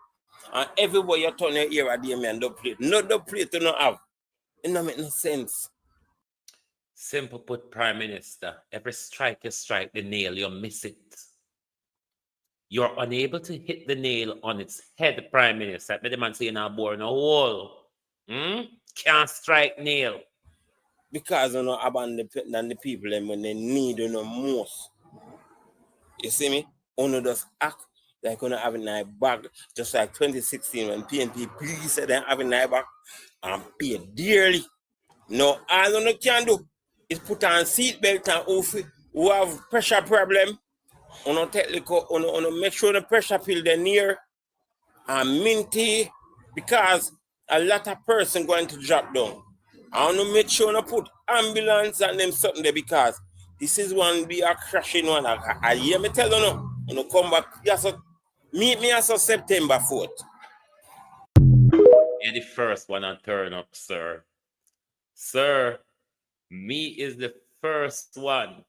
And everywhere you turn your ear at the man, no plate. No other plate to not have. It don't make no sense. Simple put, Prime Minister, every strike you strike the nail, you miss it. You're unable to hit the nail on its head, Prime Minister. But the man say you're not born a hole. Can't strike nail. Because you know abandon the people when they need you know most. You see me? Only just act like you have a nice bag, just like 2016 when PNP please said they have a nice bag and pay dearly. No, all you can do is put on seatbelt and who have pressure problem. Make sure the pressure pill they're near and minty because a lot of person going to drop down. I want to make sure I put ambulance and them something there because this is one be a crashing one. I hear me tell you no, come back. Yes, meet me as September 4th. You're the first one to turn up, sir. Sir, me is the first one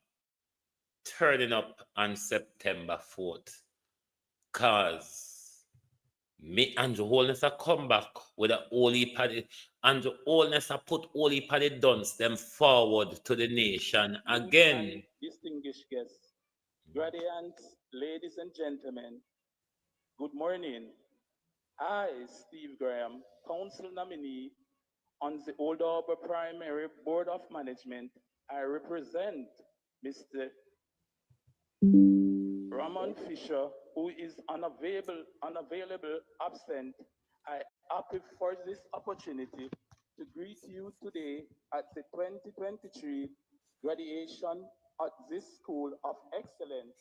turning up on September 4th. Cause me Andrew Holness a come back with a holy paddy. Andrew Holness a put holy paddy duns them forward to the nation again. Distinguished guests, gradients, ladies and gentlemen, good morning. I, Steve Graham, council nominee on the Old Harbour Primary Board of Management, I represent Mr. Ramon Fisher, who is unavailable, absent. I happy for this opportunity to greet you today at the 2023 graduation at this School of Excellence.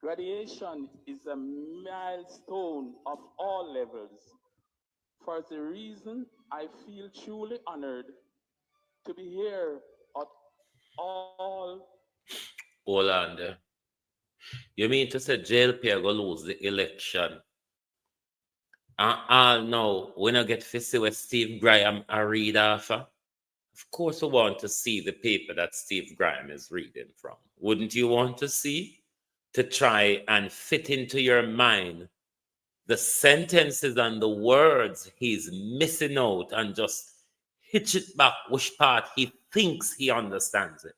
Graduation is a milestone of all levels. For the reason I feel truly honored to be here at all. Hold on there. You mean to say JLP go lose the election? No, we not get to see what Steve Graham a read off. Of course we want to see the paper that Steve Graham is reading from. Wouldn't you want to see? To try and fit into your mind the sentences and the words he's missing out and just hitch it back which part he thinks he understands it.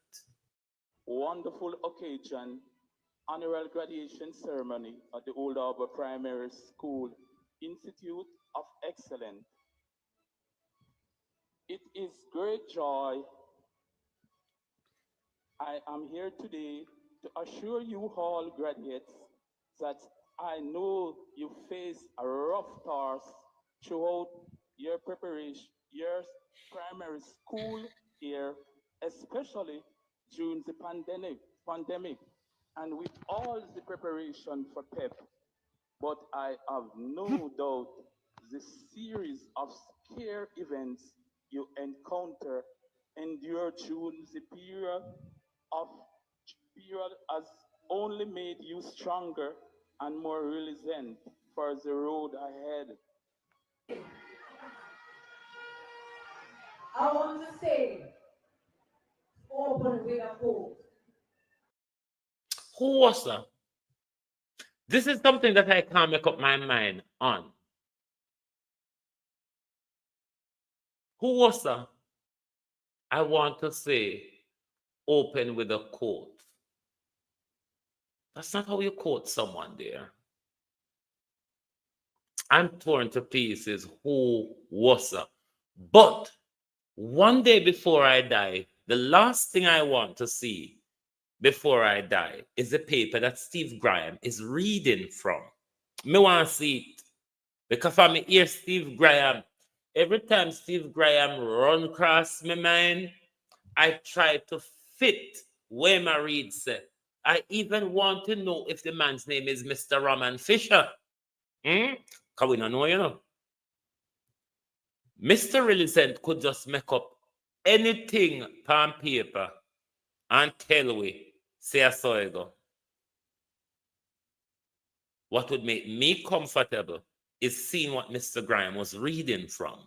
Wonderful occasion, annual graduation ceremony at the Old Harbour Primary School Institute of Excellence. It is great joy. I am here today to assure you all graduates that I know you face a rough task throughout your preparation, your primary school year, especially during the pandemic, and with all the preparation for PEP. But I have no doubt the series of scare events you encounter endure during the period has only made you stronger and more resilient for the road ahead. I want to say, open with a quote. Who was that? This is something that I can't make up my mind on. Who was that? I want to say, open with a quote. That's not how you quote someone there. and torn to pieces. Who was that? But one day before I die, the last thing I want to see before I die is the paper that Steve Graham is reading from. Me want to see it. Because I hear Steve Graham, every time Steve Graham run across my mind, I try to fit where my read said. I even want to know if the man's name is Mr. Roman Fisher. Because we don't know, you know. Mr. Millicent could just make up anything on paper and tell we, say I saw it go. What would make me comfortable is seeing what Mr. Graham was reading from.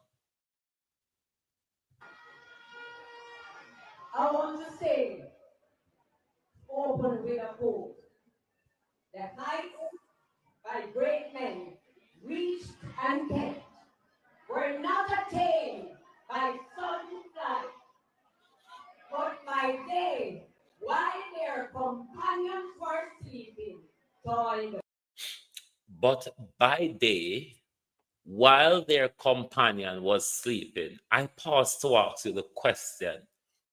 I want to say, open with a quote. The heights by great men reached and kept were not attained by sudden flight, but by day, while their companions were sleeping, toiled. But by day, while their companion was sleeping, I paused to ask you the question,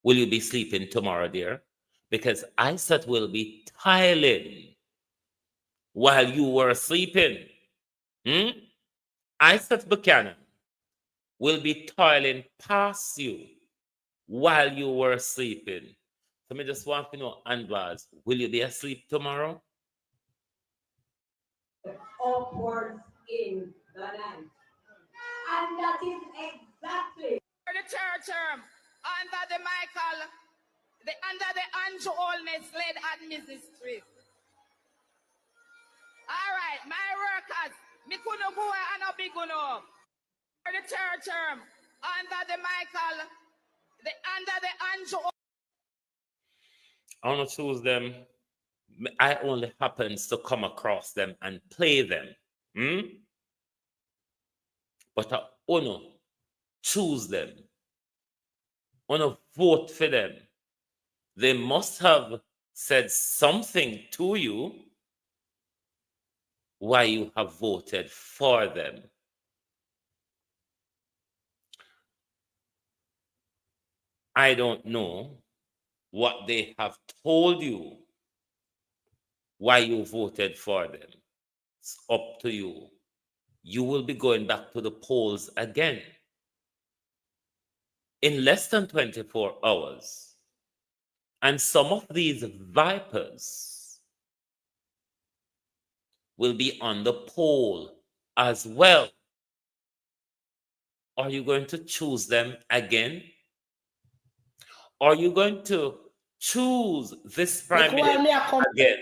will you be sleeping tomorrow, dear? Because Isaac will be toiling while you were sleeping. Isaac Buchanan will be toiling past you while you were sleeping. So I just want to know, Anvaz, will you be asleep tomorrow? Upwards in the night. And that is exactly For the third term, under the Michael, under the Andrew Holness led administration. All right, my workers, me couldn't go and a big one up. For the third term, under the Michael, under the Andrew. I want to choose them. I only happens to come across them and play them. But I want to choose them. I want to vote for them. They must have said something to you why you have voted for them. I don't know what they have told you why you voted for them. It's up to you. You will be going back to the polls again in less than 24 hours. And some of these vipers will be on the poll as well. Are you going to choose them again? Are you going to choose this prime minister again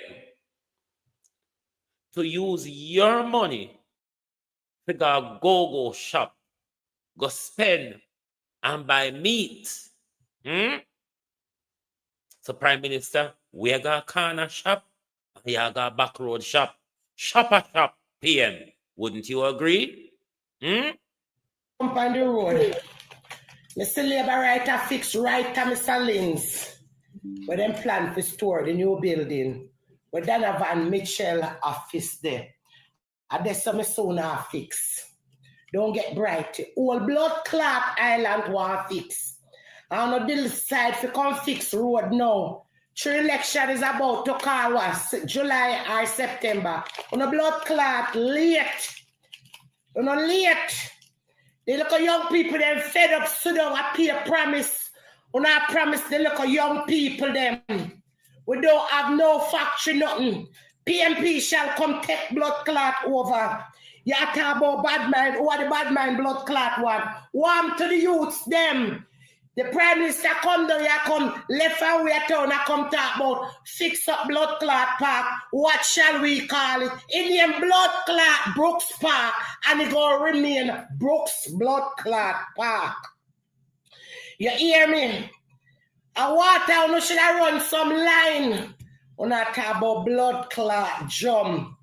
to use your money to go shop, go spend and buy meat? So prime minister, we got corner shop, you got back road shop, shop PM. Wouldn't you agree? Come on the road. Mr. Labor writer fix right to Mr. Lins. Where them plan to store the new building. Where Donovan Mitchell office there. And there's some soon fix. Don't get bright. All blood clot island want fix. And on the side for come fix road now. True election is about to call us July or September. On a blood clot late. On a late. The little young people them fed up, so don't appear promise. When I promise the little young people them, we don't have no factory, nothing. PMP shall come take blood clot over. You talk about bad mind, who are the bad mind blood clot one? Warm to the youths them. The Prime Minister come down, you come left and right town, I come talk about fix up blood clot park. What shall we call it? Indian blood clot Brooks Park, and it go remain Brooks Blood Clot Park. You hear me? A water, no should I run some line? When I talk about blood clot jump,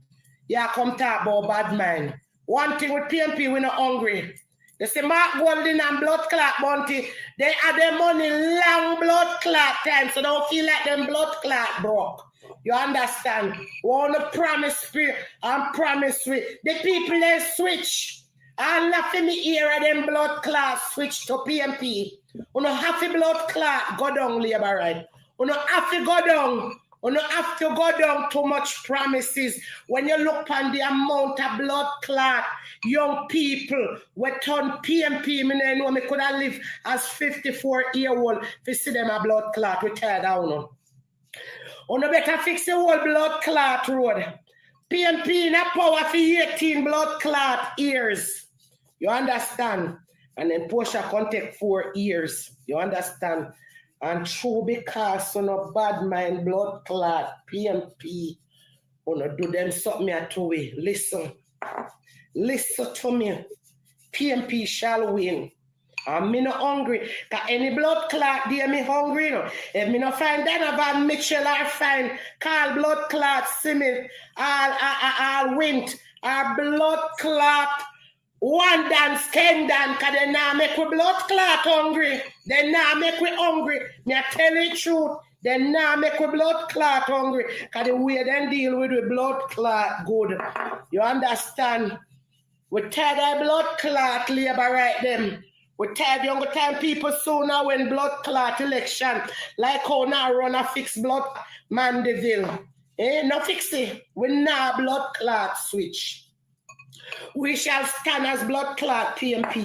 you come talk about bad mind. One thing with PMP, we're not hungry. They say Mark Golden and blood clot bounty, they have their money long blood clot time, so don't feel like them blood clot broke. You understand? Wanna promise spirit and promise with the people they switch. And nothing me here of them blood clot switch to PMP. You no have to blood clot go down, labor right. You no have to go down. You no have to go down too much promises. When you look on the amount of blood clot, young people we turn PMP, me know me could have lived as 54-year-old to see them a blood clot. We tear down. You no better fix the whole blood clot road. PMP in a power for 18 blood clot years. You understand? And then Portia can take 4 years. You understand? And true because on a bad mind blood clot, PMP, wanna do them something at two way. Listen. Listen to me. PMP shall win. I'm not hungry. Cause any blood clot there me hungry. No? If me not find Donovan Mitchell or find Carl blood clot, see me, I'll win. Our blood clot, one dance, Ken dance, cause they now make we blood clot hungry. They now make we hungry. Me I tell you the truth. They now make we blood clot hungry. Cause the way they deal with the blood clot good. You understand? We tired of blood clot labor right them. We tired younger time people soon now when blood clot election. Like how now run a fixed blood Mandeville. No fix it. We now blood clot switch. We shall stand as blood clot PMP.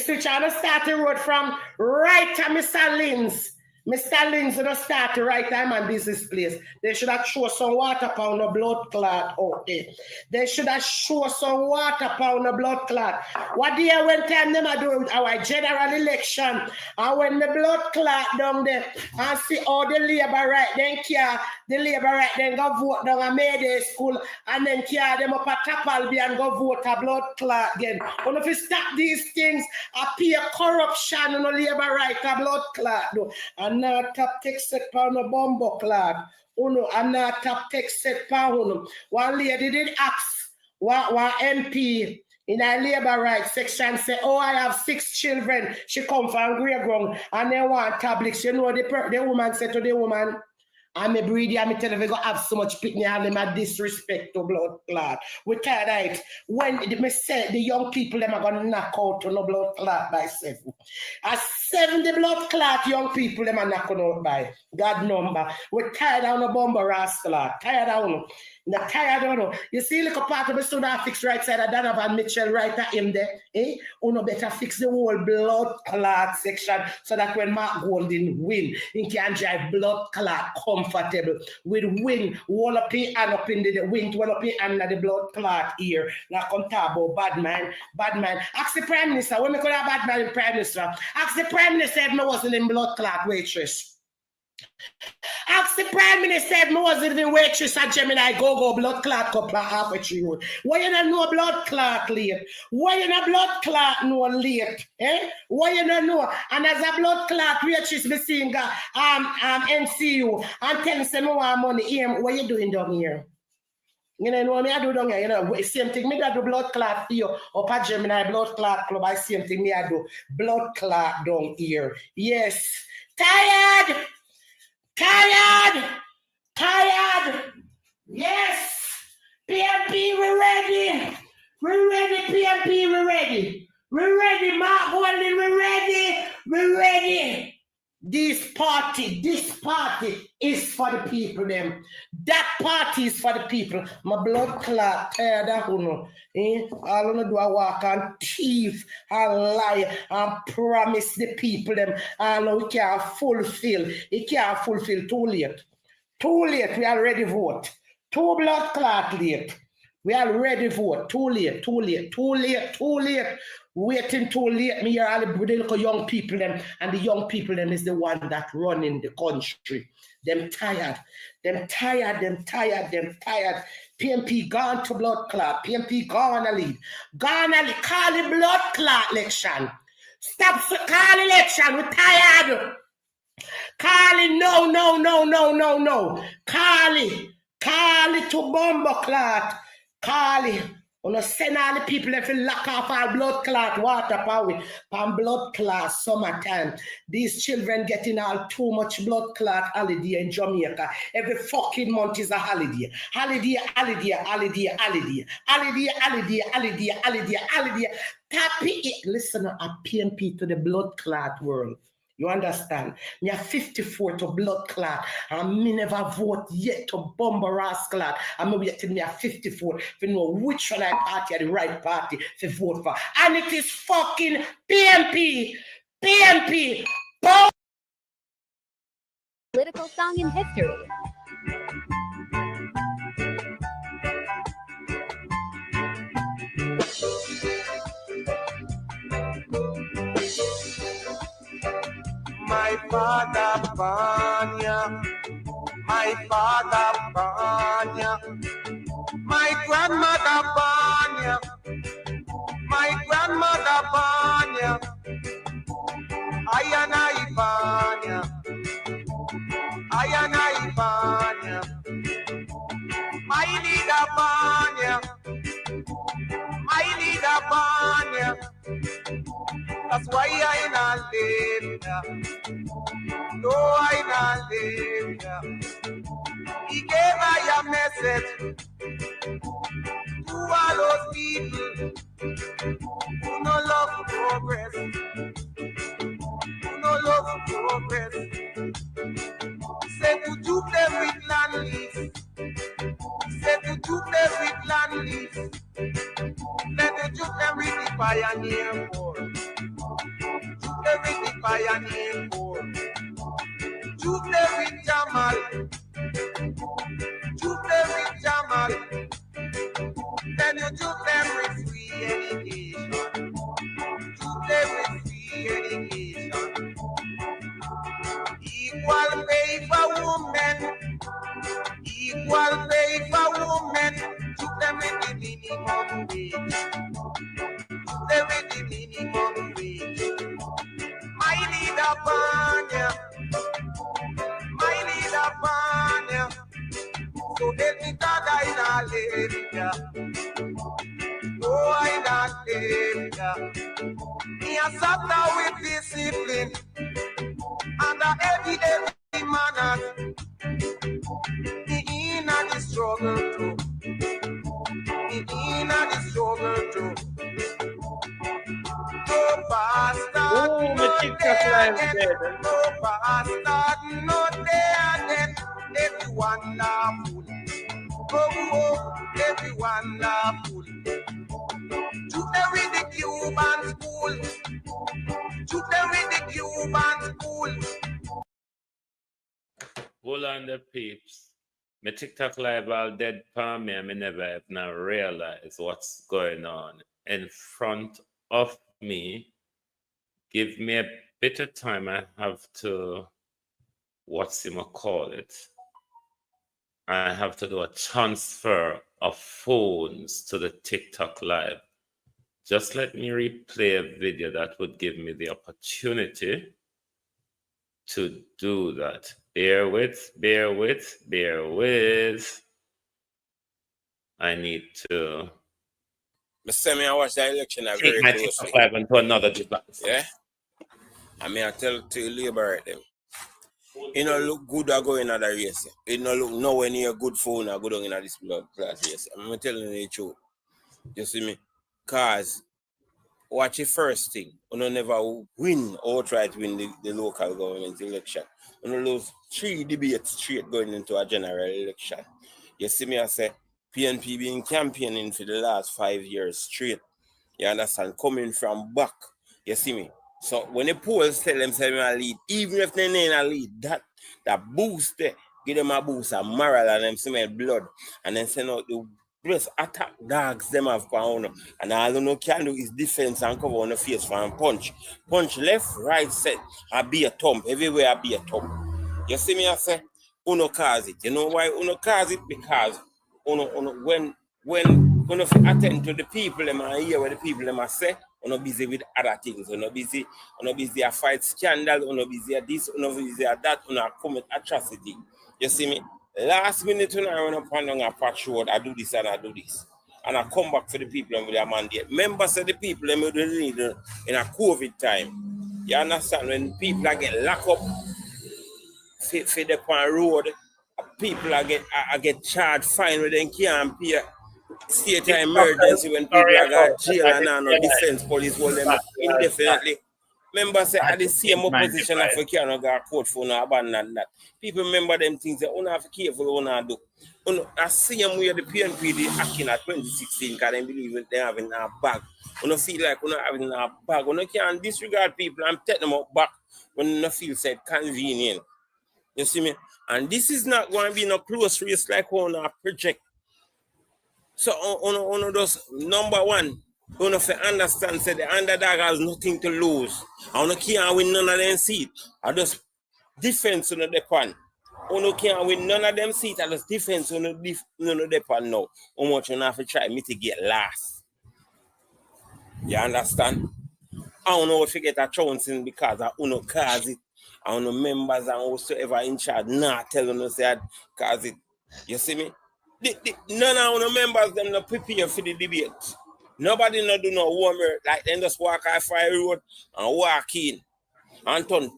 Switch on the starting road from right to Mr. Lynn's. Mr. Lynn's gonna start the right time and business place. They should have show some water pound of blood clot out there. They should have show some water pound of blood clot. What day when time them are doing our general election and when the blood clot down there and see all the labor right then care the labor right then go vote down a Mayday school and then care them up at Tapalby and go vote a blood clot again. But if you stop these things, appear corruption on the labor right a blood clot though. And not top text set pound of bombo clot. Uno, and not top text set pound. One lady did ask one MP in a labor rights section say, oh, I have 6 children. She come from Grey Ground and they want tablets. You know, the woman said to the woman, I'm a breedy, I'm telling you, go have so much picnic and them a disrespect to blood clot. We tired of it. When me say the young people them are gonna knock out to no blood clot by 7. As 70 blood clot young people them are knocking out by God number. We're tired of no bomber rascal. Tired of no. Tired of no. You see, look a part of the student fix right side of Donovan Mitchell right at him there. Uno better fix the whole blood clot section so that when Mark Golden win, he can drive blood clot comfortable with win all up in and up in the wind, all up in under the blood clot here. Like on top about bad man. Ask the Prime Minister, when we could have bad man in Prime Minister. Ask the Prime Minister if I wasn't in blood clot waitress. Ask the Prime Minister if I wasn't in waitress at Gemini go blood clot couple half a tree road. Why you not know blood clot late? Why you not blood clot no late? Why you not know? And as a blood clot waitress me seeing NCU and telling them more money here. What you doing down here? You know what I do down here? You know, same thing. Me do blood clot for you. Up at Gemini blood clot club. I same thing me I do. Blood clot down here. Yes. Tired. Yes. PMP, we're ready. We're ready, PMP, we're ready. We're ready, Mark Golden, we're ready. We're ready. This party is for the people, them. That party is for the people. My blood clot, tired of All I do I walk and thief and lie and promise the people them. And we can't fulfill. It can't fulfill too late. Too late, we already vote. Too blood clot late. We already vote. Too late. Waiting too late. Me here all the little young people them, and the young people them is the one that running the country. Them tired. PMP gone to blood clot. PMP gone to lead. Call the blood clot election. Stop call election. We're tired. Call it no. Call it to bomber clot. Call it. Wanna send all the people if you lock off all blood clot water power, pan blood clot summertime. These children getting all too much blood clot holiday in Jamaica. Every fucking month is a holiday. Holiday, holiday, holiday, holiday. Holiday, holiday, holiday, holiday, holiday. Happy it. Listen, a PNP to the blood clot world. You understand? Me are 54 to blood clot, and me never vote yet to bomber ras clot. And me wait till me are 54 to know which one I party are the right party to vote for. And it is fucking PNP. PNP. Political song in history. My father Banya, my father Banya, my grandmother Banya, my grandmother Banya, Ayana Ibanya, Ayana Ibanya, I need a Banya, I need a Banya. That's why I not live here. No, I not live here. He gave I a message to all those people who no love progress, who no love progress. Say to juke them with land lease. Say to juke them with land lease. Let the juke them with the pioneer board. Juke them with the pioneer board. Juke them with Jamal. Juke them with Jamal. Then you juke them with free education. Juke them with free education. Equal pay for women. Equal pay for women. Juke them with the minimum wage. Juke them with the minimum wage. I need a Banya. I need a Banya. So let me God I not live here. No, I not live here. Me a sat down with discipline and a everyday manner. Me in a the struggle too. Me in a the struggle too. No bastard, no day again. No bastard, no day again. Everyone laughful. Oh, everyone laughful. To them with the Cuban school. To them with the Cuban school. Hold on the peeps. My TikTok live all dead palm me and me never have now realized what's going on in front of me. Give me a bit of time. I have to, what's him call it? I have to do a transfer of phones to the TikTok live. Just let me replay a video that would give me the opportunity to do that. Bear with. I need to I watch the election take my TikTok live into another device. Yeah? I mean, I tell to you liberate them. It don't look good or going in the race. It don't look nowhere near good phone or good on in this blood class race. I'm telling you the truth. You see me? Cause watch the first thing. You don't never win or try to win the local government election. You don't lose 3 debates straight going into a general election. You see me, I say PNP been campaigning for the last 5 years straight. You understand? Coming from back. You see me? So when the polls tell themselves a lead, even if they ain't a lead, that boost there, give them a boost of moral and them smell blood. And then send out the best attack dogs them have on. And all you know can do is defense and cover on the face for and punch. Punch left, right, set, I be a thump. Everywhere I be a thump. You see me, I say, uno cause it. You know why uno cause it? Because when attend to the people them and hear what the people them say, uno busy with other things. Uno busy a fight scandal, uno busy at this, uno busy at that, uno commit atrocity. You see me? Last minute when I run up on a patch road, I do this and I do this. and I come back for the people with their mandate. Members of the people them we need in a COVID time. You understand? When people are get locked up for the road, people are get charged fine when they can't pay. State of emergency when people are got jail and no defense police hold them indefinitely. Remember, say at the same opposition of a cannot go court for no abandon that. People remember them things that you have to careful what you do. I see them where the PNP they acting at 2016 because they believe they have in a bag. You feel like you have in a bag. You can't disregard people and take them up back when you feel said convenient. You see me? And this is not going to be no close race like on a project. So on those number one, you know, to understand that the underdog has nothing to lose. I don't can't win none of them seats. I just defense on the depend. You can't win none of them seats. I just defense on the depend now. How much you have to try mitigate last. You understand? I don't know if you get a chance in because I don't cause it. I don't know members and whosoever in charge not telling us that cause it. You see me? None of the members them not prepare for the debate. Nobody not do no warmer like them just walk off fire road and walk in and turn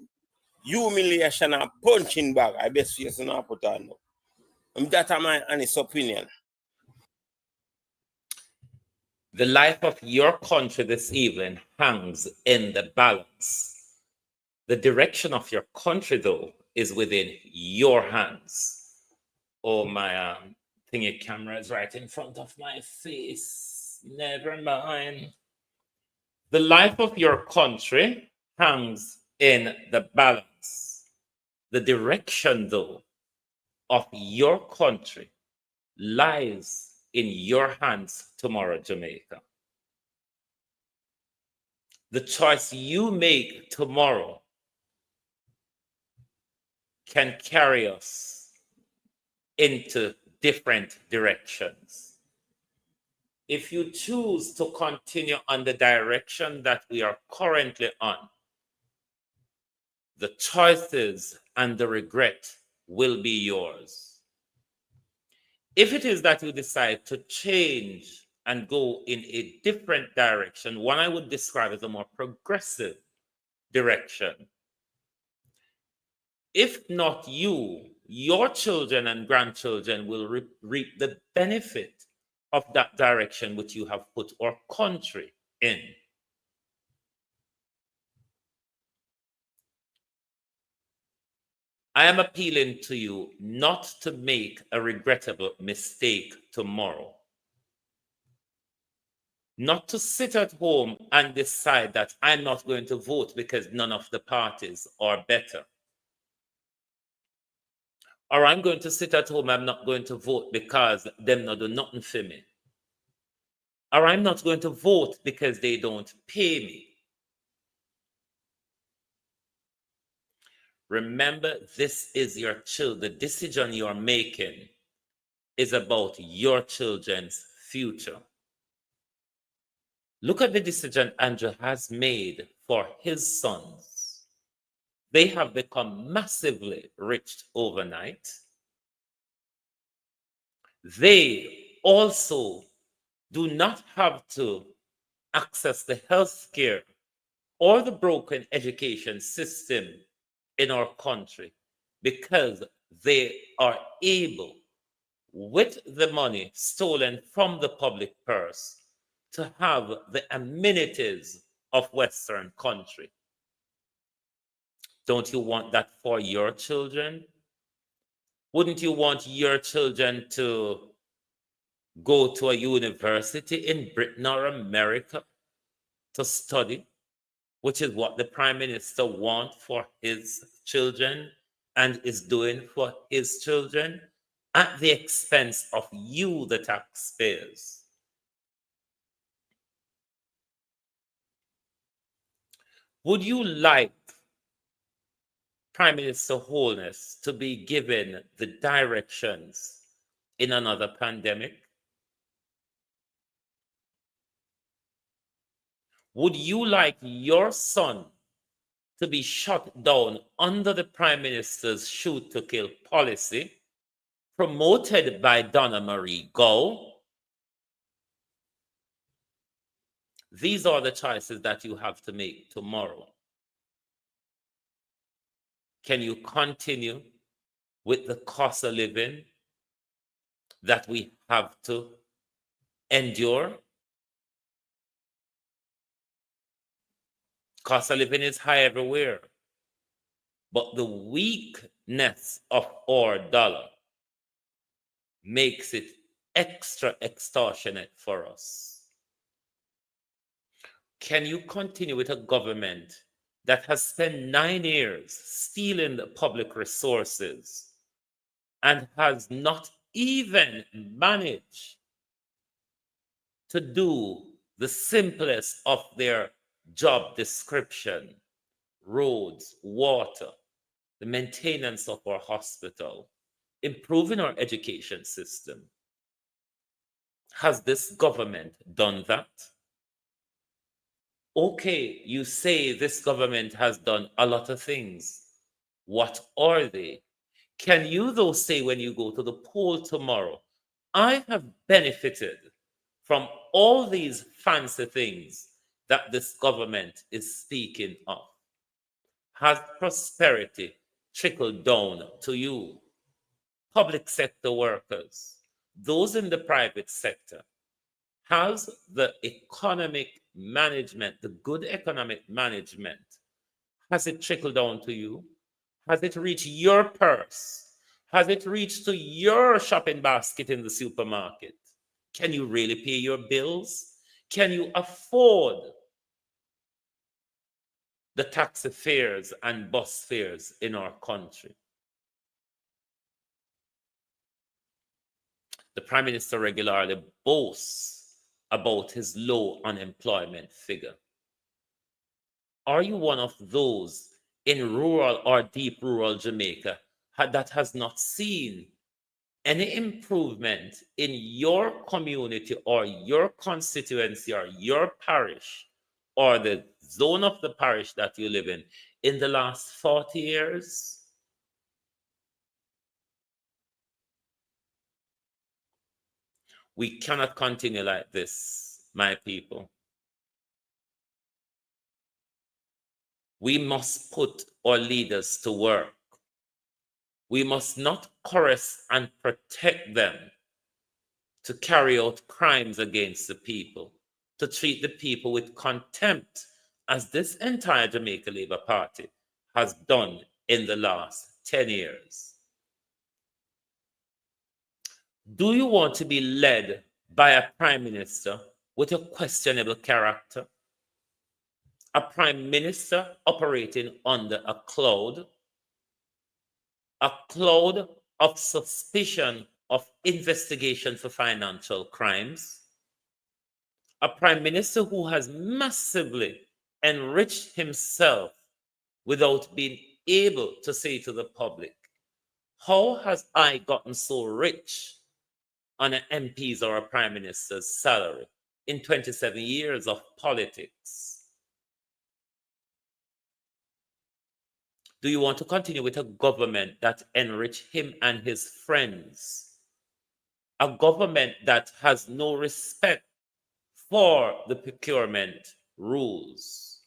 humiliation and punching bag. I best face not put on now. That's my honest opinion. The life of your country this evening hangs in the balance. The direction of your country, though, is within your hands. Oh, my thingy camera is right in front of my face. Never mind. The life of your country hangs in the balance. The direction, though, of your country lies in your hands tomorrow, Jamaica. The choice you make tomorrow can carry us into different directions. If you choose to continue on the direction that we are currently on, the choices and the regret will be yours. If it is that you decide to change and go in a different direction, one I would describe as a more progressive direction, if not you, your children and grandchildren will reap the benefit of that direction which you have put our country in. I am appealing to you not to make a regrettable mistake tomorrow. Not to sit at home and decide that I'm not going to vote because none of the parties are better. Or I'm going to sit at home, I'm not going to vote because them not do nothing for me. Or I'm not going to vote because they don't pay me. Remember, this is your child. The decision you're making is about your children's future. Look at the decision Andrew has made for his sons. They have become massively rich overnight. They also do not have to access the health care or the broken education system in our country because they are able, with the money stolen from the public purse, to have the amenities of Western country. Don't you want that for your children? Wouldn't you want your children to go to a university in Britain or America to study, which is what the Prime Minister wants for his children and is doing for his children at the expense of you, the taxpayers? Would you like Prime Minister Holness to be given the directions in another pandemic? Would you like your son to be shut down under the Prime Minister's shoot to kill policy promoted by Donna Marie Gow? These are the choices that you have to make tomorrow. Can you continue with the cost of living that we have to endure? Cost of living is high everywhere, but the weakness of our dollar makes it extra extortionate for us. Can you continue with a government that has spent 9 years stealing the public resources and has not even managed to do the simplest of their job description: roads, water, the maintenance of our hospital, improving our education system? Has this government done that? Okay, you say this government has done a lot of things. What are they? Can you, though, say when you go to the poll tomorrow, I have benefited from all these fancy things that this government is speaking of? Has prosperity trickled down to you? Public sector workers, those in the private sector, has the economic management, the good economic management, has it trickled down to you? Has it reached your purse? Has it reached to your shopping basket in the supermarket? Can you really pay your bills? Can you afford the taxi fares and bus fares in our country? The Prime Minister regularly boasts about his low unemployment figure. Are you one of those in rural or deep rural Jamaica that has not seen any improvement in your community or your constituency or your parish or the zone of the parish that you live in the last 40 years? We cannot continue like this, my people. We must put our leaders to work. We must not coerce and protect them to carry out crimes against the people, to treat the people with contempt, as this entire Jamaica Labour Party has done in the last 10 years. Do you want to be led by a prime minister with a questionable character? A prime minister operating under a cloud of suspicion of investigation for financial crimes, a prime minister who has massively enriched himself without being able to say to the public, how has I gotten so rich on an MP's or a prime minister's salary in 27 years of politics? Do you want to continue with a government that enrich him and his friends? A government that has no respect for the procurement rules?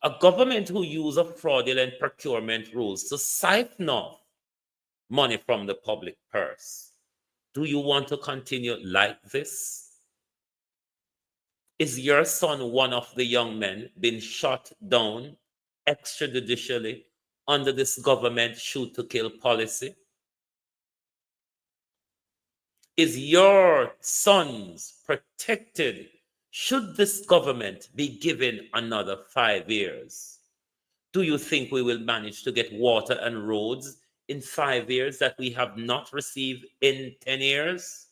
A government who uses fraudulent procurement rules to siphon off money from the public purse? Do you want to continue like this? Is your son one of the young men being shot down extrajudicially under this government shoot to kill policy? Is your sons protected should this government be given another 5 years? Do you think we will manage to get water and roads in 5 years that we have not received in 10 years?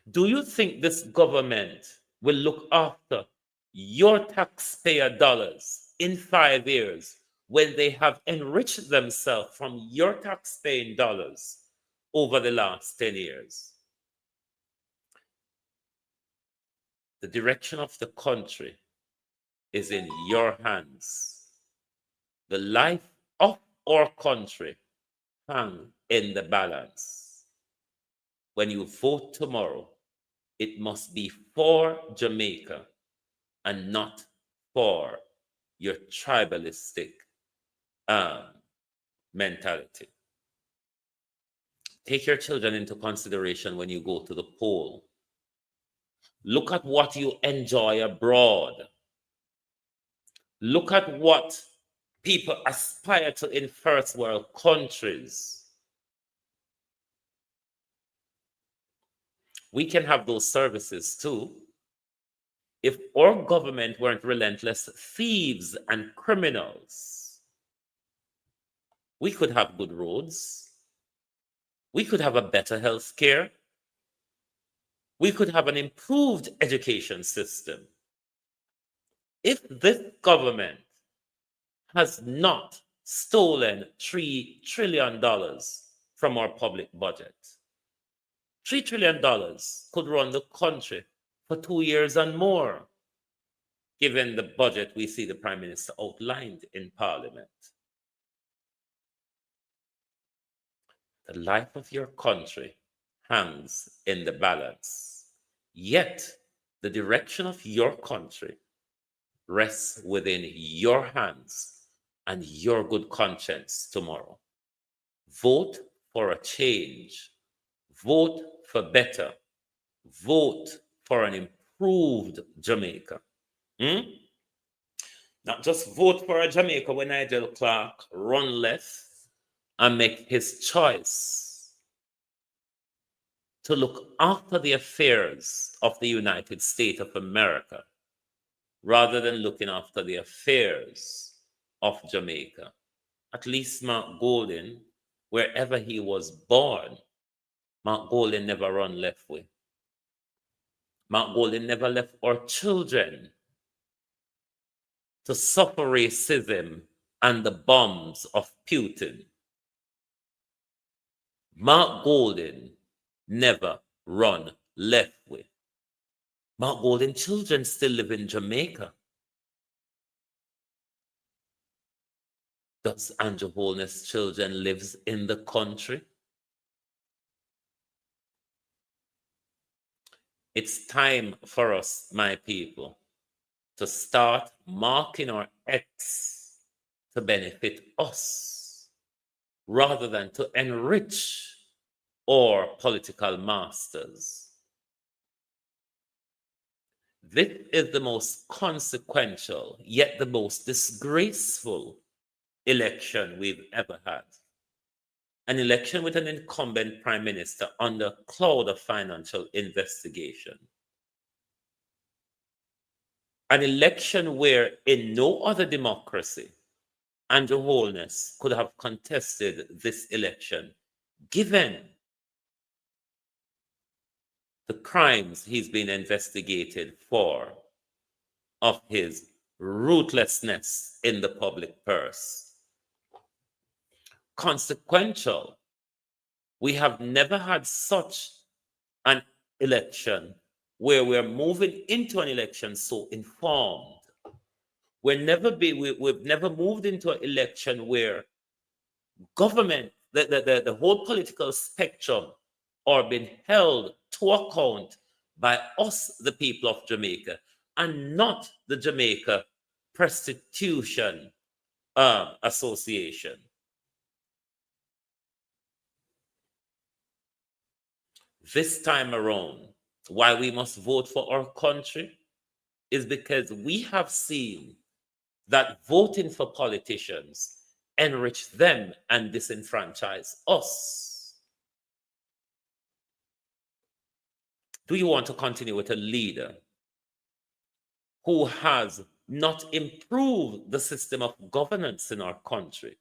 Do you think this government will look after your taxpayer dollars in 5 years when they have enriched themselves from your taxpaying dollars over the last 10 years? The direction of the country is in your hands. The life of our country hangs in the balance. When you vote tomorrow, It must be for Jamaica and not for your tribalistic mentality. Take your children into consideration when you go to the poll. Look at what you enjoy abroad. Look at what people aspire to in first world countries. We can have those services too. If our government weren't relentless thieves and criminals, we could have good roads. We could have a better health care. We could have an improved education system. If this government has not stolen $3 trillion from our public budget, $3 trillion could run the country for 2 years and more, given the budget we see the Prime Minister outlined in Parliament. The life of your country hangs in the balance, yet the direction of your country rests within your hands and your good conscience tomorrow. Vote for a change. Vote for better. Vote for an improved Jamaica. Not just vote for a Jamaica when Nigel Clark run left and make his choice to look after the affairs of the United States of America rather than looking after the affairs of Jamaica. At least Mark Golden, wherever he was born, Mark Golden never run left way. Mark Golden never left our children to suffer racism and the bombs of Putin. Mark Golden never run left way. Mark Golden children still live in Jamaica. Does Andrew Holness' children live in the country? It's time for us, my people, to start marking our X to benefit us rather than to enrich our political masters. This is the most consequential, yet the most disgraceful election we've ever had. An election with an incumbent prime minister under cloud of financial investigation. An election where in no other democracy Andrew Holness could have contested this election, given the crimes he's been investigated for of his ruthlessness in the public purse. Consequential, we have never had such an election where we're moving into an election so informed. We've never moved into an election where government, the whole political spectrum are being held to account by us, the people of Jamaica, and not the Jamaica Prostitution Association. This time around, why we must vote for our country is because we have seen that voting for politicians enrich them and disenfranchise us. Do you want to continue with a leader who has not improved the system of governance in our country,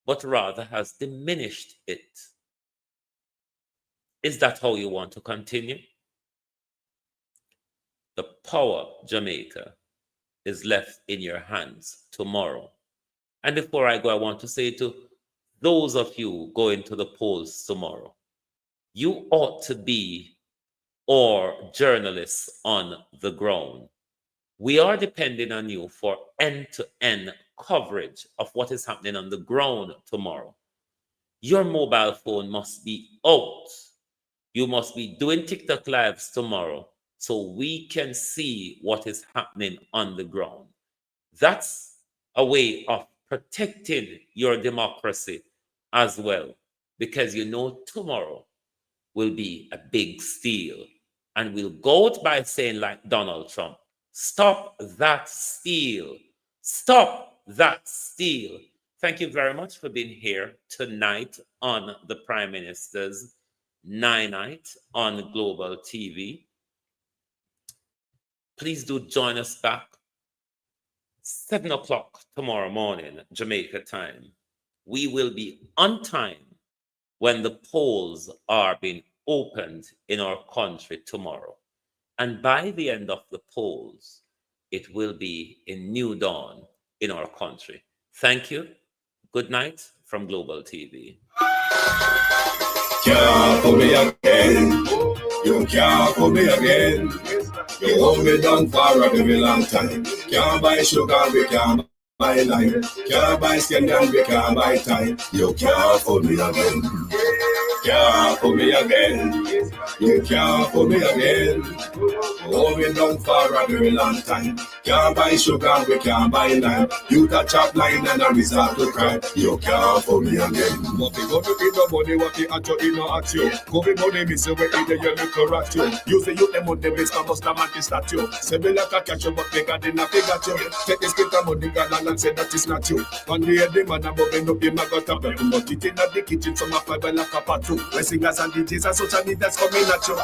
but rather has diminished it? Is that how you want to continue? The power, Jamaica, is left in your hands tomorrow. And before I go, I want to say to those of you going to the polls tomorrow, you ought to be our journalists on the ground. We are depending on you for end-to-end coverage of what is happening on the ground tomorrow. Your mobile phone must be out. You must be doing TikTok lives tomorrow so we can see what is happening on the ground. That's a way of protecting your democracy as well, because you know tomorrow will be a big steal. And we'll go out by saying, like Donald Trump, stop that steal. Stop that steal. Thank you very much for being here tonight on the Prime Minister's Night on Global TV. Please do join us back 7 o'clock tomorrow morning, Jamaica time. We will be on time when the polls are being opened in our country tomorrow. And by the end of the polls, it will be a new dawn in our country. Thank you. Good night from Global TV. Can't for me again. You can't for me again. You hold me down for a very long time. Can't buy sugar, we can't buy lime. Can't buy skin and we can't buy time. You can't for me again. Can't for me again. You can't for me again. Hold me down for a very long time. Can't buy sugar, we can't buy lime. You touch up line and I resort to crime. You can't for me again. What we gonna be no money, what we at you, you know at you. Covid money, me say we either you look correct you. Use the youth, them on the base, come bust a man to statue. Say me like a catch you, but they got in a figure you. Take this bit of money, God, and say that is not you. One day the man above and up him, I got a bed. But it in the kitchen, some of my like a part two. My singers and DJs and social media's coming at you.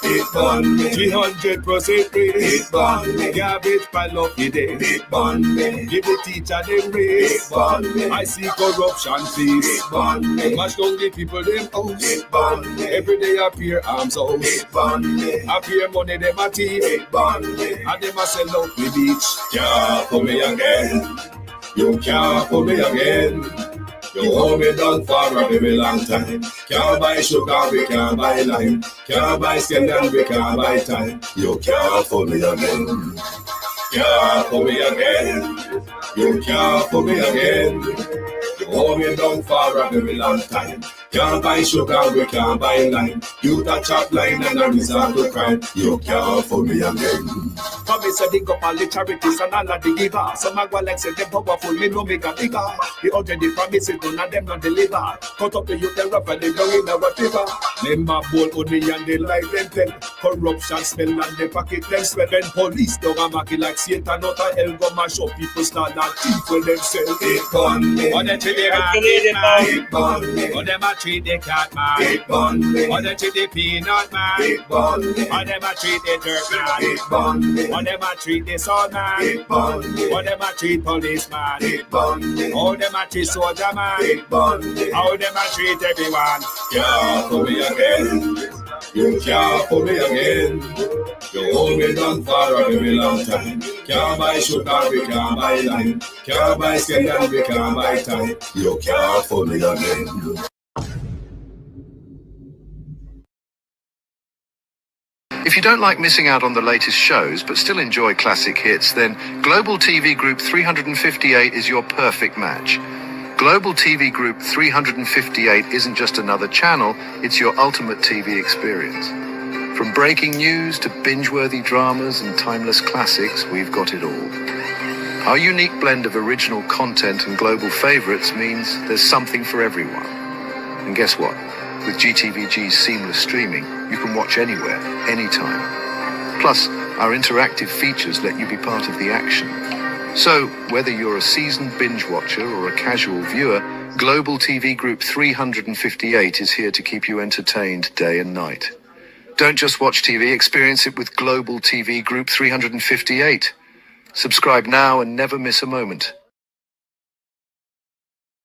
It burn me, 300% free. It burn me, garbage pile up the day. It burn me, give the teacher them raise. It burn me, I see corruption please. It burn me, mash down the people them house. It burn me, every day appear arms out. It burn me, appear money them a thief. It burn me, and them a sell out the beach. Can't for me again. You can't for me again. You hold me down for a very long time. Can't buy sugar, we can't buy lime. Can't buy skin and we can't buy time. You can't for me again. Can't for me again. You can't for me again. You hold me down for a very long time. Can't buy sugar, we can't buy lime. You touch up line and I resort to crime. You can't for me again. Come me say dig up all the charities and all of the giver. Some a go like say them powerful, me no make a bigger. The already promises, none of them not deliver. Cut up the youth and rap and they go in a whatever. Them a bowl only and they like them tell. Corruption smell and they pocket them swell. When police don't a market like Satan, not a hell go mash up people start that thief for themselves. It burn me. Or they treat the man. It burn me. Or them a treat the cat man. It burn me. Or they treat the peanut man. It burn me. Or them a treat the dirt man. It burn me. Or them a treat the sun man. It burn me. Or them a treat policeman. It burn me. Or them a treat soldier man. It burn me. How them a treat everyone. Can't for me again. You can't for me again. You hold me down for a very long time. Can't buy sugar, we can't buy lime. Can't buy skin and we can't buy time. You can't for me again. If you don't like missing out on the latest shows but still enjoy classic hits, then Global TV Group 358 is your perfect match. Global TV Group 358 isn't just another channel, it's your ultimate TV experience. From breaking news to binge-worthy dramas and timeless classics, we've got it all. Our unique blend of original content and global favorites means there's something for everyone. And guess what? With GTVG's seamless streaming, you can watch anywhere, anytime. Plus, our interactive features let you be part of the action. So, whether you're a seasoned binge watcher or a casual viewer, Global TV Group 358 is here to keep you entertained day and night. Don't just watch TV, experience it with Global TV Group 358. Subscribe now and never miss a moment.